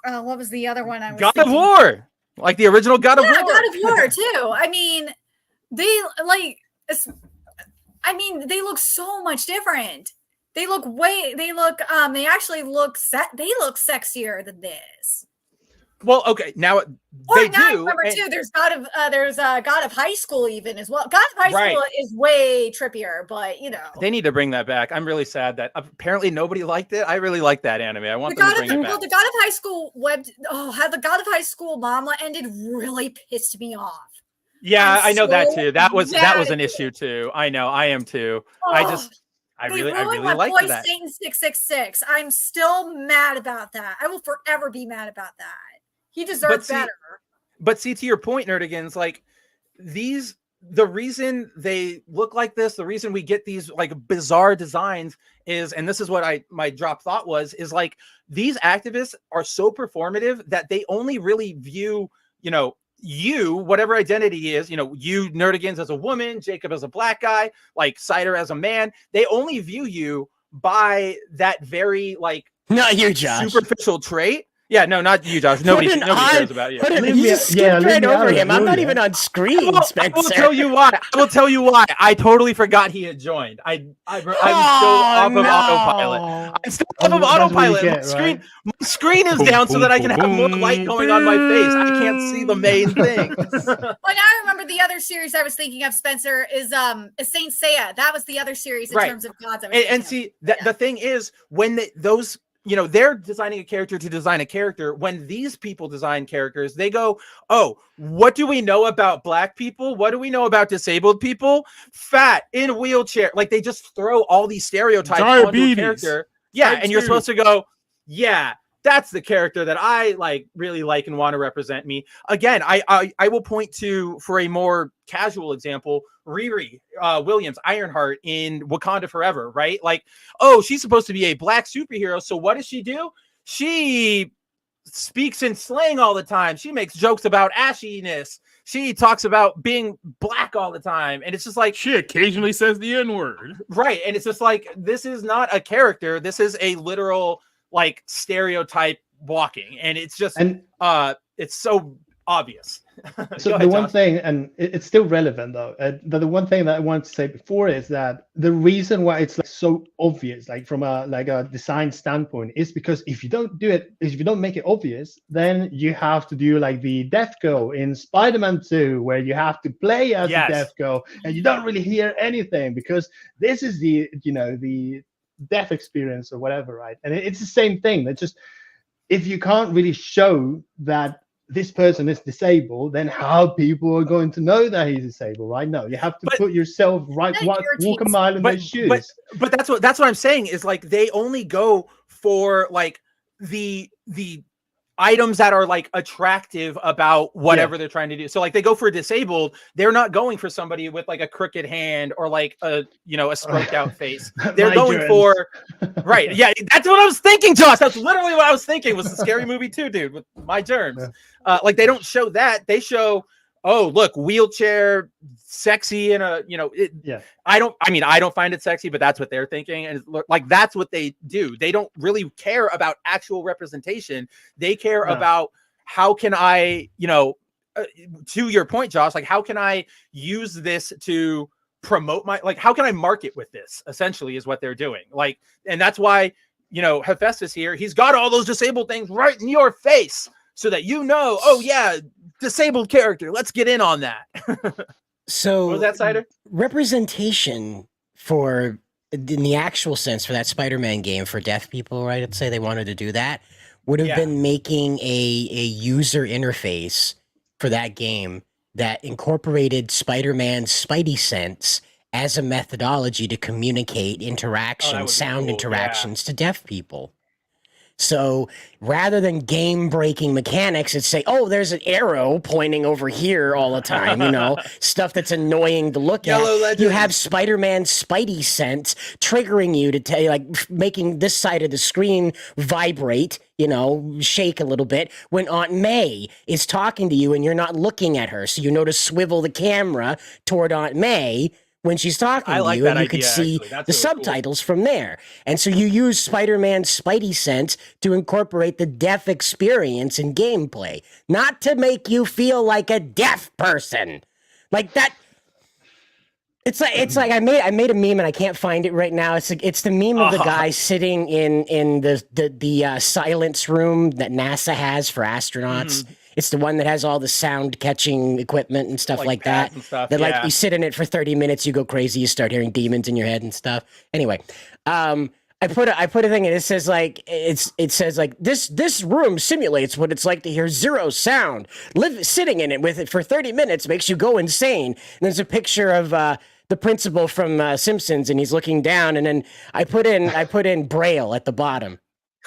Speaker 4: what was the other one I was
Speaker 2: God of War, like the original God of War.
Speaker 4: God of War too. I mean, they look so much different. They actually look they look sexier than this.
Speaker 2: Well, okay, now they do.
Speaker 4: Remember too, there's God of High School even as well. God of High School is way trippier, but you know
Speaker 2: they need to bring that back. I'm really sad that apparently nobody liked it. I really like that anime. I want them to bring it back.
Speaker 4: Well, the God of High School how the God of High School mama ended really pissed me off.
Speaker 2: Yeah, I know that too. That was an issue too. I know, I am too. I really like that.
Speaker 4: Satan 666. I'm still mad about that. I will forever be mad about that. He deserves better.
Speaker 2: But see, to your point, Nerdigans, like the reason they look like this, the reason we get these like bizarre designs is, and this is what my drop thought was, is like these activists are so performative that they only really view, you, whatever identity is, you Nerdigans as a woman, Jacob as a black guy, like Snyder as a man. They only view you by that very like
Speaker 5: not you, Josh,
Speaker 2: superficial trait. Yeah, no, not you, Josh. Nobody cares about you.
Speaker 5: You just skipped right over him. I'm not even on screen, Spencer.
Speaker 2: I will tell you why. I totally forgot he had joined. I'm still off of autopilot. I'm still off of autopilot. My screen is down so that I can have more light going on my face. I can't see the main thing.
Speaker 4: Well, now I remember the other series I was thinking of, Spencer, is Saint Seiya. That was the other series in terms of gods.
Speaker 2: And see, the thing is, when those they're designing a character to design a character. When these people design characters, they go, oh, what do we know about black people? What do we know about disabled people? Fat, in wheelchair. Like, they just throw all these stereotypes onto a character. Yeah, and you're supposed to go, yeah, That's the character that I really like and want to represent me. Again, I will point to, for a more casual example, Riri Williams, Ironheart in Wakanda Forever, right? Like, oh, she's supposed to be a black superhero. So what does she do? She speaks in slang all the time. She makes jokes about ashiness. She talks about being black all the time. And it's just like,
Speaker 3: she occasionally says the N-word.
Speaker 2: Right. And it's just like, this is not a character. This is a literal stereotype walking. And it's just, it's so obvious.
Speaker 6: So the one thing, and it's still relevant though, the one thing that I wanted to say before is that the reason why it's so obvious, from a design standpoint, is because if you don't do it, if you don't make it obvious, then you have to do the Death Girl in Spider-Man 2, where you have to play as the Death Girl, and you don't really hear anything because this is the death experience or whatever, right? And it's the same thing. That just, if you can't really show that this person is disabled, then how people are going to know that he's disabled, right? No, you have to put yourself walk a mile in their shoes.
Speaker 2: But that's what I'm saying is they only go for the items that are attractive about whatever they're trying to do. So they go for disabled. They're not going for somebody with a crooked hand or a stroked out face. They're going for right. Yeah, that's what I was thinking, Josh. That's literally what I was thinking. Was the Scary Movie 2, dude, with My Germs. They don't show that. They show, oh, look, wheelchair, sexy, and I don't find it sexy, but that's what they're thinking, and that's what they do. They don't really care about actual representation. They care about how can I, to your point, Josh, how can I use this to promote my, how can I market with this? Essentially, is what they're doing. And that's why Hephaestus here, he's got all those disabled things right in your face, so that oh yeah, disabled character. Let's get in on that.
Speaker 5: So
Speaker 2: what was that, Snyder?
Speaker 5: Representation in the actual sense for that Spider-Man game for deaf people, right? Let's say they wanted to do that, would have been making a user interface for that game that incorporated Spider-Man's Spidey sense as a methodology to communicate sound interactions to deaf people. So rather than game-breaking mechanics, it's say, oh, there's an arrow pointing over here all the time, stuff that's annoying to look at. Legends. You have Spider-Man's Spidey sense triggering you to tell you, making this side of the screen vibrate, shake a little bit when Aunt May is talking to you and you're not looking at her. So you know to swivel the camera toward Aunt May when she's talking to you, and you could see the subtitles from there. And so you use Spider-Man's Spidey sense to incorporate the deaf experience in gameplay, not to make you feel like a deaf person. Like that. It's like I made a meme and I can't find it right now. It's the meme of the guy sitting in the silence room that NASA has for astronauts. It's the one that has all the sound catching equipment and stuff like that. You sit in it for 30 minutes, you go crazy, you start hearing demons in your head and stuff. Anyway, I put a thing and it says this room simulates what it's like to hear zero sound. Sitting in it with it for 30 minutes makes you go insane. And there's a picture of the principal from Simpsons, and he's looking down, and then I put in Braille at the bottom.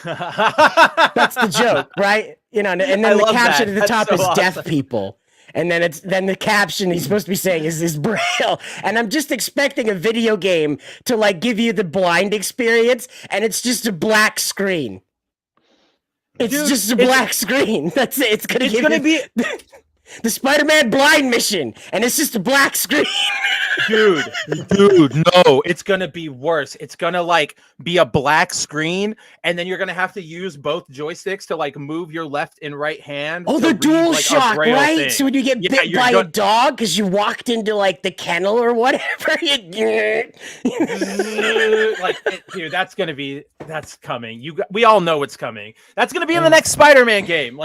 Speaker 5: That's the joke, right? And then the caption at the top is deaf people. And then the caption he's supposed to be saying is Braille. And I'm just expecting a video game to give you the blind experience, and it's just a black screen. It's just a black screen. That's it. It's gonna be the Spider-Man blind mission, and it's just a black screen.
Speaker 2: Dude, no, it's gonna be worse. It's gonna be a black screen, and then you're gonna have to use both joysticks to move your left and right hand.
Speaker 5: Oh, the dual shock, right? Thing. So when you get bit by a dog because you walked into the kennel or whatever,
Speaker 2: dude, that's coming. We all know what's coming. That's gonna be in the next Spider-Man game.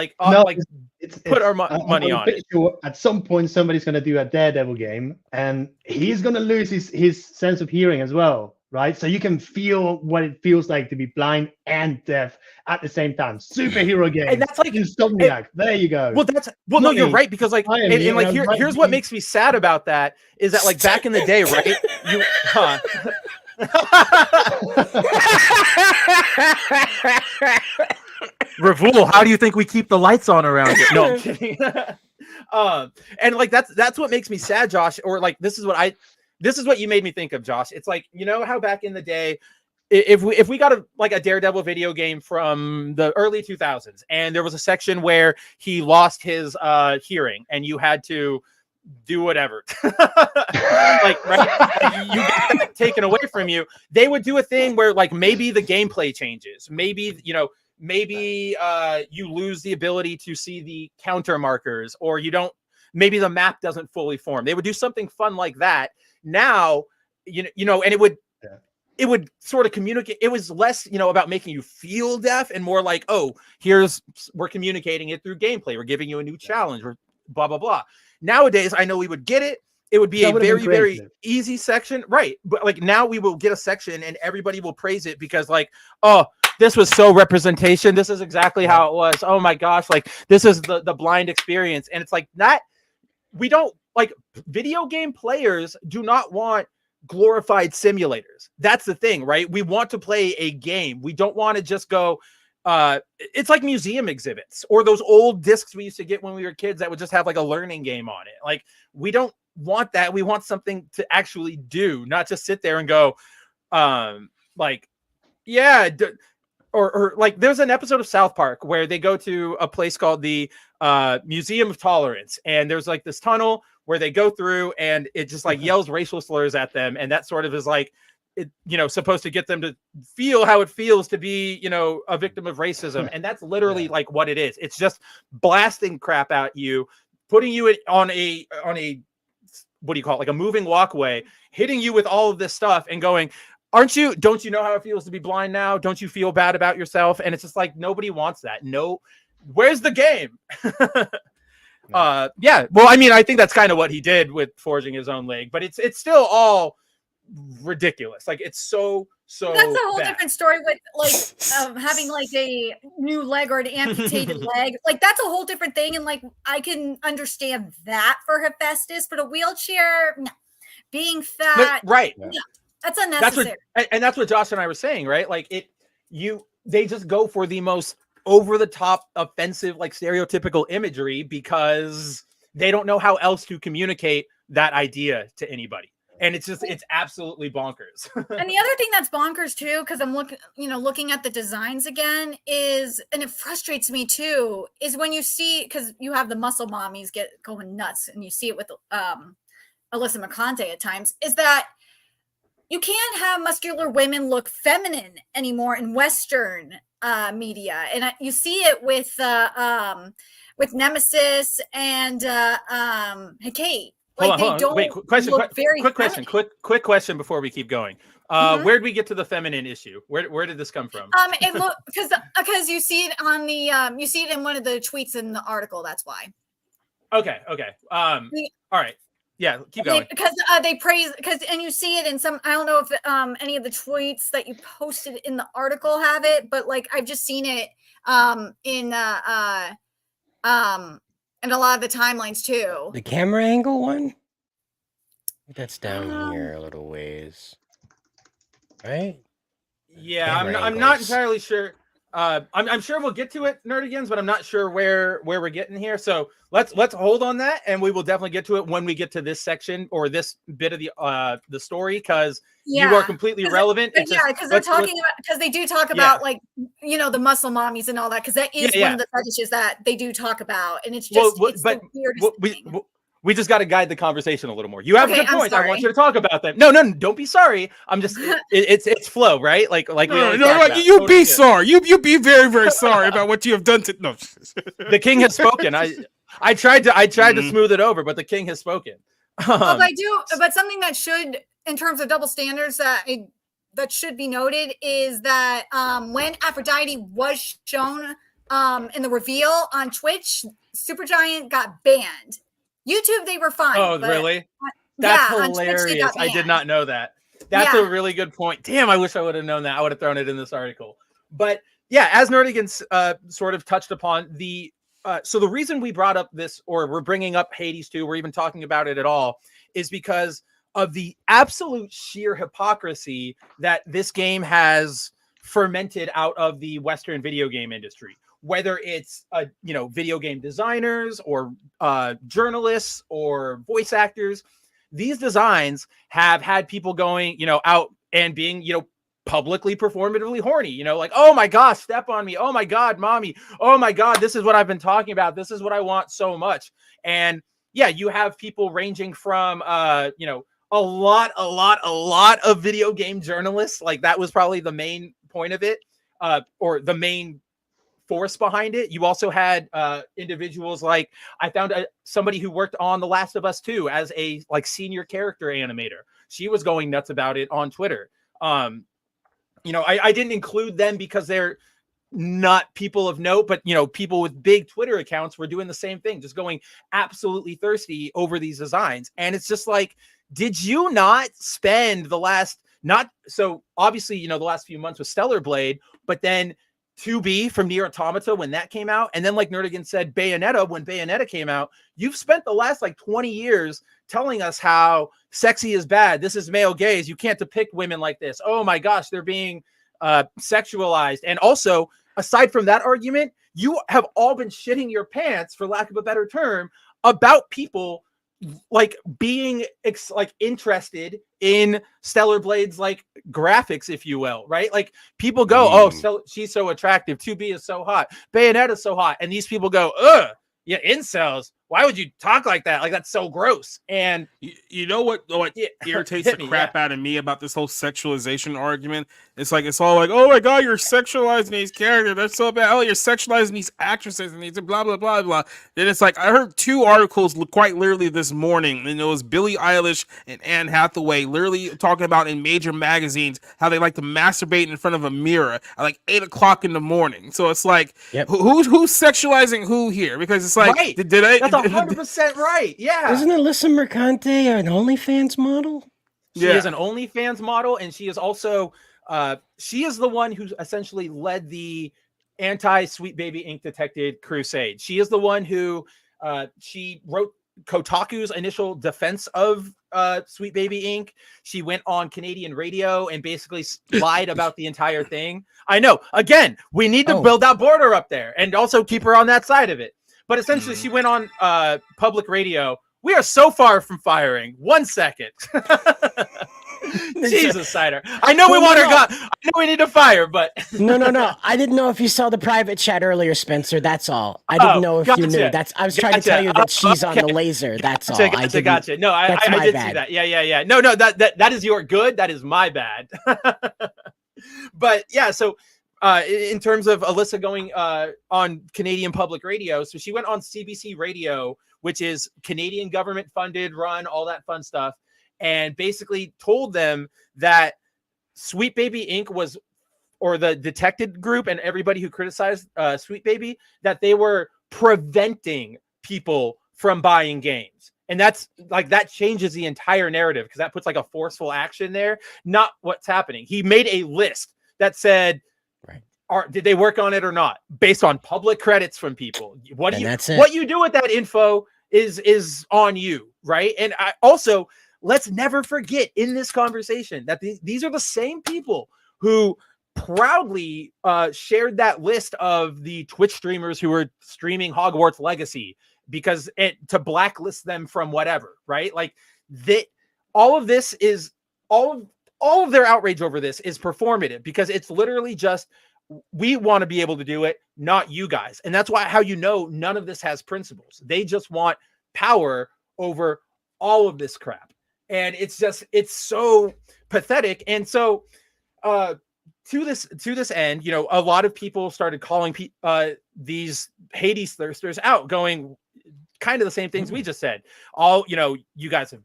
Speaker 2: Put our money on it.
Speaker 6: Sure at some point somebody's going to do a Daredevil game, and he's going to lose his sense of hearing as well, right? So you can feel what it feels like to be blind and deaf at the same time. Superhero game.
Speaker 2: And that's
Speaker 6: Insomniac. There you go.
Speaker 2: Well, no, you're right, because here's what makes me sad about that is that back in the day, right? Ravul, how do you think we keep the lights on around here? No, I'm kidding. And like that's what makes me sad, Josh. Or like this is what you made me think of, Josh. It's like, you know how back in the day, if we got a Daredevil video game from the early 2000s, and there was a section where he lost his hearing, and you had to do whatever, like right, you get that taken away from you. They would do a thing where like maybe the gameplay changes, maybe you lose the ability to see the counter markers, or maybe the map doesn't fully form. They would do something fun like that. Now, and it would sort of communicate. It was less, about making you feel deaf and more like, oh, we're communicating it through gameplay. We're giving you a new challenge, or blah, blah, blah. Nowadays, I know we would get it. It would be a very, very easy section. Right. But like now we will get a section and everybody will praise it because like, oh, this was so representation. This is exactly how it was. Oh my gosh. Like this is the blind experience. And it's like we don't like video game players do not want glorified simulators. That's the thing, right? We want to play a game. We don't want to just go, it's like museum exhibits or those old discs we used to get when we were kids that would just have like a learning game on it. Like we don't want that. We want something to actually do, not just sit there and go, like, yeah. Or like there's an episode of South Park where they go to a place called the Museum of Tolerance, and there's like this tunnel where they go through and it just like yells racial slurs at them, and that sort of is like it, supposed to get them to feel how it feels to be, a victim of racism. And that's literally like what it is. It's just blasting crap at you, putting you on a what do you call it, like a moving walkway, hitting you with all of this stuff and going, don't you know how it feels to be blind now? Don't you feel bad about yourself? And it's just like, nobody wants that. No, where's the game? Yeah. Well, I mean, I think that's kind of what he did with forging his own leg, but it's still all ridiculous. Like it's so
Speaker 4: that's a whole different story with like having like a new leg or an amputated leg. Like that's a whole different thing. And like, I can understand that for Hephaestus, but a wheelchair, no. Being fat.
Speaker 2: Right.
Speaker 4: No. That's unnecessary.
Speaker 2: That's what Josh and I were saying, right? Like they just go for the most over the top, offensive, like stereotypical imagery because they don't know how else to communicate that idea to anybody. And it's absolutely bonkers.
Speaker 4: And the other thing that's bonkers too, because I'm looking at the designs again and it frustrates me too, is when you see, because you have the muscle mommies get going nuts, and you see it with Alyssa McConaughey at times, is that you can't have muscular women look feminine anymore in Western media, and you see it with Nemesis and Kate. Like hold on. Wait,
Speaker 2: quick question before we keep going. Where did we get to the feminine issue? Where did this come from?
Speaker 4: It look because you see it on the you see it in one of the tweets in the article. That's why.
Speaker 2: Okay. All right. Yeah, keep going.
Speaker 4: Because they praise and you see it in some. I don't know if any of the tweets that you posted in the article have it, but like I've just seen it in a lot of the timelines too.
Speaker 5: The camera angle one? That's down here a little ways, right?
Speaker 2: Yeah, I'm not entirely sure. I'm sure we'll get to it, Nerdigans, but I'm not sure where we're getting here. So let's hold on that, and we will definitely get to it when we get to this section or this bit of the story, because you are completely relevant.
Speaker 4: Because they're talking about, because they do talk about like the muscle mommies and all that, because that is one of the fetishes that they do talk about, and it's just the weirdest.
Speaker 2: We just got to guide the conversation a little more. You have a good point. I want you to talk about them. No, don't be sorry. I'm just it's flow, right? Like
Speaker 3: you be sorry. You be very, very sorry about what you have done to. No,
Speaker 2: the king has spoken. I tried to smooth it over, but the king has spoken.
Speaker 4: But something that should, in terms of double standards, that should be noted is that when Aphrodite was shown in the reveal on Twitch, Supergiant got banned. YouTube, they were fine.
Speaker 2: Oh, really? That's hilarious. I did not know that. That's a really good point. Damn, I wish I would have known that. I would have thrown it in this article. But yeah, as Nerdigans sort of touched upon, so the reason we brought up this, or we're bringing up Hades 2, we're even talking about it at all, is because of the absolute sheer hypocrisy that this game has fermented out of the Western video game industry. whether it's video game designers or journalists or voice actors. These designs have had people going, out and being, publicly performatively horny, like, oh my gosh, step on me. Oh my God, mommy. Oh my God, this is what I've been talking about. This is what I want so much. And yeah, you have people ranging from, a lot of video game journalists. Like that was probably the main point of it, or the main force behind it. You also had individuals like, I found somebody who worked on The Last of Us 2 as a senior character animator. She was going nuts about it on Twitter. I didn't include them because they're not people of note, but people with big Twitter accounts were doing the same thing, just going absolutely thirsty over these designs. And it's just like, did you not spend the last, so obviously, the last few months with Stellar Blade, but then 2B from Nier Automata when that came out, and then like Nerdigan said, Bayonetta when Bayonetta came out, you've spent the last 20 years telling us how sexy is bad. This is male gaze. You can't depict women like this. Oh my gosh, they're being sexualized. And also, aside from that argument, you have all been shitting your pants, for lack of a better term, about people being interested in Stellar Blade's graphics, if you will, right? Like people go, oh, she's so attractive. 2B is so hot. Bayonetta is so hot. And these people go, ugh, yeah, incels. Why would you talk like that? Like, that's so gross. And
Speaker 3: you know what irritates the crap out of me about this whole sexualization argument? It's all like, oh my God, you're sexualizing these characters. That's so bad. Oh, you're sexualizing these actresses and these blah, blah, blah, blah. Then it's like, I heard 2 articles quite literally this morning, and it was Billie Eilish and Anne Hathaway literally talking about in major magazines how they like to masturbate in front of a mirror at 8 o'clock in the morning. So it's like, who's sexualizing who here? Because it's like,
Speaker 2: right.
Speaker 3: did I?
Speaker 2: That's 100% right. Yeah.
Speaker 5: Isn't Alyssa Mercante an OnlyFans model?
Speaker 2: She is an OnlyFans model, and she is also she is the one who essentially led the anti-Sweet Baby Inc. detected crusade. She is the one who she wrote Kotaku's initial defense of Sweet Baby Inc. She went on Canadian radio and basically lied about the entire thing. I know. Again, we need to build that border up there and also keep her on that side of it. But essentially, she went on public radio. We are so far from firing. 1 second. Jesus, Snyder. I know we want her gone. I know we need to fire, but
Speaker 5: no. I didn't know if you saw the private chat earlier, Spencer. That's all. I didn't know if you knew. I was trying to tell you that she's on the laser. That's all.
Speaker 2: Gotcha. No, I did see that. Yeah. No. That is your good. That is my bad. But yeah, so. In terms of Alyssa going on Canadian public radio, so she went on CBC Radio, which is Canadian government funded, run, all that fun stuff, and basically told them that Sweet Baby Inc. was, or the detected group and everybody who criticized Sweet Baby, that they were preventing people from buying games. And that's that changes the entire narrative, because that puts a forceful action there, not what's happening. He made a list that said, did they work on it or not, based on public credits from people? What you do with that info is on you, right? And let's never forget in this conversation that these are the same people who proudly shared that list of the Twitch streamers who were streaming Hogwarts Legacy to blacklist them from whatever, right? All of this is all of their outrage over this is performative, because it's literally just, we want to be able to do it, not you guys. And that's how none of this has principles. They just want power over all of this crap. And it's so pathetic. And so to this end, a lot of people started calling these Hades thirsters out, going kind of the same things we just said. You guys have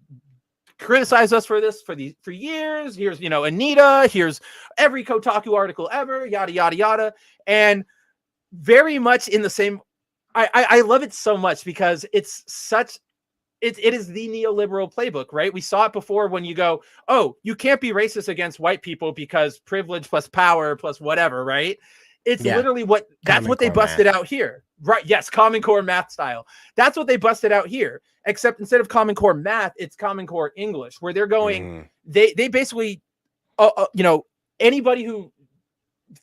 Speaker 2: criticized us for this for years. Here's Anita, here's every Kotaku article ever, yada yada yada. And very much in the same, I love it so much, because it's such, it is the neoliberal playbook, right? We saw it before when you go, oh, you can't be racist against white people because privilege plus power plus whatever, right? It's literally that's what they busted out here. Right. Yes. Common Core math style. That's what they busted out here. Except instead of Common Core math, it's Common Core English, where they're going, they basically, anybody who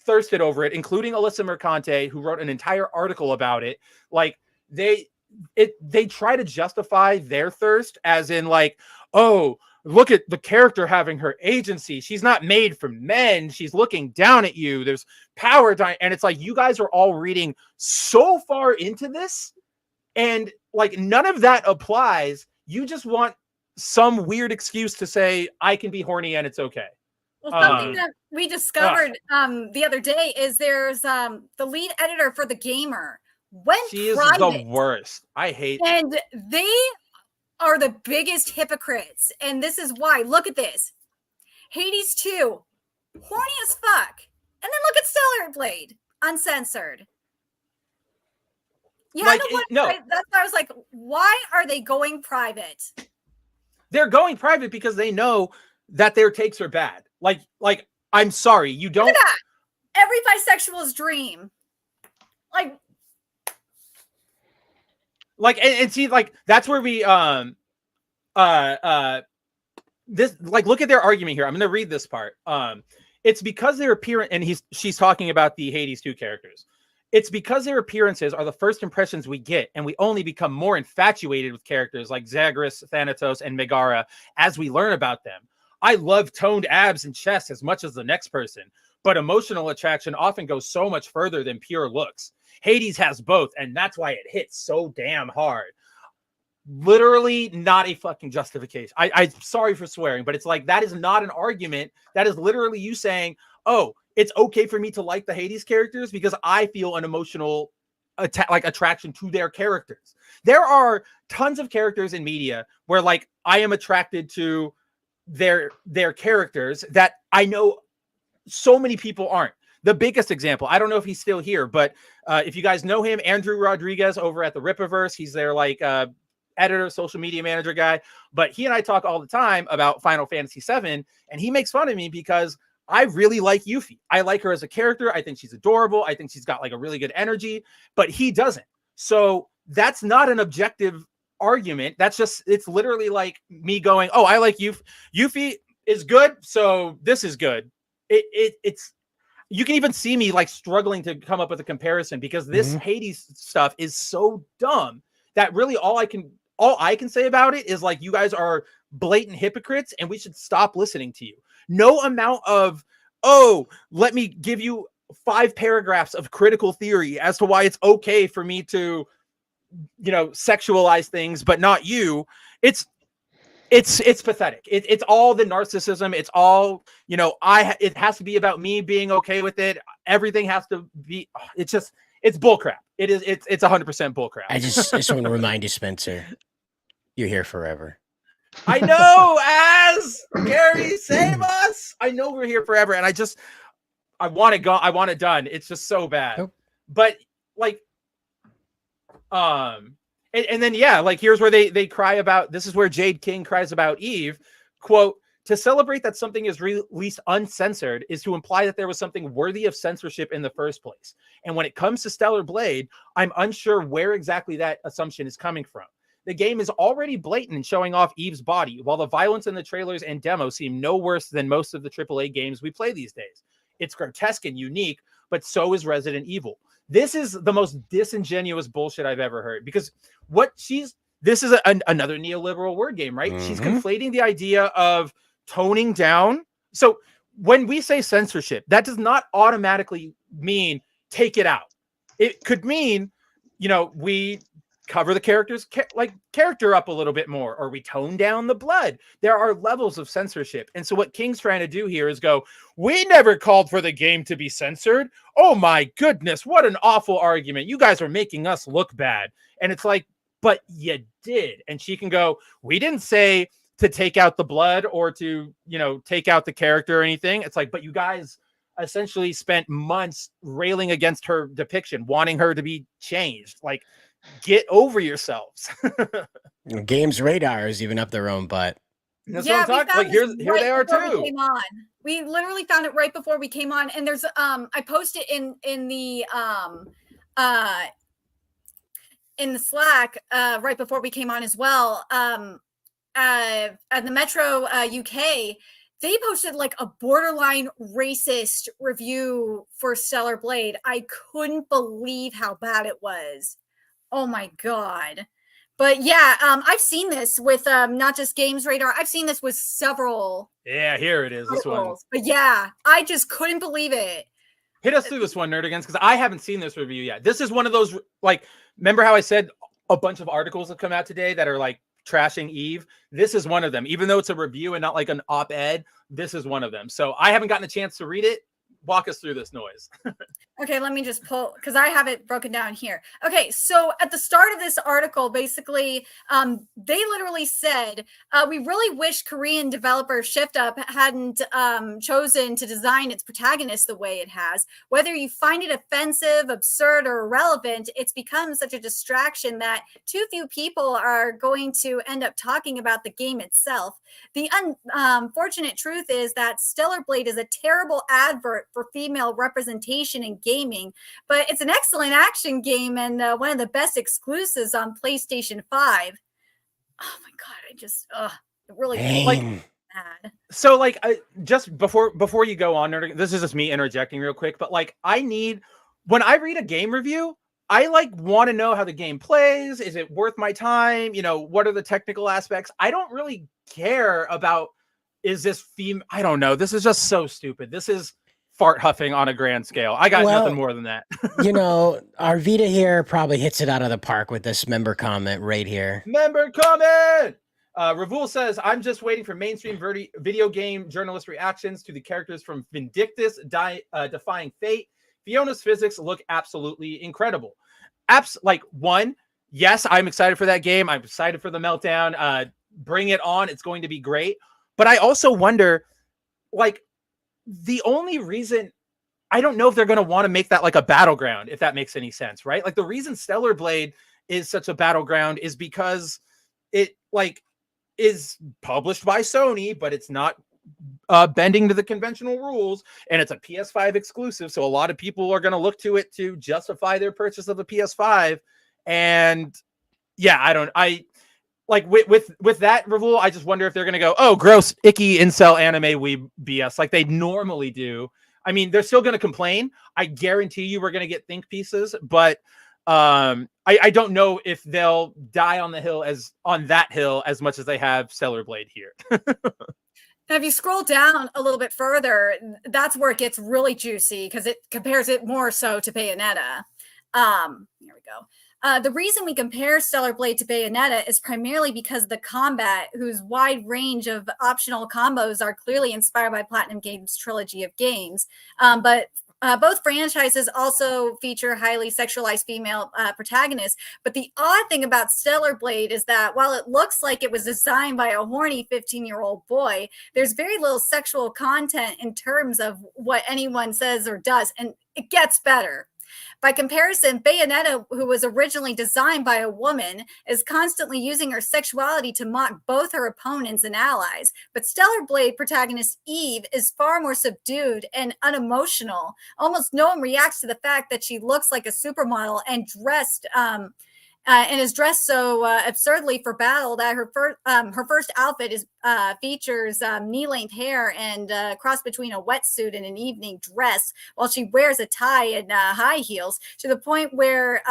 Speaker 2: thirsted over it, including Alyssa Mercante, who wrote an entire article about it. Like they try to justify their thirst as in like, oh, look at the character having her agency. She's not made for men. She's looking down at you. There's power. And it's like, you guys are all reading so far into this. And like, none of that applies. You just want some weird excuse to say, I can be horny and it's okay.
Speaker 4: Well, something that we discovered the other day is there's the lead editor for The Gamer went
Speaker 2: she is
Speaker 4: private,
Speaker 2: the worst. I hate
Speaker 4: and they are the biggest hypocrites, and this is why. Look at this. Hades 2, horny as fuck. And then look at Stellar Blade, uncensored. Yeah,
Speaker 2: Like,
Speaker 4: no. That's why I was like, why are they going private?
Speaker 2: They're going private because they know that their takes are bad. Like I'm sorry, you don't.
Speaker 4: Look at that. Every bisexual's dream.
Speaker 2: Like and see, like that's where we this, like, look at their argument here. I'm gonna read this part. It's because their appearance, and she's talking about the Hades 2 characters. It's because their appearances are the first impressions we get, and we only become more infatuated with characters like Zagreus, Thanatos, and Megara as we learn about them. I love toned abs and chest as much as the next person, but emotional attraction often goes so much further than pure looks. Hades has both, and that's why it hits so damn hard. Literally not a fucking justification. I'm sorry for swearing, but it's like, that is not an argument. That is literally you saying, oh, it's okay for me to like the Hades characters because I feel an emotional attraction to their characters. There are tons of characters in media where like I am attracted to their characters that I know so many people aren't. The biggest example, I don't know if he's still here, but if you guys know him, Andrew Rodriguez over at the Rippaverse, he's their like editor, social media manager guy. But he and I talk all the time about Final Fantasy VII, and he makes fun of me because I really like Yuffie. I like her as a character. I think she's adorable. I think she's got like a really good energy, but he doesn't. So that's not an objective argument. That's just, it's literally like me going, oh, I like Yuffie. Yuffie is good, so this is good. It's you can even see me like struggling to come up with a comparison because this Hades stuff is so dumb that really all I can say about it is like, you guys are blatant hypocrites and we should stop listening to you. No amount of, oh, let me give you 5 paragraphs of critical theory as to why it's okay for me to, you know, sexualize things, but not you. It's pathetic. It's all the narcissism. It's all, you know, it has to be about me being okay with it. Everything has to be, it's bullcrap. It's 100% bullcrap.
Speaker 5: I just want to remind you, Spencer, you're here forever.
Speaker 2: I know, as Gary, save us. I know we're here forever. And I want it gone. I want it done. It's just so bad.
Speaker 5: Nope.
Speaker 2: But like, and then, yeah, like here's where they cry about, this is where Jade King cries about Eve, quote, to celebrate that something is released uncensored is to imply that there was something worthy of censorship in the first place. And when it comes to Stellar Blade, I'm unsure where exactly that assumption is coming from. The game is already blatant in showing off Eve's body, while the violence in the trailers and demos seem no worse than most of the AAA games we play these days. It's grotesque and unique, but so is Resident Evil. This is the most disingenuous bullshit I've ever heard, because this is another neoliberal word game, right? She's conflating the idea of toning down. So when we say censorship, that does not automatically mean take it out. It could mean, you know, we cover the character's character up a little bit more, or we tone down the blood. There are levels of censorship. And so what King's trying to do here is go, we never called for the game to be censored. Oh my goodness, what an awful argument. You guys are making us look bad. And it's like, but you did. And she can go, we didn't say to take out the blood or to, you know, take out the character or anything. It's like, but you guys essentially spent months railing against her depiction, wanting her to be changed. Like, get over yourselves.
Speaker 5: Games Radar is even up their own butt.
Speaker 2: That's what I'm talking. Like, here they are too.
Speaker 4: We literally found it right before we came on, and there's I posted in the Slack right before we came on as well. At the Metro UK, they posted like a borderline racist review for Stellar Blade. I couldn't believe how bad it was. Oh my God. But yeah, I've seen this with not just Games Radar. I've seen this with several.
Speaker 2: Yeah, here it is. This one.
Speaker 4: But yeah, I just couldn't believe it.
Speaker 2: Hit us through this one, Nerdigans, because I haven't seen this review yet. This is one of those, like, remember how I said a bunch of articles have come out today that are like trashing Eve? This is one of them. Even though it's a review and not like an op-ed, this is one of them. So I haven't gotten a chance to read it. Walk us through this noise.
Speaker 4: Okay, let me just pull, because I have it broken down here. Okay, so at the start of this article, basically, they literally said, we really wish Korean developer Shift Up hadn't chosen to design its protagonist the way it has. Whether you find it offensive, absurd, or irrelevant, it's become such a distraction that too few people are going to end up talking about the game itself. The unfortunate truth is that Stellar Blade is a terrible advert for female representation in gaming, but it's an excellent action game and one of the best exclusives on PlayStation 5. Oh my God, I just, it really like bad.
Speaker 2: So like, just before you go on, this is just me interjecting real quick, but like, when I read a game review, I like want to know how the game plays. Is it worth my time? You know, what are the technical aspects? I don't really care about, is this female? I don't know. This is just so stupid. This is fart huffing on a grand scale. I got nothing more than that.
Speaker 5: You know, Arvita here probably hits it out of the park with this member comment right here.
Speaker 2: Member comment! Ravul says, I'm just waiting for mainstream video game journalist reactions to the characters from Vindictus, Defying Fate. Fiona's physics look absolutely incredible. Yes, I'm excited for that game. I'm excited for the meltdown. Bring it on. It's going to be great. But I also wonder, like, the only reason, I don't know if they're going to want to make that like a battleground, if that makes any sense, right? Like the reason Stellar Blade is such a battleground is because it like is published by Sony, but it's not bending to the conventional rules, and it's a PS5 exclusive. So a lot of people are going to look to it to justify their purchase of the PS5. And yeah, I like with that rule, I just wonder if they're going to go, oh, gross, icky incel anime weeb BS like they normally do. I mean, they're still going to complain. I guarantee you we're going to get think pieces, but I don't know if they'll die on that hill as much as they have Stellar Blade here.
Speaker 4: Now, if you scroll down a little bit further, that's where it gets really juicy because it compares it more so to Bayonetta. Here we go. The reason we compare Stellar Blade to Bayonetta is primarily because the combat, whose wide range of optional combos are clearly inspired by Platinum Games' trilogy of games. But both franchises also feature highly sexualized female protagonists. But the odd thing about Stellar Blade is that while it looks like it was designed by a horny 15-year-old boy, there's very little sexual content in terms of what anyone says or does. And it gets better. By comparison, Bayonetta, who was originally designed by a woman, is constantly using her sexuality to mock both her opponents and allies. But Stellar Blade protagonist Eve is far more subdued and unemotional. Almost no one reacts to the fact that she looks like a supermodel and is dressed so absurdly for battle that her first outfit features knee-length hair and cross between a wetsuit and an evening dress, while she wears a tie and high heels, to the point where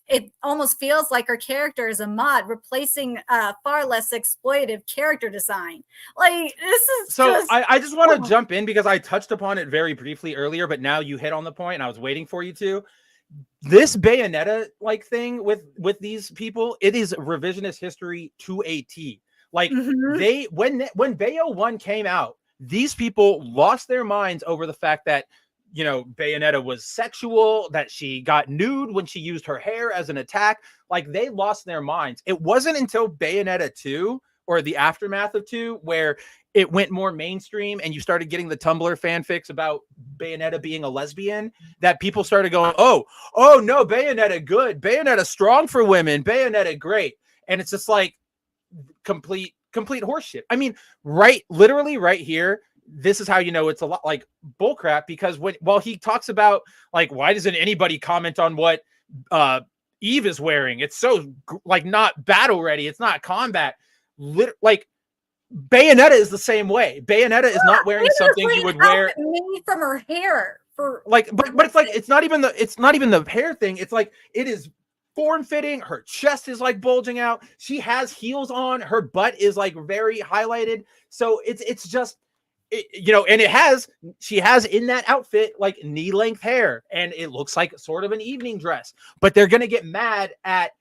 Speaker 4: it almost feels like her character is a mod, replacing far less exploitative character design. Like, this is
Speaker 2: so. I just want to jump in because I touched upon it very briefly earlier, but now you hit on the point, and I was waiting for you to. This Bayonetta like thing with these people, it is revisionist history to a T. Like when Bayo 1 came out, these people lost their minds over the fact that, you know, Bayonetta was sexual, that she got nude when she used her hair as an attack. Like, they lost their minds. It wasn't until Bayonetta 2 or the aftermath of 2 where it went more mainstream and you started getting the Tumblr fanfics about Bayonetta being a lesbian that people started going, oh no, Bayonetta good, Bayonetta strong for women, Bayonetta great. And it's just like complete horseshit. I mean, literally right here, this is how you know it's a lot like bullcrap, because while he talks about like, why doesn't anybody comment on what Eve is wearing? It's so like not battle ready. It's not combat. Like, Bayonetta is the same way. Bayonetta is not wearing
Speaker 4: Bayonetta's
Speaker 2: something
Speaker 4: wearing
Speaker 2: you would
Speaker 4: an
Speaker 2: wear.
Speaker 4: outfit made from her hair.
Speaker 2: But it's like it's not even the hair thing. It's like it is form fitting. Her chest is like bulging out. She has heels on. Her butt is like very highlighted. So it's just and she has in that outfit like knee length hair, and it looks like sort of an evening dress. But they're gonna get mad at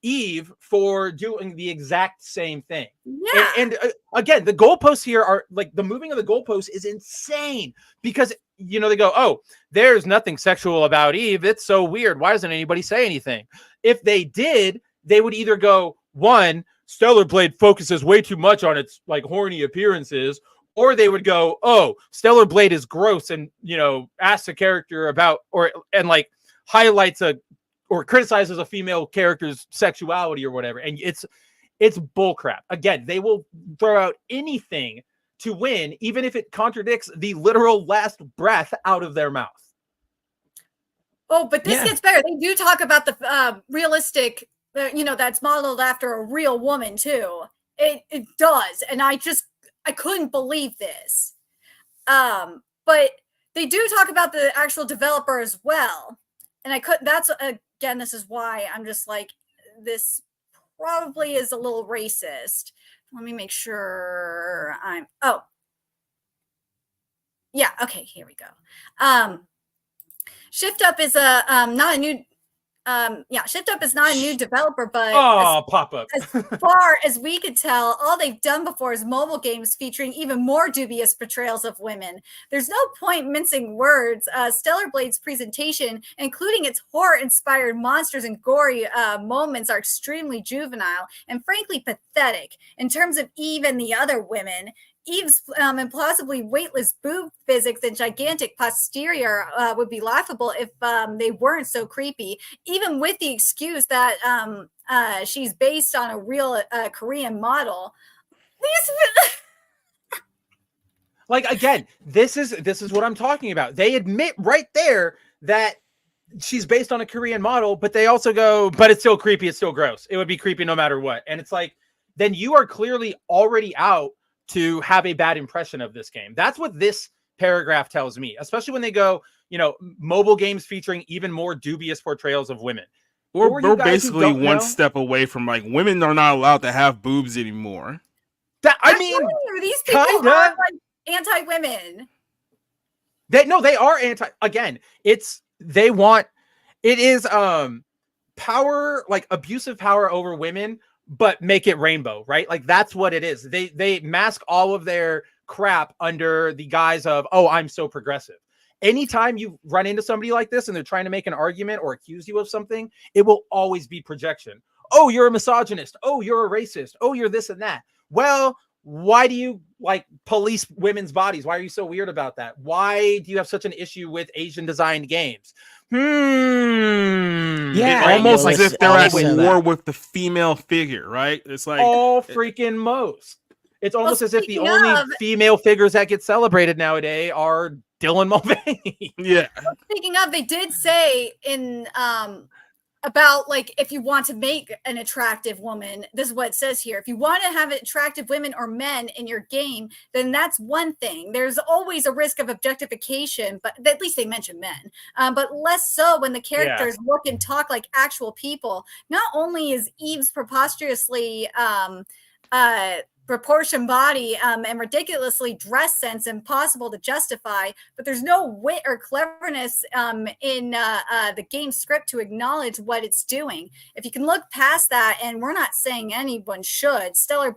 Speaker 2: Eve for doing the exact same thing.
Speaker 4: Yeah.
Speaker 2: And again, the goalposts here are like the moving of the goalposts is insane because they go, oh, there's nothing sexual about Eve. It's so weird. Why doesn't anybody say anything? If they did, they would either go, one, Stellar Blade focuses way too much on its like horny appearances, or they would go, oh, Stellar Blade is gross and asks a character about and like highlights or criticizes a female character's sexuality or whatever. And it's bullcrap. Again, they will throw out anything to win, even if it contradicts the literal last breath out of their mouth.
Speaker 4: Oh, but this gets better. They do talk about the realistic, that's modeled after a real woman too. It does. And I couldn't believe this. But they do talk about the actual developer as well. And this is why I'm just like, this probably is a little racist. Let me make sure okay, here we go. Shift Up is not a new Shift Up is not a new developer, but
Speaker 2: pop up.
Speaker 4: As far as we could tell, all they've done before is mobile games featuring even more dubious portrayals of women. There's no point mincing words. Stellar Blade's presentation, including its horror-inspired monsters and gory moments, are extremely juvenile and frankly pathetic. In terms of Eve and the other women, Eve's implausibly weightless boob physics and gigantic posterior would be laughable if they weren't so creepy, even with the excuse that she's based on a real Korean model.
Speaker 2: Like, again, this is what I'm talking about. They admit right there that she's based on a Korean model, but they also go, but it's still creepy. It's still gross. It would be creepy no matter what. And it's like, then you are clearly already out to have a bad impression of this game. That's what this paragraph tells me, especially when they go, mobile games featuring even more dubious portrayals of women.
Speaker 3: We're basically one step away from like women are not allowed to have boobs anymore.
Speaker 4: These people are like anti-women.
Speaker 2: They are anti. Again, it is power, like abusive power over women, but make it rainbow, right? Like that's what it is. They mask all of their crap under the guise of, oh, I'm so progressive. Anytime you run into somebody like this and they're trying to make an argument or accuse you of something, it will always be projection. Oh, you're a misogynist. Oh, you're a racist. Oh, you're this and that. Well, why do you like police women's bodies? Why are you so weird about that? Why do you have such an issue with Asian designed games?
Speaker 3: Yeah, almost as if they're at war with the female figure, right? It's like
Speaker 2: all freaking most. It's almost as if the only female figures that get celebrated nowadays are Dylan Mulvaney.
Speaker 3: Yeah.
Speaker 4: Well, speaking of, they did say in about like if you want to make an attractive woman, this is what it says here. If you want to have attractive women or men in your game, then that's one thing. There's always a risk of objectification, but at least they mention men, but less so when the characters look and talk like actual people. Not only is Eve's preposterously proportion body and ridiculously dress sense impossible to justify, but there's no wit or cleverness in the game script to acknowledge what it's doing. If you can look past that, and we're not saying anyone should, Stellar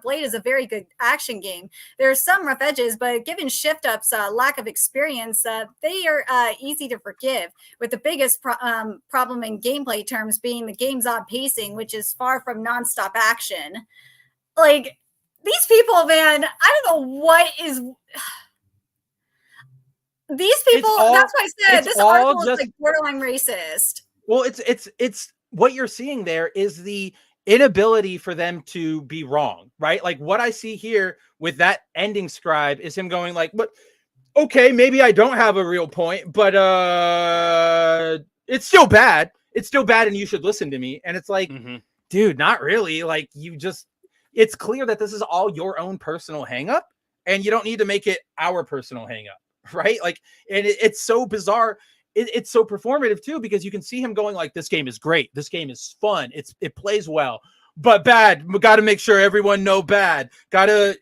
Speaker 4: Blade is a very good action game. There are some rough edges, but given Shift Up's lack of experience, they are easy to forgive, with the biggest problem in gameplay terms being the game's odd pacing, which is far from nonstop action. Like, these people, man, I don't know what is... These people, that's why I said, this article is like borderline racist.
Speaker 2: Well, it's what you're seeing there is the inability for them to be wrong, right? Like what I see here with that ending scribe is him going like, but okay, maybe I don't have a real point, but it's still bad. It's still bad and you should listen to me. And it's like, dude, not really. Like it's clear that this is all your own personal hangup, and you don't need to make it our personal hangup, right? Like, and it's so bizarre. It's so performative too, because you can see him going like, this game is great, this game is fun, it plays well, but bad. We got to make sure everyone know bad. Gotta.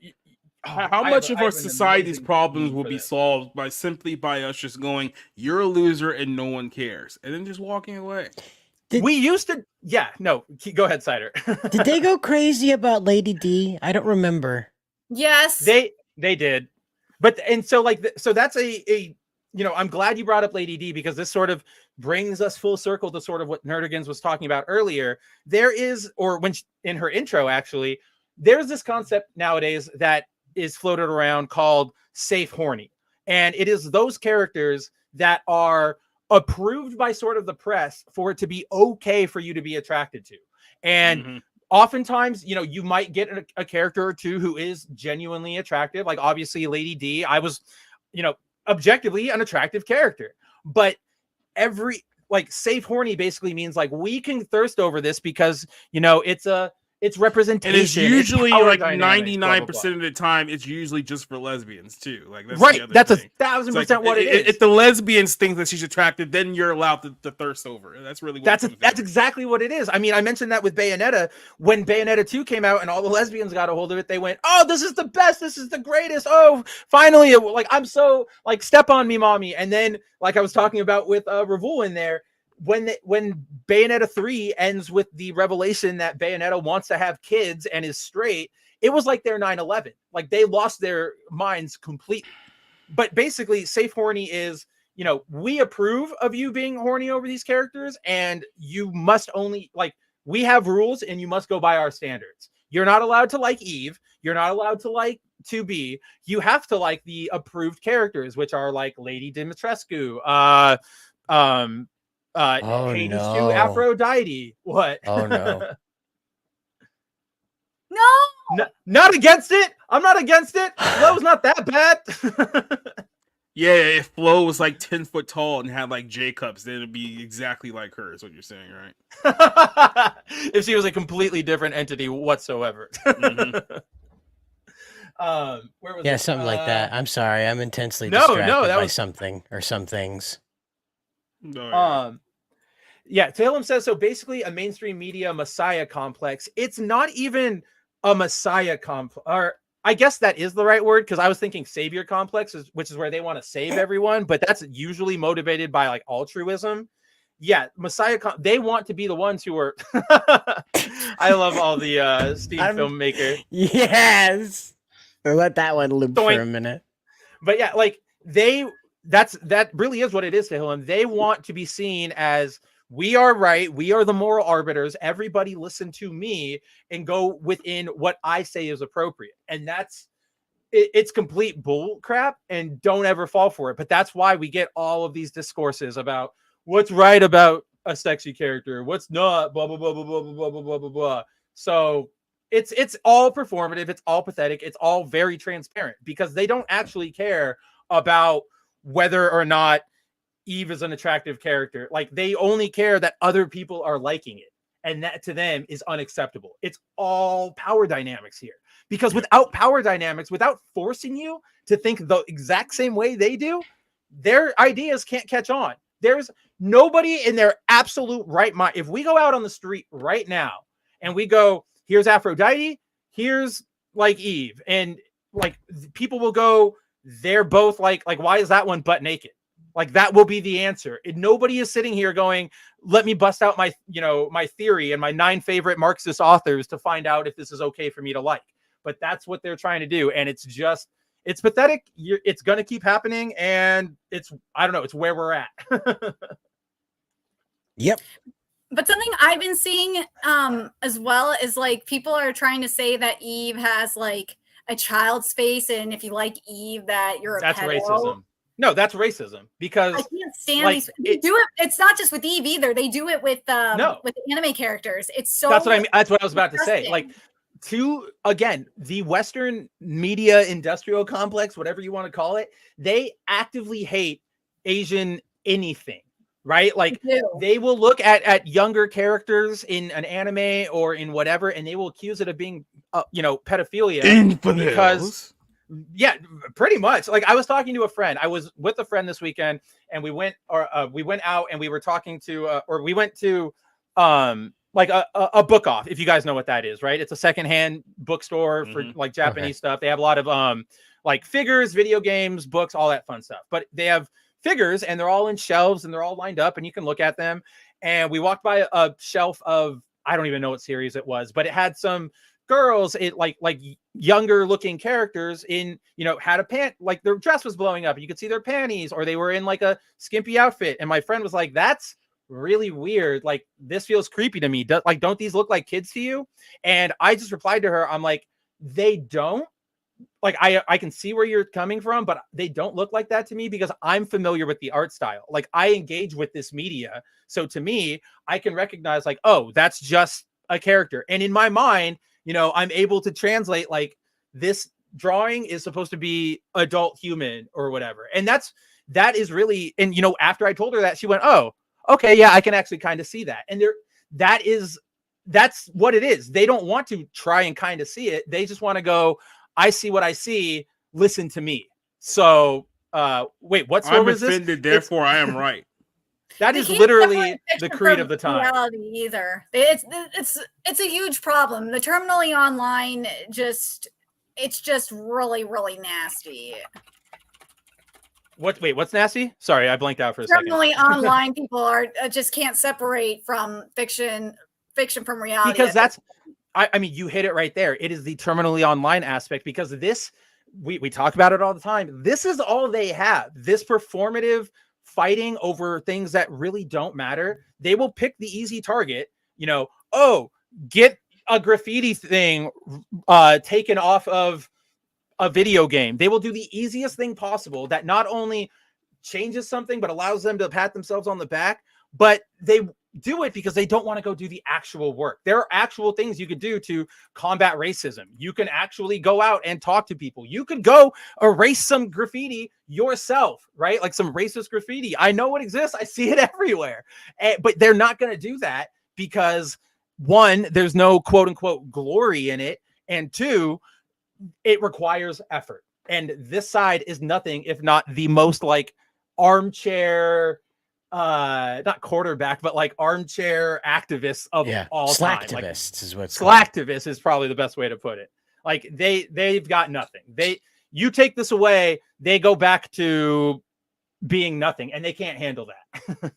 Speaker 3: How much of our society's problems will be solved by us just going, "You're a loser and no one cares," and then just walking away?
Speaker 2: We used to, go ahead, Snyder.
Speaker 5: Did they go crazy about Lady D? I don't remember.
Speaker 4: Yes,
Speaker 2: they did, but so that's a I'm glad you brought up Lady D, because this sort of brings us full circle to sort of what Nerdigans was talking about earlier. In her intro, actually, there's this concept nowadays that is floated around called safe horny, and it is those characters that are approved by sort of the press for it to be okay for you to be attracted to. And oftentimes, you might get a character or two who is genuinely attractive. Like, obviously, Lady D, I was, objectively an attractive character, but safe horny basically means like, we can thirst over this because, it's representation.
Speaker 3: And it's usually like
Speaker 2: 99%
Speaker 3: of the time, it's usually just for lesbians too. Like, that's
Speaker 2: right. That's
Speaker 3: thing.
Speaker 2: 1,000% what it is.
Speaker 3: If the lesbians think that she's attractive, then you're allowed to thirst over her. That's really what
Speaker 2: that's exactly what it is. I mean, I mentioned that with Bayonetta. When Bayonetta 2 came out and all the lesbians got a hold of it, they went, "Oh, this is the best. This is the greatest. Oh, finally, like, I'm so, like, step on me, mommy." And then, like I was talking about with Ravul in there, when Bayonetta 3 ends with the revelation that Bayonetta wants to have kids and is straight, it was like their 9/11. Like, they lost their minds completely. But basically, safe horny is, we approve of you being horny over these characters, and you must only, like, we have rules and you must go by our standards. You're not allowed to like Eve. You're not allowed to like 2B. You have to like the approved characters, which are like Lady Dimitrescu, Hades 2 Aphrodite. What?
Speaker 5: Oh no.
Speaker 4: no,
Speaker 2: not against it. I'm not against it. Flo's not that bad.
Speaker 3: Yeah, if Flo was like 10 foot tall and had like J cups, then it'd be exactly like her, is what you're saying, right?
Speaker 2: If she was a completely different entity whatsoever. Where was it?
Speaker 5: Something like that. I'm sorry, I'm intensely distracted by something or some things.
Speaker 2: Talem says, so basically a mainstream media messiah complex. It's not even a messiah complex, or I guess that is the right word, because I was thinking savior complex, which is where they want to save everyone, but that's usually motivated by like altruism. Yeah, messiah. They want to be the ones who are. I love all the Steam filmmaker.
Speaker 5: Yes, or let that one loop for a minute.
Speaker 2: But yeah, like that really is what it is to Hillen. They want to be seen as, we are right. We are the moral arbiters. Everybody listen to me and go within what I say is appropriate. And it's complete bull crap, and don't ever fall for it. But that's why we get all of these discourses about what's right about a sexy character, what's not, blah, blah, blah, blah, blah, blah, blah, blah, blah, blah. So it's all performative. It's all pathetic. It's all very transparent, because they don't actually care about whether or not Eve is an attractive character. Like, they only care that other people are liking it, and that to them is unacceptable. It's all power dynamics here, because without power dynamics, without forcing you to think the exact same way they do, their ideas can't catch on. There's nobody in their absolute right mind. If we go out on the street right now and we go, here's Aphrodite, here's like Eve, and like people will go, they're both like why is that one butt naked? Like, that will be the answer. And nobody is sitting here going, let me bust out my, my theory and my 9 favorite Marxist authors to find out if this is okay for me to like. But that's what they're trying to do. And it's pathetic. It's going to keep happening. And it's where we're at.
Speaker 5: Yep.
Speaker 4: But something I've been seeing as well is, like, people are trying to say that Eve has like a child space, and if you like Eve, that you're a
Speaker 2: That's
Speaker 4: pedo.
Speaker 2: racism. No, that's racism, because
Speaker 4: I can't stand these. They do it. It's not just with Eve either. They do it with with anime characters. It's so.
Speaker 2: That's what I mean. That's what I was about to say. Like, the Western media industrial complex, whatever you want to call it, they actively hate Asian anything, right? Like, they will look at younger characters in an anime or in whatever, and they will accuse it of being pedophilia because yeah, pretty much. Like, I was talking to a friend. I was with a friend this weekend, and we went out and we were talking to we went to like a book off, if you guys know what that is, right? It's a secondhand bookstore for like Japanese stuff. They have a lot of like figures, video games, books, all that fun stuff. But they have figures, and they're all in shelves, and they're all lined up, and you can look at them. And we walked by a shelf of, I don't even know what series it was, but it had some girls, like younger looking characters in, had a pant, like their dress was blowing up and you could see their panties, or they were in like a skimpy outfit. And my friend was like, that's really weird. Like, this feels creepy to me. Don't these look like kids to you? And I just replied to her, I'm like, they don't. Like, I can see where you're coming from, but they don't look like that to me because I'm familiar with the art style. Like, I engage with this media. So to me, I can recognize like, oh, that's just a character. And in my mind, I'm able to translate like, this drawing is supposed to be adult human or whatever. And that is really, and after I told her that, she went, oh, okay, yeah, I can actually kind of see that. And that's what it is. They don't want to try and kind of see it. They just want to go, I see what I see, listen to me. So wait, what score was this?
Speaker 3: I'm offended, therefore I am right.
Speaker 2: That is literally the creed of the time.
Speaker 4: Reality either. It's a huge problem. The terminally online it's just really, really nasty.
Speaker 2: Wait, what's nasty? Sorry, I blanked out for a second.
Speaker 4: Terminally online people are just can't separate from fiction from reality.
Speaker 2: Because that's, I mean, you hit it right there. It is the terminally online aspect, because this, we talk about it all the time. This is all they have. This performative fighting over things that really don't matter. They will pick the easy target, get a graffiti thing taken off of a video game. They will do the easiest thing possible that not only changes something, but allows them to pat themselves on the back, but they do it because they don't want to go do the actual work. There are actual things you could do to combat racism. You can actually go out and talk to people. You could go erase some graffiti yourself, right? Like some racist graffiti. I know it exists. I see it everywhere. But they're not going to do that because, one, there's no quote unquote glory in it. And two, it requires effort. And this side is nothing if not the most like armchair, not quarterback, but like armchair activists of all time.
Speaker 5: Slacktivists is what
Speaker 2: slacktivists is probably the best way to put it. Like they've got nothing. You take this away, they go back to being nothing, and they can't handle that.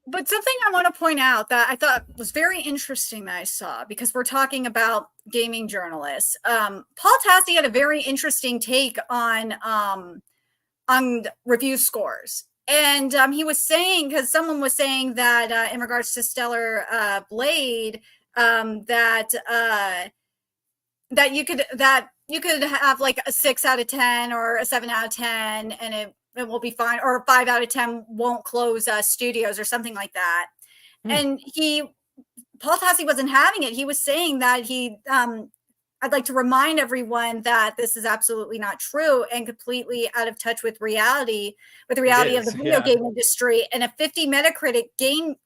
Speaker 4: But something I want to point out that I thought was very interesting that I saw, because we're talking about gaming journalists. Paul Tassi had a very interesting take on review scores. And he was saying, because someone was saying that in regards to Stellar Blade, that you could have like a 6 out of 10 or a 7 out of 10, and it will be fine, or a 5 out of 10 won't close studios or something like that. And Paul Tassi wasn't having it. He was saying that I'd like to remind everyone that this is absolutely not true and completely out of touch with reality of the video game industry. And a 50 Metacritic game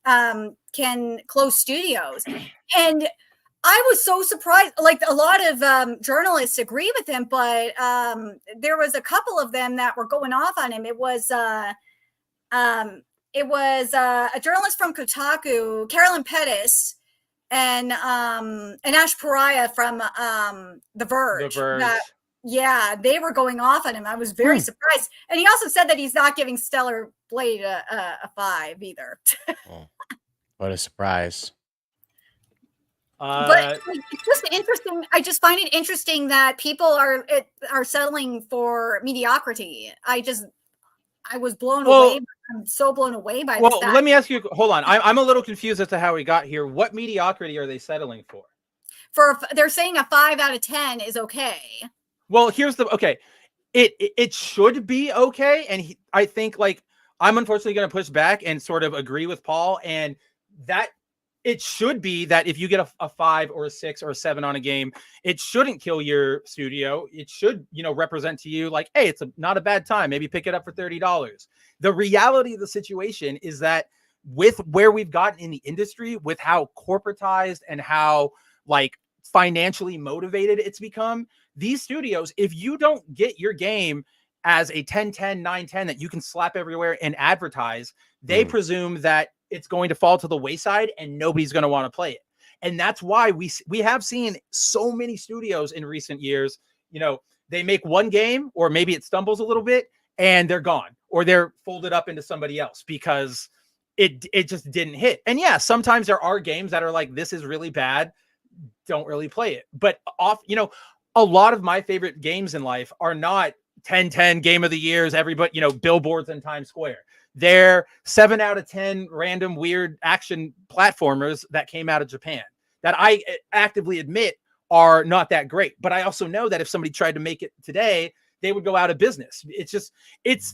Speaker 4: can close studios. And I was so surprised. Like, a lot of journalists agree with him, but there was a couple of them that were going off on him. It was a journalist from Kotaku, Carolyn Pettis, and Ash Pariah from The Verge. They were going off on him. I was very surprised. And he also said that he's not giving Stellar Blade a 5 either.
Speaker 5: What a surprise.
Speaker 4: But it's just interesting. I just find it interesting that people are settling for mediocrity. I was blown away. I'm so blown away by this.
Speaker 2: Well, let me ask you. Hold on. I'm a little confused as to how we got here. What mediocrity are they settling for?
Speaker 4: They're saying a 5 out of 10 is okay.
Speaker 2: Well, here's the okay. It should be okay, and I think like I'm unfortunately going to push back and sort of agree with Paul, and that it should be that if you get a 5 or a 6 or a 7 on a game, it shouldn't kill your studio. It should, represent to you like, hey, it's not a bad time. Maybe pick it up for $30. The reality of the situation is that with where we've gotten in the industry, with how corporatized and how like financially motivated it's become, these studios, if you don't get your game as a 10-10, 9-10 that you can slap everywhere and advertise, they presume that it's going to fall to the wayside and nobody's going to want to play it. And that's why we have seen so many studios in recent years, you know, they make one game or maybe it stumbles a little bit and they're gone, or they're folded up into somebody else because it just didn't hit. And yeah, sometimes there are games that are like, this is really bad, don't really play it. But you know, a lot of my favorite games in life are not 10-10 game of the years, everybody, you know, billboards in Times Square. They're 7 out of 10 random weird action platformers that came out of Japan that I actively admit are not that great. But I also know that if somebody tried to make it today, they would go out of business. It's just, it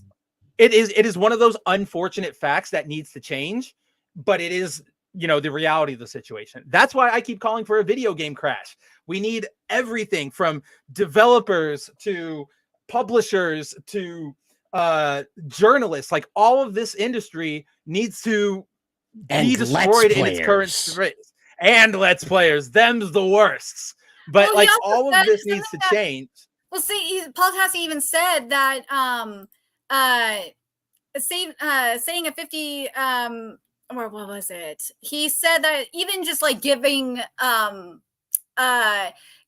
Speaker 2: is one of those unfortunate facts that needs to change, but it is, you know, the reality of the situation. That's why I keep calling for a video game crash. We need everything from developers to publishers to journalists. Like, all of this industry needs to be destroyed in its current state. And let's players, them's the worsts. But
Speaker 4: Well,
Speaker 2: like, all of this needs to change.
Speaker 4: Well, see, Paul Tassi even said that saying a 50 or what was it? He said that even just like giving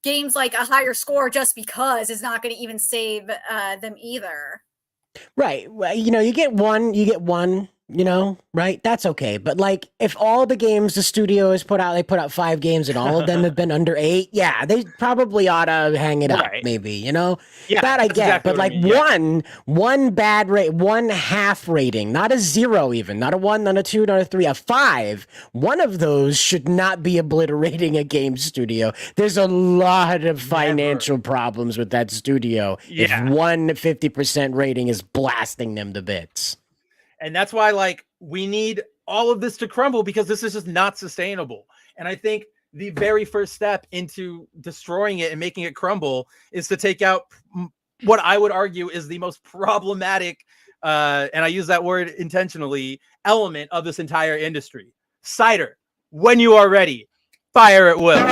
Speaker 4: games like a higher score just because is not going to even save them either.
Speaker 5: Right. Well, you know, you get one, you know, right? That's okay. But like, if all the games the studio has put out, they put out 5 games and all of them have been under 8, yeah, they probably ought to hang it up, maybe, you know?
Speaker 2: Yeah,
Speaker 5: that I get.
Speaker 2: exactly
Speaker 5: but like
Speaker 2: I mean.
Speaker 5: one bad rate, one half rating, not a 0 even, not a 1, not a 2, not a 3, a 5. One of those should not be obliterating a game studio. There's a lot of financial problems with that studio if one 50% rating is blasting them to bits.
Speaker 2: And that's why, like, we need all of this to crumble, because this is just not sustainable. And I think the very first step into destroying it and making it crumble is to take out what I would argue is the most problematic, and I use that word intentionally, element of this entire industry. Snyder, when you are ready, fire at will.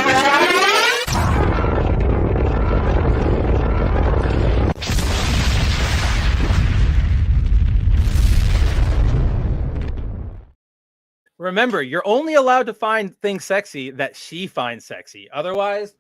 Speaker 2: Remember, you're only allowed to find things sexy that she finds sexy. Otherwise,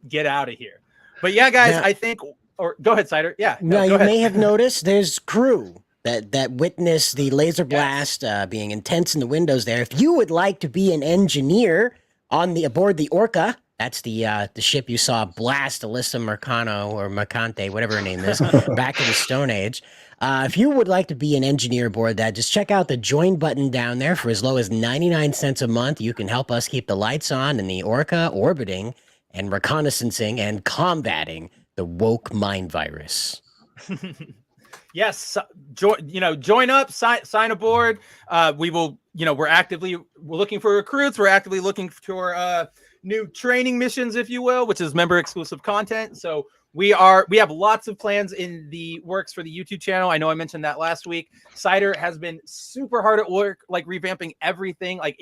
Speaker 2: get out of here. But yeah, guys, I think, or go ahead, Snyder. Yeah.
Speaker 5: No, you may have noticed there's crew that witnessed the laser blast being intense in the windows there. If you would like to be an engineer aboard the Orca, that's the ship you saw blast Alyssa Mercano or Mercante, whatever her name is, back in the Stone Age. If you would like to be an engineer aboard that, just check out the join button down there. For as low as 99 cents a month, you can help us keep the lights on in the Orca, orbiting and reconnaissancing and combating the woke mind virus.
Speaker 2: Yes, join up, sign aboard. We will, we're looking for recruits. We're actively looking for new training missions, if you will, which is member exclusive content. So we have lots of plans in the works for the YouTube channel. I know I mentioned that last week. Snyder has been super hard at work, like revamping everything. Like,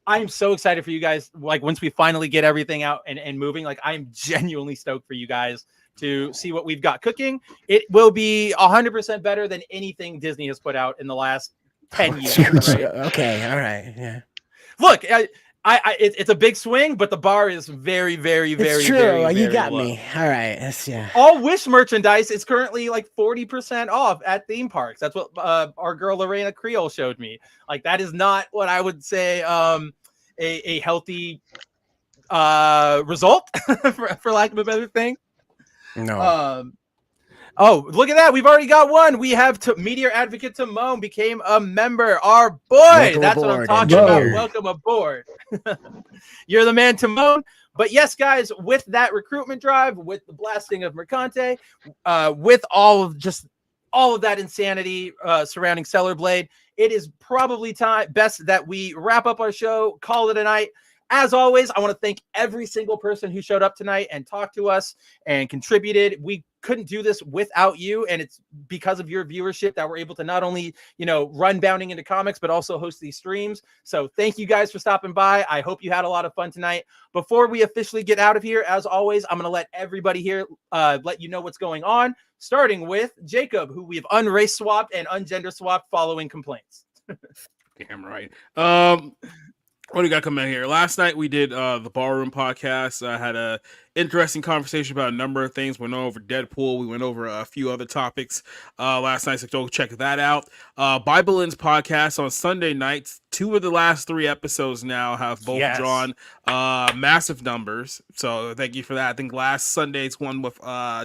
Speaker 2: I'm so excited for you guys. Like, once we finally get everything out and moving, like, I'm genuinely stoked for you guys to see what we've got cooking. It will be 100% better than anything Disney has put out in the last 10 years. Right?
Speaker 5: Okay. All right. Yeah.
Speaker 2: Look, it's a big swing, but the bar is very, very, very,
Speaker 5: it's true.
Speaker 2: very, very
Speaker 5: you got
Speaker 2: low.
Speaker 5: me. All right. Yeah.
Speaker 2: All Wish merchandise is currently like 40% off at theme parks. That's what our girl Lorena Creole showed me. Like, that is not what I would say a healthy result, for lack of a better thing.
Speaker 5: No.
Speaker 2: Oh, look at that. We've already got one. We have Meteor Advocate Timon became a member. Our boy.
Speaker 5: Welcome
Speaker 2: That's
Speaker 5: aboard,
Speaker 2: what I'm talking about. Welcome aboard. You're the man, Timon. But yes, guys, with that recruitment drive, with the blasting of Mercante, with all of that insanity surrounding Stellar Blade, it is probably best that we wrap up our show, call it a night. As always, I want to thank every single person who showed up tonight and talked to us and contributed. We couldn't do this without you, and it's because of your viewership that we're able to not only, run Bounding into Comics, but also host these streams. So thank you guys for stopping by. I hope you had a lot of fun tonight. Before we officially get out of here, as always, I'm going to let everybody here let you know what's going on, starting with Jacob, who we've unrace swapped and ungender swapped following complaints.
Speaker 3: Damn right. What do we got coming out here? Last night we did the Ballroom podcast. I had a interesting conversation about a number of things. We went over Deadpool. We went over a few other topics last night, so go check that out. Bibleins podcast on Sunday nights. 2 of the last 3 episodes now have both drawn massive numbers, so thank you for that. I think last Sunday's one with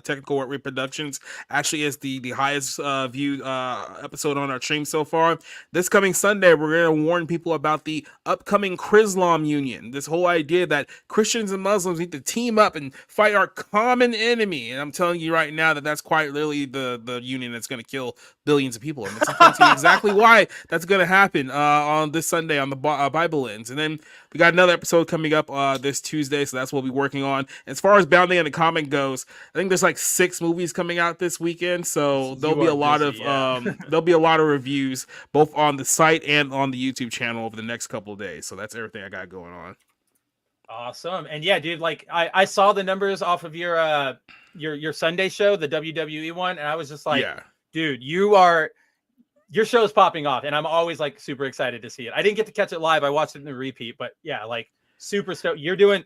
Speaker 3: Technical Work Reproductions actually is the highest viewed episode on our stream so far. This coming Sunday, we're going to warn people about the upcoming Chrislam Union, this whole idea that Christians and Muslims need to team up and fight our common enemy. And I'm telling you right now that that's quite literally the union that's going to kill billions of people. And it's exactly why that's going to happen on this Sunday on the Bibleins. And then we got another episode coming up this Tuesday, so that's what we'll be working on. As far as Bounding in the Comic goes, I think there's like 6 movies coming out this weekend, so there'll be a lot of there'll be a lot of reviews both on the site and on the YouTube channel over the next couple of days. So that's everything I got going on.
Speaker 2: Awesome. And yeah, dude, like I saw the numbers off of your Sunday show, the WWE one, and I was just like, dude, your show's popping off, and I'm always like super excited to see it. I didn't get to catch it live. I watched it in the repeat, but yeah, like super stoked. You're killing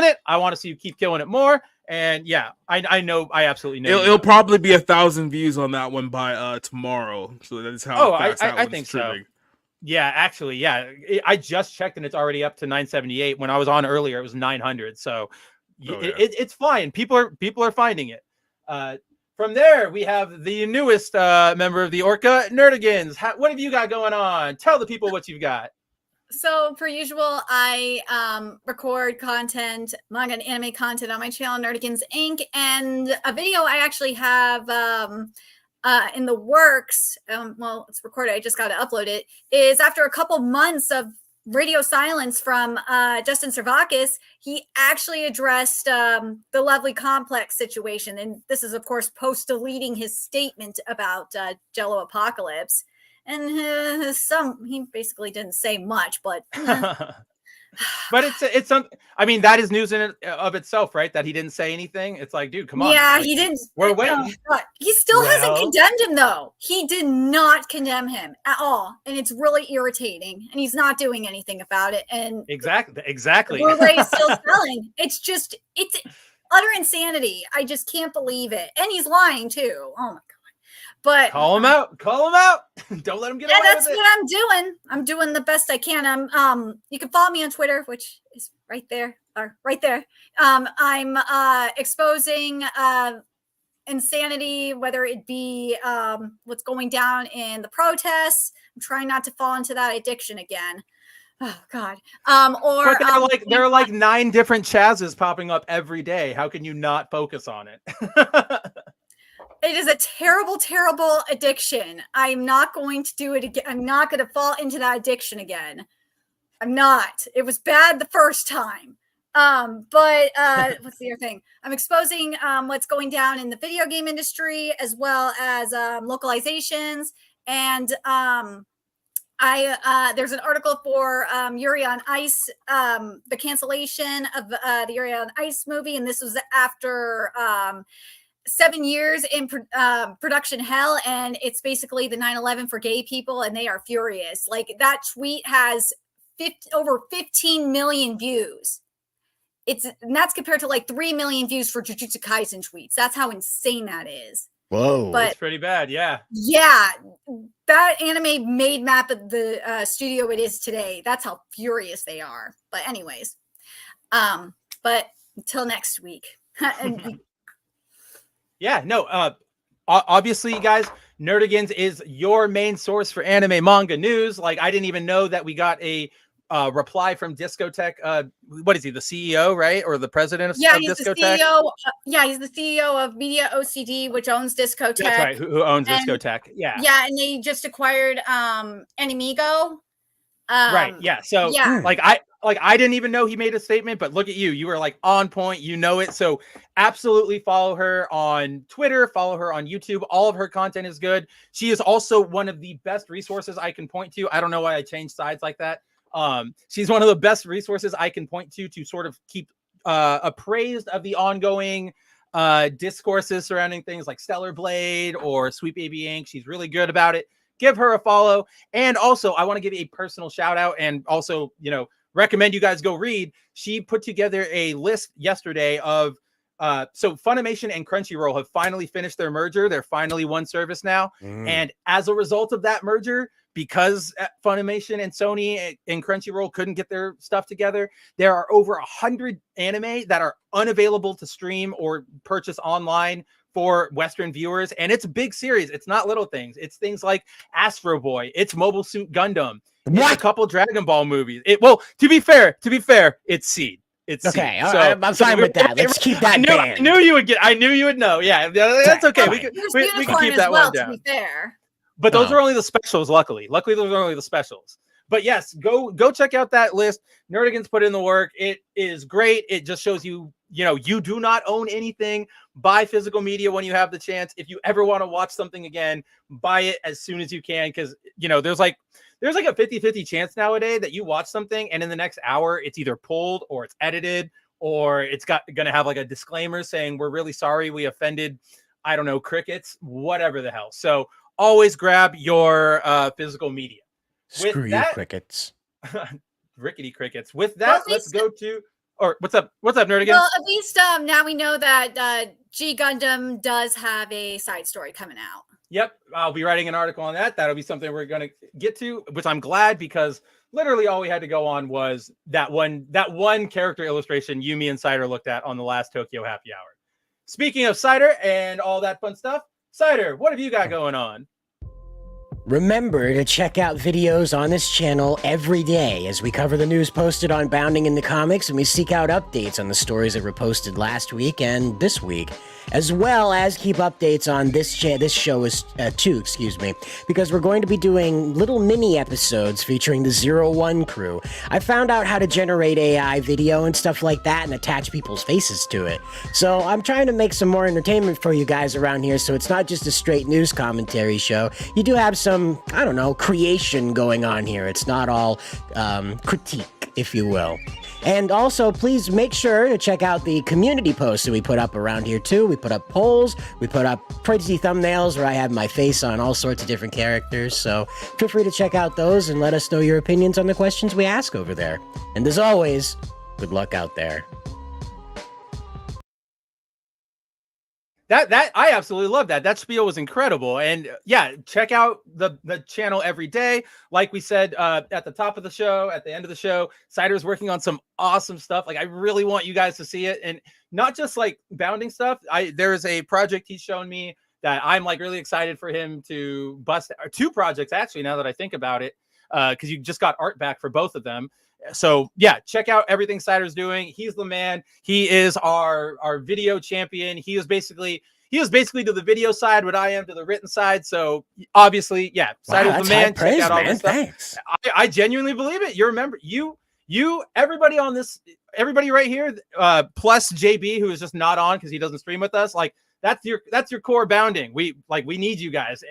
Speaker 2: it. I want to see you keep killing it more. And yeah, I know, I absolutely know.
Speaker 3: It'll probably be 1,000 views on that one by tomorrow. So that's how fast that
Speaker 2: I think
Speaker 3: tripping.
Speaker 2: so. Yeah, actually, yeah. I just checked and it's already up to 978. When I was on earlier, it was 900. So it's fine. People are finding it. From there, we have the newest member of the Orca, Nerdigans. What have you got going on? Tell the people what you've got.
Speaker 4: So, per usual, I record content, manga and anime content on my channel, Nerdigans Inc. And a video I actually have in the works, well, it's recorded, I just got to upload it, is after a couple months of radio silence from Justin Servakis, he actually addressed the Lovely Complex situation. And this is, of course, post-deleting his statement about Jello Apocalypse. And he basically didn't say much, but...
Speaker 2: But it's I mean, that is news in it of itself, right? That he didn't say anything. It's like, dude, come on.
Speaker 4: Yeah,
Speaker 2: like,
Speaker 4: he didn't.
Speaker 2: We're waiting.
Speaker 4: He still hasn't condemned him, though. He did not condemn him at all, and it's really irritating. And he's not doing anything about it. And
Speaker 2: exactly.
Speaker 4: Blu-ray is still selling. It's utter insanity. I just can't believe it. And he's lying too. Oh my god. But
Speaker 2: call him out. Don't let him get away with it.
Speaker 4: That's what I'm doing. I'm doing the best I can. You can follow me on Twitter, which is right there. I'm exposing insanity, whether it be what's going down in the protests. I'm trying not to fall into that addiction again. Oh God. Or
Speaker 2: but there are like 9 different Chazes popping up every day. How can you not focus on it?
Speaker 4: It is a terrible, terrible addiction. I'm not going to do it again. I'm not going to fall into that addiction again. I'm not. It was bad the first time. But what's the other thing? I'm exposing what's going down in the video game industry, as well as localizations. And there's an article for Yuri on Ice, the cancellation of the Yuri on Ice movie. And this was after 7 years in production hell, and it's basically the 9/11 for gay people, and they are furious. Like, that tweet has over 15 million views. And that's compared to like 3 million views for Jujutsu Kaisen tweets. That's how insane that is.
Speaker 5: Whoa,
Speaker 2: that's pretty bad. Yeah,
Speaker 4: that anime made map of the studio it is today. That's how furious they are. But anyways, but until next week.
Speaker 2: Yeah, no, obviously, you guys, Nerdigans is your main source for anime manga news. Like, I didn't even know that we got a reply from Discotech. What is he, the CEO, right? Or the president of
Speaker 4: he's
Speaker 2: Discotech?
Speaker 4: The CEO. He's the CEO of Media OCD, which owns Discotech.
Speaker 2: That's right, who owns Discotech. Yeah.
Speaker 4: Yeah, and they just acquired Animigo.
Speaker 2: Right. Yeah. So
Speaker 4: yeah.
Speaker 2: like I didn't even know he made a statement, but look at you. You were like on point, you know it. So absolutely follow her on Twitter, follow her on YouTube. All of her content is good. She is also one of the best resources I can point to. I don't know why I changed sides like that. She's one of the best resources I can point to sort of keep appraised of the ongoing discourses surrounding things like Stellar Blade or Sweet Baby Ink. She's really good about it. Give her a follow. And also, I want to give a personal shout out and also, recommend you guys go read. She put together a list yesterday of so Funimation and Crunchyroll have finally finished their merger. They're finally one service now. And as a result of that merger, because Funimation and Sony and Crunchyroll couldn't get their stuff together, there are over 100 anime that are unavailable to stream or purchase online for Western viewers. And it's a big series. It's not little things. It's things like Astro Boy. It's Mobile Suit Gundam. It's a couple Dragon Ball movies. To be fair, it's Seed. It's
Speaker 5: okay.
Speaker 2: Seed. So,
Speaker 5: I'm fine with that. Let's keep that.
Speaker 2: I knew you would know. Yeah, that's okay. We can keep that one down.
Speaker 4: To be fair.
Speaker 2: But those are only the specials, luckily. Luckily, those are only the specials. But yes, go check out that list. Nerdigan's put in the work. It is great. It just shows you, you do not own anything. Buy physical media when you have the chance. If you ever want to watch something again, buy it as soon as you can. Because, there's like a 50-50 chance nowadays that you watch something and in the next hour, it's either pulled or it's edited or it's going to have like a disclaimer saying, we're really sorry we offended, I don't know, crickets, whatever the hell. So always grab your physical media.
Speaker 5: Screw you, crickets.
Speaker 2: Rickety crickets. With that, let's go to... Or what's up, Nerdigan?
Speaker 4: Well, at least now we know that G Gundam does have a side story coming out.
Speaker 2: Yep, I'll be writing an article on that. That'll be something we're going to get to, which I'm glad because literally all we had to go on was that one character illustration Yumi and Snyder looked at on the last Tokyo Happy Hour. Speaking of Snyder and all that fun stuff, Snyder, what have you got going on?
Speaker 5: Remember to check out videos on this channel every day as we cover the news posted on Bounding in the Comics and we seek out updates on the stories that were posted last week and this week, as well as keep updates on this show too, because we're going to be doing little mini episodes featuring the 01 crew. I found out how to generate AI video and stuff like that and attach people's faces to it. So I'm trying to make some more entertainment for you guys around here so it's not just a straight news commentary show. You do have some, I don't know, creation going on here. It's not all critique, if you will. And also, please make sure to check out the community posts that we put up around here, too. We put up polls, we put up pretty thumbnails where I have my face on all sorts of different characters. So feel free to check out those and let us know your opinions on the questions we ask over there. And as always, good luck out there.
Speaker 2: That I absolutely love that. That spiel was incredible. And yeah, check out the channel every day. Like we said at the top of the show, at the end of the show, Snyder's working on some awesome stuff. Like I really want you guys to see it. And not just like bounding stuff. There is a project he's shown me that I'm like really excited for him to bust. Or two projects actually, now that I think about it, because you just got art back for both of them. So yeah, check out everything Snyder's doing. He's the man. He is our video champion. He is basically to the video side what I am to the written side. So obviously, yeah, Snyder's the man.
Speaker 5: Praise,
Speaker 2: check out all
Speaker 5: man.
Speaker 2: this stuff.
Speaker 5: Thanks.
Speaker 2: I genuinely believe it. You remember you everybody on this, everybody right here, plus JB who is just not on because he doesn't stream with us. Like that's your core bounding. We need you guys.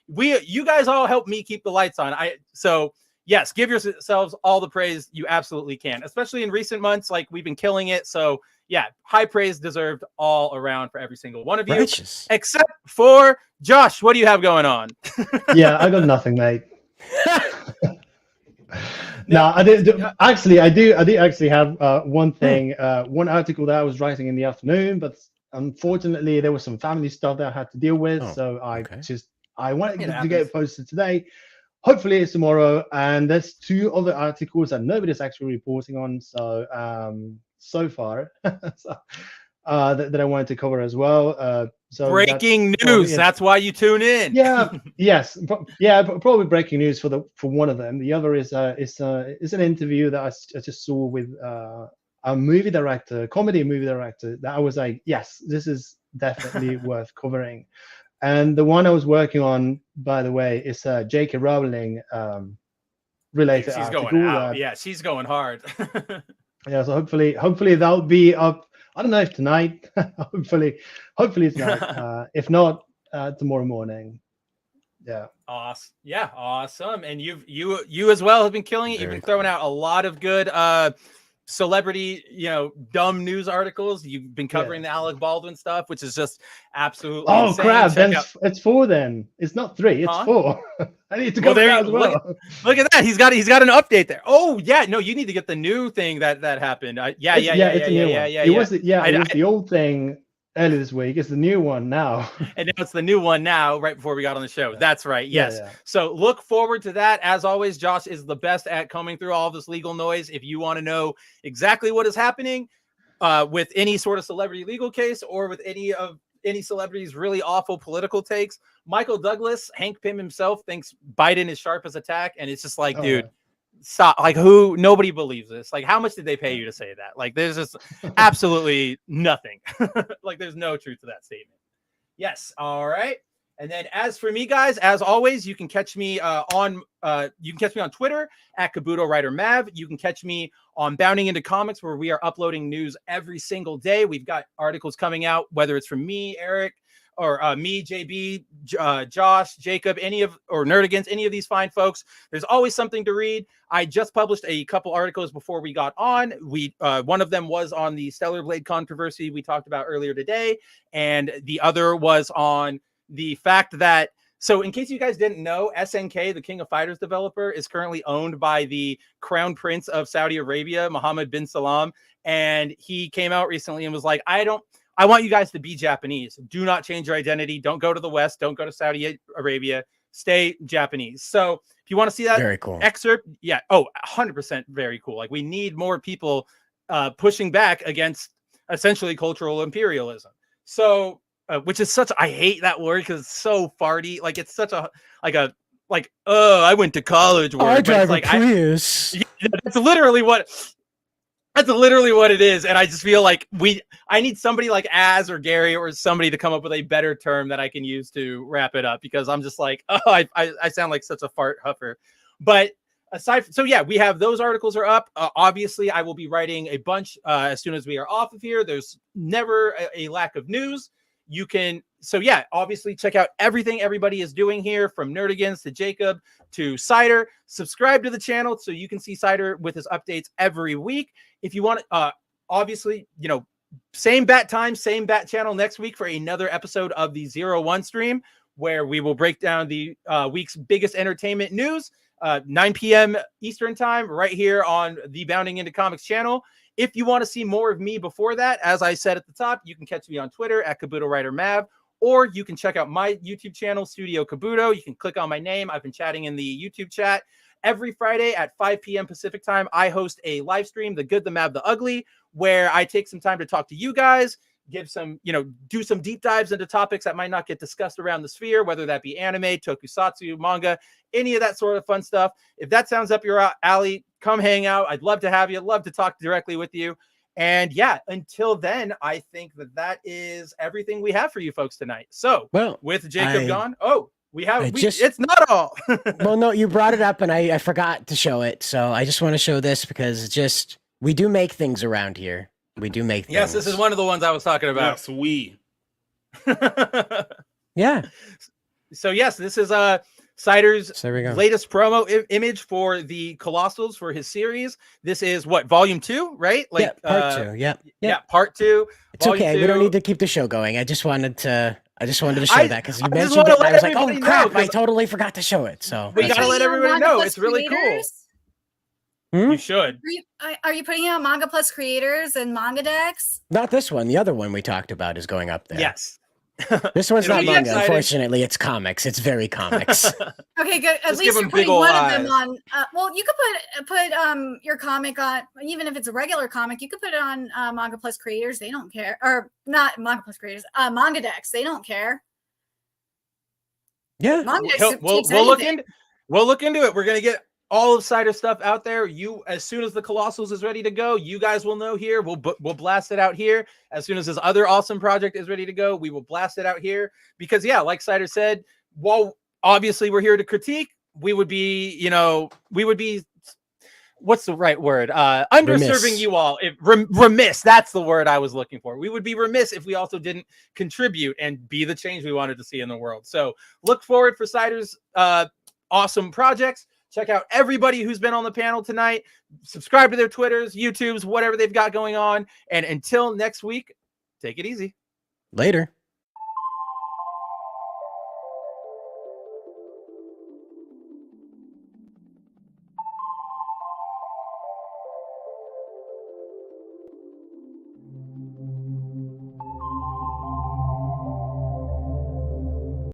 Speaker 2: You guys all help me keep the lights on. So yes, give yourselves all the praise you absolutely can, especially in recent months. Like we've been killing it. So yeah, high praise deserved all around for every single one of you, except for Josh. What do you have going on?
Speaker 6: Yeah, I got nothing, mate. No, I did. Actually, I do actually have one thing, one article that I was writing in the afternoon, but unfortunately there was some family stuff that I had to deal with. So I wanted to get it posted today. Hopefully it's tomorrow. And there's two other articles that nobody's actually reporting on. So far that I wanted to cover as well. So
Speaker 2: breaking news. That's why you tune in.
Speaker 6: Yeah. Yes. Yeah. Probably breaking news for one of them. The other is an interview that I just saw with a movie director, comedy movie director. That I was like, yes, this is definitely worth covering. And the one I was working on, by the way, is J.K. Rowling related
Speaker 2: She's
Speaker 6: article.
Speaker 2: going out. Yeah, she's going hard.
Speaker 6: Yeah, so hopefully that'll be up. I don't know if tonight. hopefully tonight. If not, tomorrow morning. Yeah.
Speaker 2: Awesome. Yeah, awesome. And you as well have been killing it. You've been throwing out a lot of good celebrity, dumb news articles. You've been covering the Alec Baldwin stuff, which is just absolutely insane.
Speaker 6: Crap, then it's 4 then. It's not 3, it's 4. I need to go there as well.
Speaker 2: Look at that. He's got an update there. Oh yeah, no, you need to get the new thing that happened. It's a new one. It was the old thing earlier this week. It's the new one now. And now it's the new one now, right before we got on the show. That's right. Yes.
Speaker 6: Yeah.
Speaker 2: So look forward to that. As always, Josh is the best at combing through all this legal noise. If you want to know exactly what is happening with any sort of celebrity legal case or with any celebrity's really awful political takes, Michael Douglas, Hank Pym himself, thinks Biden is sharp as a tack. And it's just like, dude, stop. Like, nobody believes this. Like, how much did they pay you to say that? Like, there's just absolutely nothing. Like, there's no truth to that statement. Yes. All right. And then as for me, guys, as always, you can catch me on Twitter at Kabuto Writer Mav. You can catch me on Bounding Into Comics, where we are uploading news every single day. We've got articles coming out, whether it's from me, Eric, or me, JB, Josh, Jacob, or Nerdigans, any of these fine folks. There's always something to read. I just published a couple articles before we got on. One of them was on the Stellar Blade controversy we talked about earlier today, and the other was on the fact that, so in case you guys didn't know, SNK, the King of Fighters developer, is currently owned by the Crown Prince of Saudi Arabia, Mohammed bin Salam, and he came out recently and was like, I want you guys to be Japanese. Do not change your identity. Don't go to the West. Don't go to Saudi Arabia. Stay Japanese. So if you want to see that
Speaker 5: very cool
Speaker 2: excerpt, 100% very cool. Like, we need more people pushing back against essentially cultural imperialism. So, which is I hate that word because it's so farty. Like, it's such I went to college word.
Speaker 5: I drive
Speaker 2: a
Speaker 5: Prius.
Speaker 2: That's literally what it is. And I just feel like I need somebody like Az or Gary or somebody to come up with a better term that I can use to wrap it up, because I'm just like, I sound like such a fart huffer. But we have those articles are up. Obviously, I will be writing a bunch as soon as we are off of here. There's never a lack of news. You can, obviously check out everything everybody is doing here, from Nerdigans to Jacob to Snyder. Subscribe to the channel so you can see Snyder with his updates every week. If you want, obviously, same bat time, same bat channel next week for another episode of the 01 stream, where we will break down the week's biggest entertainment news, 9 p.m. Eastern time, right here on the Bounding Into Comics channel. If you want to see more of me before that, as I said at the top, you can catch me on Twitter at Kabuto Writer Mav, or you can check out my YouTube channel, Studio Kabuto. You can click on my name. I've been chatting in the YouTube chat. Every Friday at 5 p.m. Pacific time, I host a live stream, The Good, the Mad, the Ugly, where I take some time to talk to you guys, give some, do some deep dives into topics that might not get discussed around the sphere, whether that be anime, tokusatsu, manga, any of that sort of fun stuff. If that sounds up your alley, come hang out. I'd love to have you. Love to talk directly with you. And until then, I think that is everything we have for you folks tonight. So, with Jacob gone, it's not all.
Speaker 5: Well, no, you brought it up and I forgot to show it. So I just want to show this because we do make things around here. We do make things.
Speaker 2: Yes, this is one of the ones I was talking about.
Speaker 3: Yes, we.
Speaker 5: Yeah.
Speaker 2: So yes, this is Snyder's
Speaker 5: so
Speaker 2: latest promo image for the Colossals for his series. This is volume 2, right? Like
Speaker 5: part 2. Yeah,
Speaker 2: part 2.
Speaker 5: It's okay. 2. We don't need to keep the show going. I just wanted to show that because you mentioned it. And I was like, oh crap! I totally forgot to show it. So
Speaker 2: we gotta let everybody know. It's really cool. You should.
Speaker 4: Are you putting out Manga Plus Creators and Manga Decks?
Speaker 5: Not this one. The other one we talked about is going up there.
Speaker 2: Yes.
Speaker 5: This one's not manga. Unfortunately, it's comics. It's very comics.
Speaker 4: Okay, good. At least you're putting one of them on. Well, you could put your comic on, even if it's a regular comic. You could put it on Manga Plus Creators. They don't care, or not Manga Plus Creators. Manga Decks. They don't care.
Speaker 5: Yeah,
Speaker 2: we'll look into it. We're gonna get all of Snyder stuff out there. As soon as the Colossals is ready to go, you guys will know here. We'll blast it out here. As soon as this other awesome project is ready to go, we will blast it out here. Because like Snyder said, while obviously we're here to critique, we would be what's the right word? Underserving
Speaker 5: Remiss.
Speaker 2: you all. Remiss. That's the word I was looking for. We would be remiss if we also didn't contribute and be the change we wanted to see in the world. So look forward for Snyder's awesome projects. Check out everybody who's been on the panel tonight. Subscribe to their Twitters, YouTubes, whatever they've got going on. And until next week, take it easy.
Speaker 5: Later.